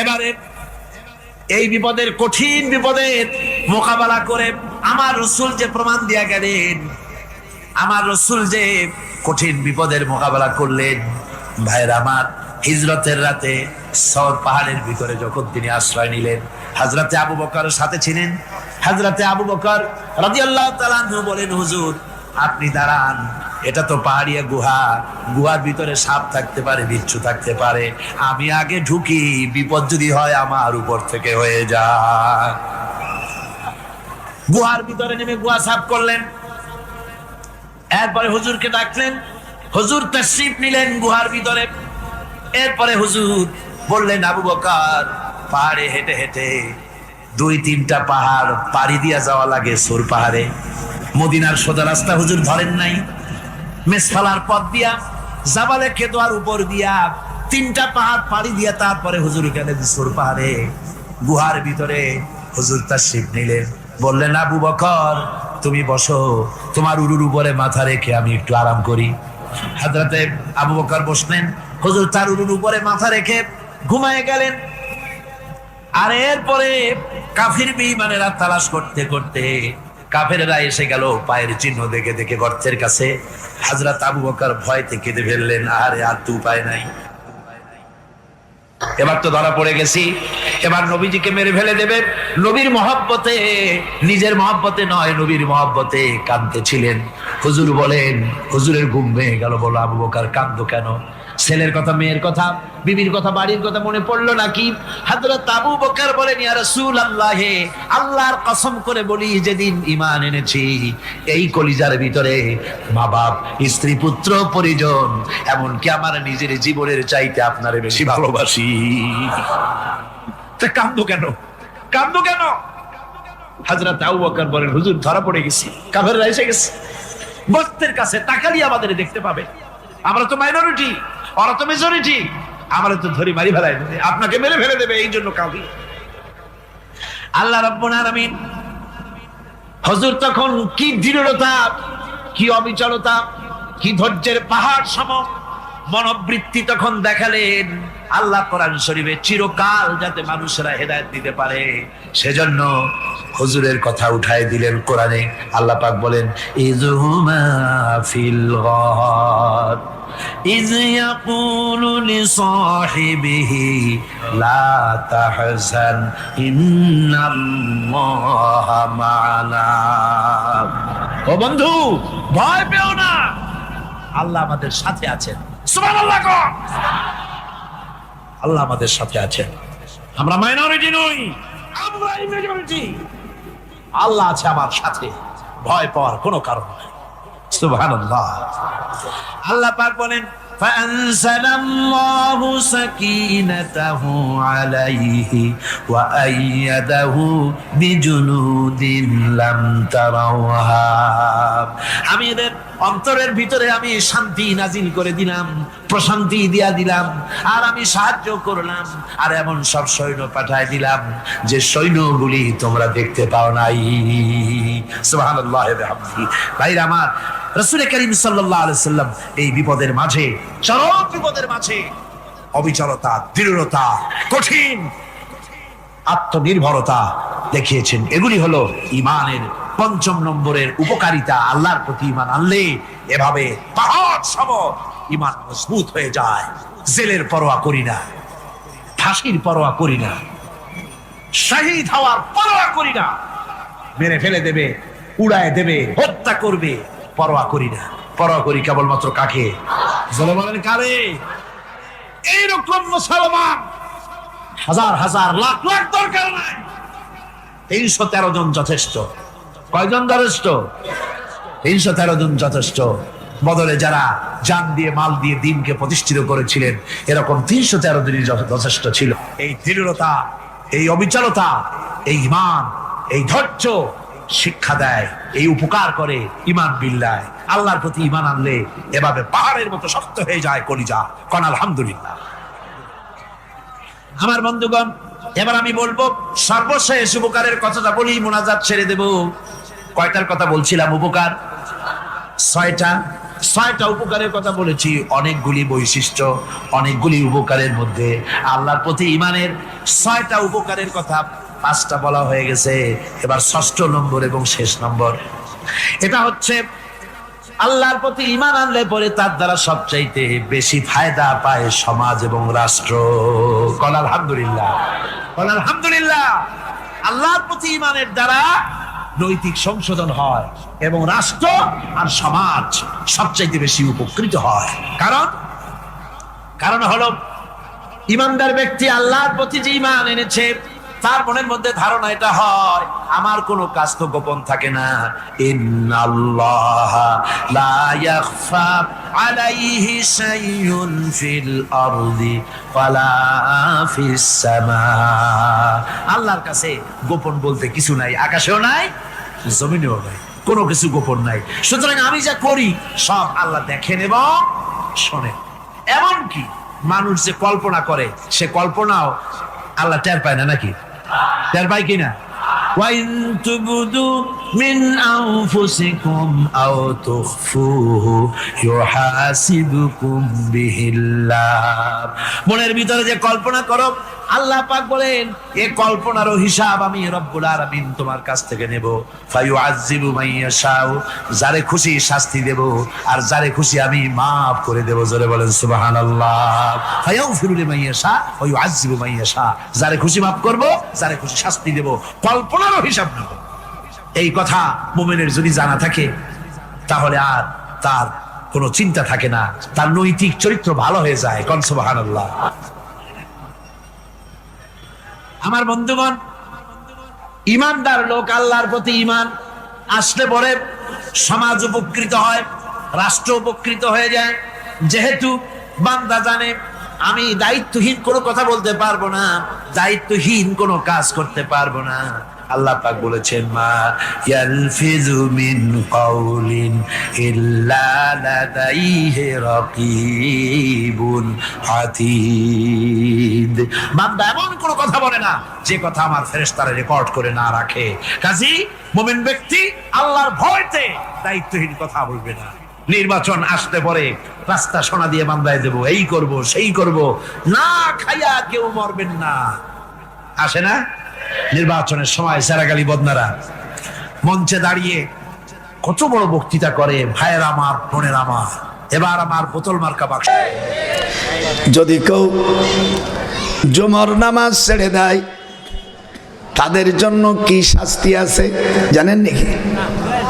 এবারে এই বিপদের, কঠিন বিপদের মোকাবেলা করে আমার রাসূল যে প্রমাণ দিয়া গেলেন, আমার রাসূল যে কঠিন বিপদের মোকাবেলা করলেন, ভাইরা আমার, হিজরতের রাতে সওর পাহাড়ের ভিতরে যখন তিনি আশ্রয় নিলেন, হযরতে আবু বকরের সাথে ছিলেন। হযরতে আবু বকর রাদিয়াল্লাহু তাআলা আনহু বলেন, হুজুর আপনি দাঁড়ান, এটা তো পাহাড়িয়া গুহা, গুহার ভিতরে সাপ থাকতে পারে, বিচ্ছু থাকতে পারে, আমি আগে ঢুকি, বিপদ যদি হয় আমার উপর থেকে হয়ে যায়। গুহার ভিতরে নেমে গুহা সাফ করলেন। এরপরে হুজুরকে ডাকলেন, হুজুর তাশরীফ নিলেন গুহার ভিতরে। এরপরে হুজুর বললেন, আবু বকর, পাহাড়ে হেঁটে হেঁটে 2-3টা পাহাড় পাড়ি দিয়া যাওয়া লাগে সূর পাহাড়ে। মদিনার সোজা রাস্তা হুজুর ধরেন নাই, মেসফালার পথ দিয়া, জাবালে কেদোয়ার উপর দিয়া 3টা পাহাড় পাড়ি দিয়া তারপরে হুজুর গেলেন সূর পাহাড়ে। গুহার ভিতরে হুজুর তাশরীফ নিলেন। বললেন, আবু বকর তুমি বসো, তোমার উরুর উপরে মাথা রেখে আমি একটু আরাম করি। হযরতে আবু বকর বসলেন, হুজুর তার উরুর উপরে মাথা রেখে ঘুমায় গেলেন। আর এরপরে কাফির বেঈমানেরা তালাশ করতে করতে কাফেররা এসে গেল পায়ের চিহ্ন দেখে দেখে গর্তের কাছে। হযরত আবু বকর ভয়তে কেঁদে ফেললেন, আরে আর তো উপায় নাই, এবার তো ধরা পড়ে গেছি, এবার নবীজিকে মেরে ফেলে দেবে। নবীর মহব্বতে, নিজের মহব্বতে নয়, নবীর মহব্বতে কাঁদতেছিলেন। হুজুর বলেন, হুজুরের ঘুম ভেঙে গেল। বলো, আবু বকর কাঁদো কেন? ছেলের কথা, মেয়ের কথা, বিবির কথা, বাড়ির কথা মনে পড়লো নাকি? হযরত আবু বকর বলেন, ইয়া রাসূলুল্লাহ, আল্লাহর কসম করে বলি, যেদিন ঈমান এনেছি এই কলিজার ভিতরে মা বাপ, স্ত্রী, পুত্র, পরিজন, এমনকি আমার নিজের জীবনের চাইতে আপনারে বেশি ভালোবাসি। তা কাঁদো কেন? কাঁদো কেন? হযরত আবু বকর বলেন, হুজুর ধরা পড়ে গেছি, কাফেররা এসে গেছে, গর্তের কাছে তাকালি আমাদের দেখতে পাবে, আমরা তো মাইনরিটি, ওরা তো মেজরিটি, আমরা তো ধরি মারি ফেলাই দেবে, আপনাকে মেরে ফেলে দেবে, এই জন্য কাঁদি। আল্লাহ রাব্বুল আলামিন, হুজুর তখন কি দৃঢ়তা, কি অবিচলতা, কি ধৈর্যের পাহাড় সম মনোবৃত্তি তখন দেখালেন। আল্লাহ কোরআন শরীফে চিরকাল যাতে মানুষেরা হেদায়েত দিতে পারে, সেজন্য হুজুরের কথা উঠায় দিলেন কোরআনে। আল্লাহ পাক বলেন, ইযহুমা ফিল গার ইয ইয়াকুলু লিসাহিবিহি লা তাহজান ইন্নাল্লাহা মা'ানা। ও বন্ধু, ভয় পেও না, আল্লাহ আমাদের সাথে আছেন। সুবহানাল্লাহ। আল্লাহ আমাদের সাথে আছেন, আমরা মাইনরিটি নই, আমরা মেজরিটি। আল্লাহ আছে আমার সাথে, ভয় পাওয়ার কোনো কারণ নেই। সুবহানাল্লাহ। আল্লাহ পাক বলেন, ফাআনজালাল্লাহু সাকিনাতাহু আলাইহি ওয়া আইয়াদাহু বিজুনুদিন লাম তারাওহা। আমি এদের অন্তরের ভিতরে আমি শান্তি নাজিল করে দিলাম, প্রশান্তি দিয়া দিলাম, আর আমি সাহায্য করলাম, আর এমন সব সৈন্য পাঠায় দিলাম যে সৈন্যগুলি তোমরা দেখতে পাও নাই। সুবহানাল্লাহ ওয়া বিহামদিহি। ভাইরা আমার, রাসূল করিম সাল্লাল্লাহু আলাইহি সাল্লাম এই বিপদের মাঝে, চরম বিপদের মাঝে অবিচলতা, দৃঢ়তা, কঠিন আত্মনির্ভরতা দেখিয়েছেন। এগুলি হলো ঈমানের 5 নম্বরের উপকারিতা। আল্লাহর প্রতি ঈমান আনলে এভাবে পাহাড় সম ইমান মজবুত হয়ে যায়। জেলের পরোয়া করি না, ফাঁসির পরোয়া করি না, শহীদ হওয়ার পরোয়া করি না, মেরে ফেলে দেবে, উড়ায় দেবে, হত্যা করবে, পরোয়া করি না। পরোয়া করি কেবলমাত্র কাকে? জলে বলেন কারে? এইরকম মুসলমান হাজার হাজার লাখ লাখ দরকার নাই, 313 জন যথেষ্ট। কয়জন যথেষ্ট? 313 জন যথেষ্ট। বদলে যারা জান দিয়ে মাল দিয়ে দিনকে প্রতিষ্ঠিত করেছিলেন, এরকম 313 জনই যথেষ্ট ছিল। এই দৃঢ়তা, এই অবিচলতা, এই ঈমান, এই ধৈর্য শিক্ষা দেয়, এই উপকার করে ঈমান বিল্লাহ। আল্লাহর প্রতি ঈমান আনলে এভাবে পাহাড়ের মতো শক্ত হয়ে যায় কলিজা। কোন আলহামদুলিল্লাহ। আমার বন্ধুগণ, এবার আমি বলবো সর্বশেষ উপকারের কথাটা বলি, মোনাজাত ছেড়ে দেব। কয়টার কথা বলছিলাম? উপকার 6টা উপকারের কথা বলেছি। অনেকগুলি বৈশিষ্ট্য, অনেকগুলি উপকারের মধ্যে আল্লাহর প্রতি ঈমানের 6টা উপকারের কথা 5টা বলা হয়ে গেছে। এবার 6ষ্ঠ নম্বর এবং শেষ নম্বর, এটা হচ্ছে আল্লাহর প্রতি ঈমান আনলে পরে তার দ্বারা সবচাইতে বেশি ফায়দা পায় সমাজ এবং রাষ্ট্র। কোন আলহামদুলিল্লাহ, কোন আলহামদুলিল্লাহ। আল্লাহর প্রতি ঈমানের দ্বারা নৈতিক সংশোধন হয় এবং রাষ্ট্র আর সমাজ সবচাইতে বেশি উপকৃত হয়। কারণ হলো ঈমানদার ব্যক্তি আল্লাহর প্রতি যে ঈমান এনেছে, তার মনের মধ্যে ধারণা এটা হয়, আমার কোনো কাজ তো গোপন থাকে না। ইন্নাল্লাহা লা ইয়াখফা আলাইহি শাইউন ফিল আরদি ওয়ালা ফিস সামা। আল্লাহর কাছে গোপন বলতে কিছু নাই, আকাশেও নাই, জমিনেও নাই, কোনো কিছু গোপন নাই। সুতরাং আমি যা করি সব আল্লাহ দেখেন এবং শোনেন। এমনকি মানুষ যে কল্পনা করে, সে কল্পনাও আল্লাহ টের পায় না, নাকি? টের পায় কিনা? ওয়াইন তুবদু মিন আনফুসিকুম আও তুখফুহু ইউহাসিবুকুম বিহিল্লাহ। মনের ভিতরে যে কল্পনা করো, আল্লাহ পাক বলেন এ কল্পনারও হিসাব আমি রব্বুল আলামিন তোমার কাছ থেকে নেব। ফায়ুআযযিবু মান ইয়াশাউ, যারে খুশি শাস্তি দেব, আর যারে খুশি আমি maaf করে দেব। জোরে বলেন সুবহানাল্লাহ। ফায়াগফিরু লিমান ইয়াশা ওয়া ইউআযযিবু মান ইয়াশা, যারে খুশি maaf করব, যারে খুশি শাস্তি দেব, কল্পনারও হিসাব নেব। এই কথা মুমিনের যদি জানা থাকে, তাহলে আর তার কোনো চিন্তা থাকে না, তার নৈতিক চরিত্র ভালো হয়ে যায়। কোন সুবহানাল্লাহ। আমার বন্ধুগণ, ঈমানদার লোক, আল্লাহর প্রতি ঈমান আসলে পরে সমাজ উপকৃত হয়, রাষ্ট্র উপকৃত হয়ে যায়। যেহেতু বান্দা জানে আমি দায়িত্বহীন কোনো কথা বলতে পারবো না, দায়িত্বহীন কোনো কাজ করতে পারবো না। আল্লাহ পাক বলেছেন, মা ইয়ালফিযু মিন কাউলিন ইল্লা লাদাইহি রাকীবুন আতীদ। বান্দা এমন কোনো কথা বলে না যে কথা আমার ফেরেশতারা রেকর্ড করে না রাখে। কাজী মুমিন ব্যক্তি আল্লাহর ভয়তে দায়িত্বহীন কথা বলবে না। নির্বাচন আসতে পরে রাস্তা সোনা দিয়ে বান্দায় দেব, এই করব সেই করব, না খাইয়া কেউ মরবেন না। আসে না? নির্বাচনের সময় সেরাগালি বদনারা মঞ্চে দাঁড়িয়ে কত বড় বক্তৃতা করে, ভাইয়ের আমার, বোনের আমার, এবার আমার বোতল মার্কা বাক্স। যদি কেউ জুমার নামাজ ছেড়ে দেয়, তাদের জন্য কি শাস্তি আছে জানেন নাকি?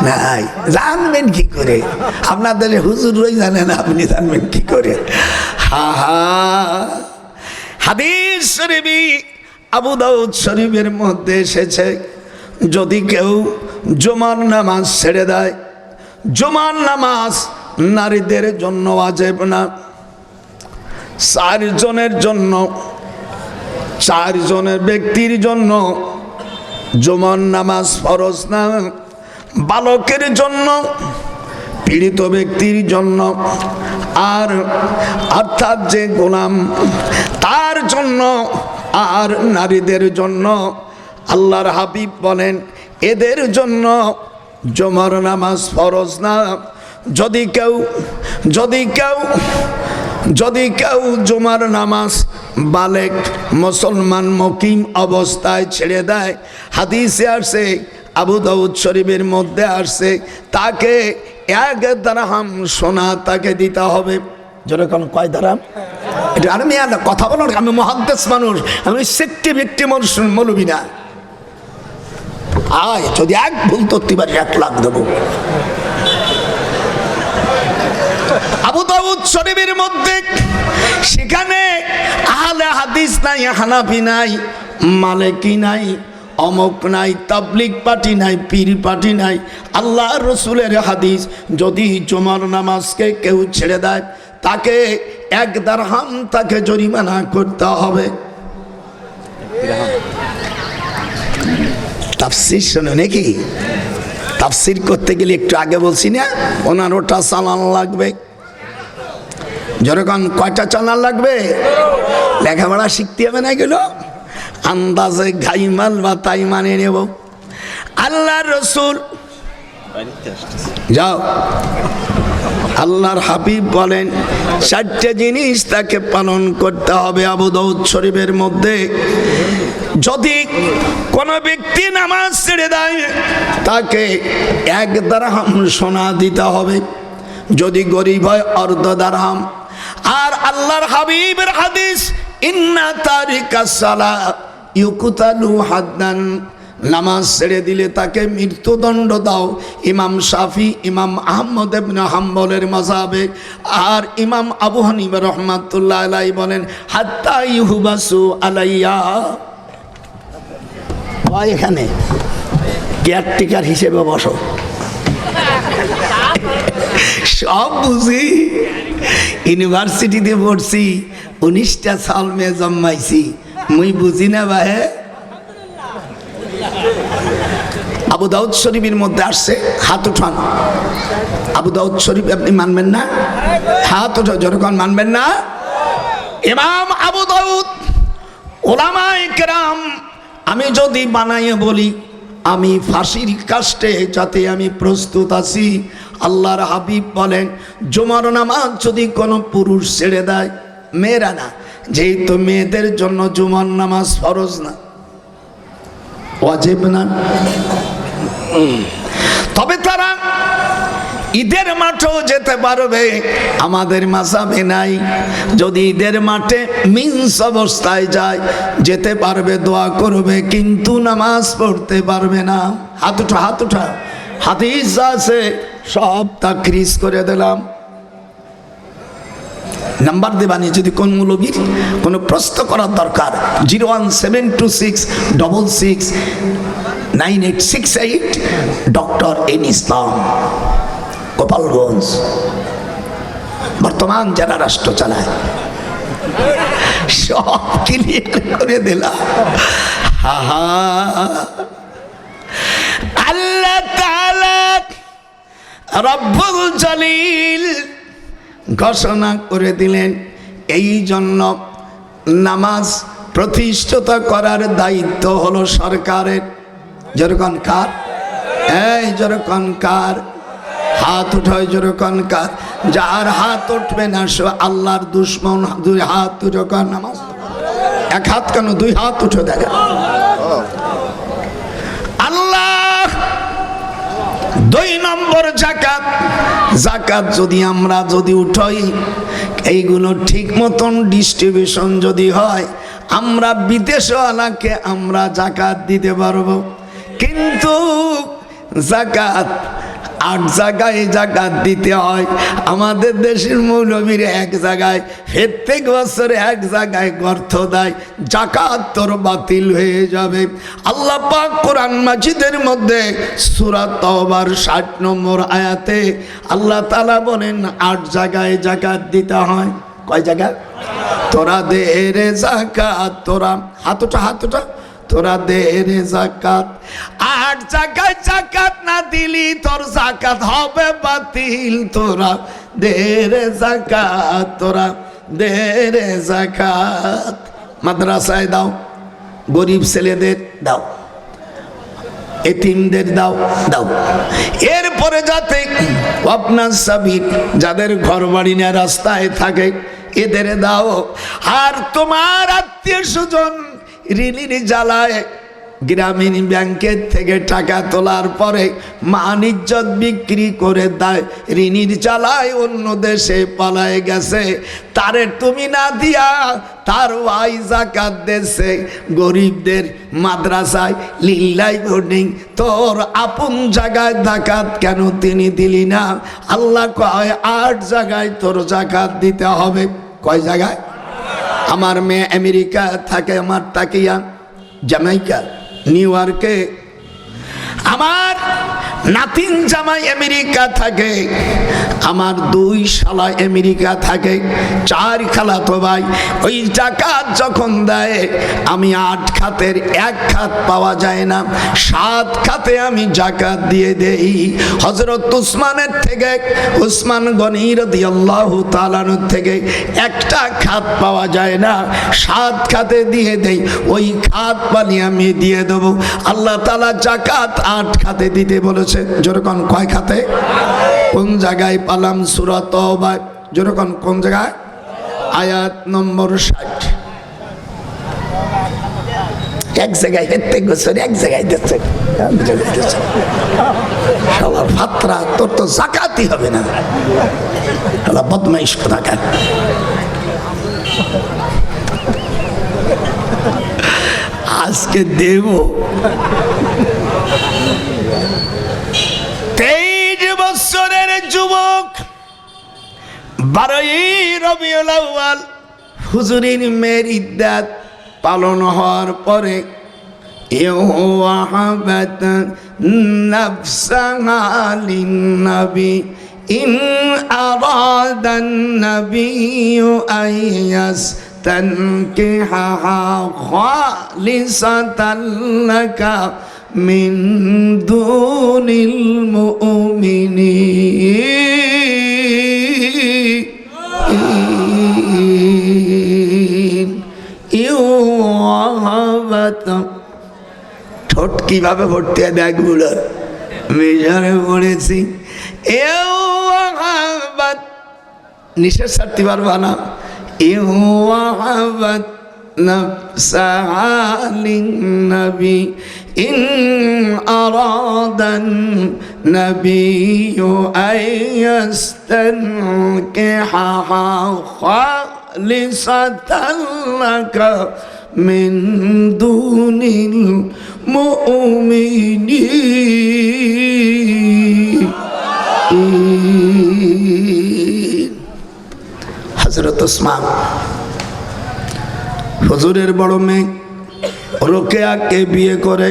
নাই। জানবেন কি করে? আপনাদের হুজুরই জানেন, আপনি জানবেন কি করে? হাদিস শরীফে আবু দাউদ শরীফের মধ্যে এসেছে, যদি কেউ জুমার নামাজ ছেড়ে দেয়, জুমার নামাজ নারীদের জন্য ওয়াজিব না, 4 জনের জন্য, 4 জনের ব্যক্তির জন্য জুমার নামাজ ফরজ না। বালকের জন্য, পীড়িত ব্যক্তির জন্য, আর অর্থাৎ যে গোলাম তার জন্য, আর নারীদের জন্য। আল্লাহর হাবিব বলেন এদের জন্য জুমার নামাজ ফরজ না। যদি কেউ জুমার নামাজ বালেক মুসলমান মুকিম অবস্থায় ছেড়ে দেয়, হাদিসে আসছে, আবু দাউদ শরীফের মধ্যে আসছে, তাকে 1 দিরহাম সোনা তাকে দিতে হবে। যেরকম কয় দাঁড়াম এটা আমি আর কথা বলো না, আমি মহাদ্দেশ মানুষ, আমি সেক্টি ব্যক্তি মানুষ, মৌলবি না। আয় যদি এক ভুল ধরতে পারি 1 লাখ দেবো। আবু দাউদ শরীফের মধ্যে সেখানে আহলে হাদিস নাই, হানাফি নাই, মালিকি নাই, অমুক নাই, তাবলিগ পার্টি নাই, পীর পার্টি নাই। আল্লাহ রসুলের হাদিস, যদি জুমার নামাজকে কেউ ছেড়ে দেয় তাকে 1 দিরহাম তাকে জরিমানা করতে হবে। তাফসীর শোনো নাকি? তাফসীর করতে গেলে একটু আগে বলছি না 15টা চালান লাগবে। যেরকম কয়টা চালান লাগবে? লেখাপড়া শিখতে হবে না, এগুলো আন্দাজে ঘাইমাল বা তাই মানে নেব। আল্লাহ রসুল যাও, আল্লাহর হাবিব বলেন 4টে জিনিস তাকে পালন করতে হবে। আবু দাউদ শরীফের মধ্যে যদি কোন ব্যক্তি নামাজ ছেড়ে দেয় তাকে 1 দিরহাম সোনা দিতে হবে, যদি গরিব হয় 1/2 দিরহাম। আর আল্লাহর হাবিবের হাদিস, ইন্না তারিকাস সালাত ইউকতালু হাদ্দান, নামাজ ছেড়ে দিলে তাকে মৃত্যুদণ্ড দাও। ইমাম শাফি, ইমাম আহমদ ইবনে হাম্বলের মাযহাবে, আর ইমাম আবু হানিফা রাহমাতুল্লাহ আলাইহি বলেন হাত্তা ইউহবাসু আলাইয়া। ভাই এখানে কেয়ারটেকার হিসেবে বসো, সব বুঝি। ইউনিভার্সিটিতে পড়ছি, 19টা সাল মেয়ে জন্মাইছি, মুই বুঝি না ভাই। আবু দাউদ শরীফের মধ্যে আসছে, হাত উঠান। আবু দাউদ শরীফ আপনি মানবেন না? হাত উঠো, যখন মানবেন না। ইমাম আবু দাউদ, ওলামায়ে কেরাম, আমি যদি বানাইয়ে বলি আমি ফাঁসির কাস্টে যাতে আমি প্রস্তুত আছি। আল্লাহর হাবিব বলেন জুমার নামাজ যদি কোনো পুরুষ ছেড়ে দেয়, মেয়েরা না, যেহেতু মেয়েদের জন্য জুমার নামাজ ফরজ না, ওয়াজিব না, তবে তারা ঈদের মাঠেও যেতে পারবে। আমাদের মাযহাবে নাই, যদি ঈদের মাঠে মিন্স অবস্থায় যায় যেতে পারবে, দোয়া করবে, কিন্তু নামাজ পড়তে পারবে না। হাত উঠা, হাত উঠা। হাদিস আছে সব তাকরিজ করে দিলাম। নাম্বার দেবানি, যদি কোন মৌলবীর কোনো প্রশ্ন করার দরকার 01726669868 ডক্টর এন ইসলাম, গোপালগঞ্জ, বর্তমান যারা রাষ্ট্র চালায়, সব ক্লিয়ার করে দিলাম। আল্লাহ তাআলা রব্বুল জলিল ঘোষণা করে দিলেন, এই জন্য নামাজ প্রতিষ্ঠিত করার দায়িত্ব হলো সরকারের। যেরকম কার? এই যেরকম কার? হাত উঠায় যেরকম কার? যার হাত উঠবে না সে আল্লাহর দুশ্মন। 2 হাত যখন নামাজ, 1 হাত কেন 2 হাত উঠে দেখা। আল্লাহ 2 নম্বর যাকাত। যাকাত যদি উঠাই, এইগুলো ঠিক মতন ডিস্ট্রিবিউশন যদি হয়, আমরা বিদেশওয়ালাকে আমরা যাকাত দিতে পারবো। কিন্তু যাকাত 8 জায়গায় যাকাত দিতে হয়। আমাদের দেশের মৌলবীর 1 জায়গায় প্রত্যেক বছর 1 জায়গায় গর্ত দেয়, যাকাত তোর বাতিল হয়ে যাবে। আল্লাহ পাক কোরআন মাজিদের মধ্যে সূরা তাওবার 60 নম্বর আয়াতে আল্লাহ তাআলা বলেন 8 জায়গায় যাকাত দিতে হয়। কয় জায়গা? তোরা দে রে যাকাত, তোরা হাত ওঠা, হাত ওঠা, তোরা দে রে যাকাত। 8 জায়গায় যাকাত না দিলি তোর যাকাত হবে বাতিল। তোরা দে রে যাকাত, তোরা দে রে যাকাত। মাদ্রাসায় দাও, গরিব ছেলেদের দাও, এতিমদের দাও, দাও। এরপরে যাতে আপনার সাবিল, যাদের ঘর বাড়ি না রাস্তায় থাকে, এদের দাও। আর তোমার আত্মীয় স্বজন ঋণের জ্বালায় গ্রামীণ ব্যাংকের থেকে টাকা তোলার পরে মান ইজ্জত বিক্রি করে দেয়, ঋণীর জ্বালায় অন্য দেশে পালায় গেছে, তারে তুমি না দিয়া তার ভাই যাকাত দেশে গরিবদের মাদ্রাসায় লিল্লাই বোর্ডিং, তোর আপন জায়গায় যাকাত কেন তিনি দিলি না? আল্লাহ কয় 8 জায়গায় তোর যাকাত দিতে হবে। কয় জায়গায়? আমার মেয়ে আমেরিকা থাকে, আমার তাকিয়া জামাইকা, নিউ ইয়র্কে, আমার নাতিন জামাই আমেরিকা থাকে, আমার 2 শালা আমেরিকা থাকে, 4 খালাতো ভাই। ওই জাকাত যখন দেয় আমি 8 খাতের 1 খাত পাওয়া যায় না, 7 খাতে আমি জাকাত দিয়ে দেই। হযরত উসমানের থেকে, উসমান গনি রাদিয়াল্লাহু তাআলা থেকে একটা খাত পাওয়া যায় না, 7 খাতে দিয়ে দেই। ওই খাত পানি আমি দিয়ে দেব। আল্লাহ তাআলা জাকাত 8 খাতে দিতে বলেছে। যেরকম কয় খাতে? কোন জায়গায় পালাম? সূরা তওবা। যেরকম কোন জায়গায়? আয়াত নম্বর 60। এক জায়গায় হেঁটে গেছে, এক জায়গায় দিচ্ছে, ফাত্রা, তোর তো জাকাতই হবে না, বদমাইশ কোথাকার। আজকে দেব 23 বছরের যুবক, 12ই রবিউল আউয়াল হুজুরিন মেয়ের ইদ্দাত পালন হওয়ার পরে ওয়াহাবাত নাফসাহা লিন-নবী ইন আরাদান নাবিয়্যু আইয়াস তানকিহাহা খালিসাতান লাকা মিন দুনিল মুমিনিন। ঠোঁট কিভাবে ভর্তি হয় ব্যাগগুলো মেজারে পড়েছি। নিঃশ্বাস ছাড়তে পারবা না। نفسها للنبي إن أراد النبي أن يستنكحها خالصة لك من دون المؤمنين. হযরত ওসমান হুজুরের বড় মেয়ে রোকেয়াকে বিয়ে করে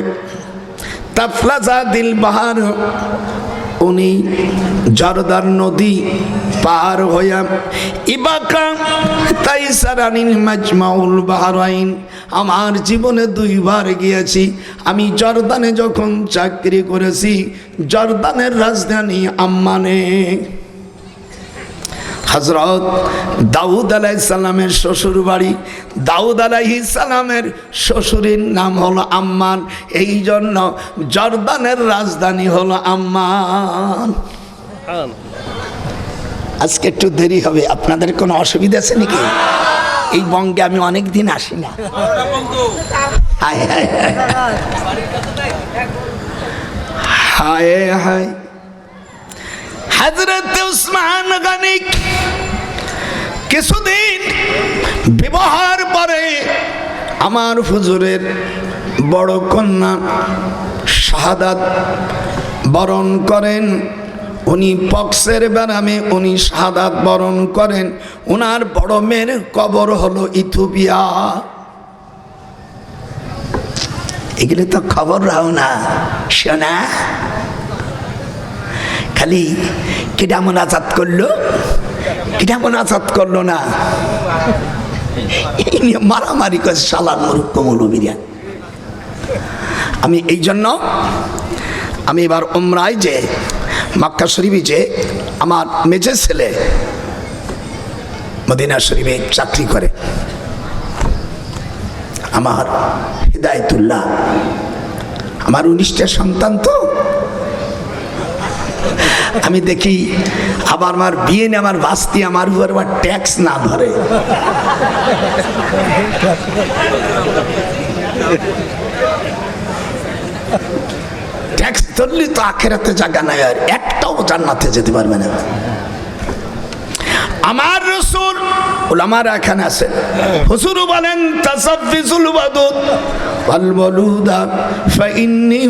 তাফলাজা দিল বাহার, উনি জর্দান নদী পার হইয়া ইবাকা তাইসারানিল মাজমাউল বাহরাইন। আমার জীবনে 2 বার গিয়েছি। আমি জর্দানে যখন চাকরি করেছি, জর্দানের রাজধানী আম্মানে হযরত দাউদ আলাইহিস সালামের শ্বশুর বাড়ি। দাউদ আলাইহিস সালামের শ্বশুরের নাম হলো আম্মান, এই জন্য জর্দানের রাজধানী হলো আম্মান। আজকে একটু দেরি হবে, আপনাদের কোনো অসুবিধা আছে নাকি? এই বঙ্গে আমি অনেক দিন আসি না। হায় হায় হায় হায়। হযরত উসমান গনি কিছুদিন বিবাহের পরে আমার হুজুরের বড় কন্যা শাহাদাত বরণ করেন। উনি পক্সের ব্যারামে উনি শাহাদাত বরণ করেন। ওনার বড় মেয়ের কবর হলো ইথিওপিয়া। এগুলো তো খবর রাও না, শোনা খালি কেডা মোনাজাত করলো, কেডা মোনাজাত করলো না, এই নিয়ে মারামারি করে শালার মরুক্ষ মৌলবীরা। আমি এই জন্য আমি এবার উমরায় যে মক্কা শরীফে যে আমার মেজে ছেলে মদিনা শরীফে চাকরি করে, আমার হিদায়াতুল্লাহ, আমার 19টা সন্তান, তো আমি দেখি আবার আমার বিয়ে নিয়ে আমার বাস্তি আমার উপর আবার ট্যাক্স না ধরে। ট্যাক্স ধরলি তো আখেরাতে জায়গা নাই, আর একটাও জান্নাতে যেতে পারবে না। আমার রাসূল উলামারা এখানে আছেন, হুজুর বলেন তাসাফফিজুল ওয়াদুদ ওয়াল ওয়ালুদা ফা ইন্নী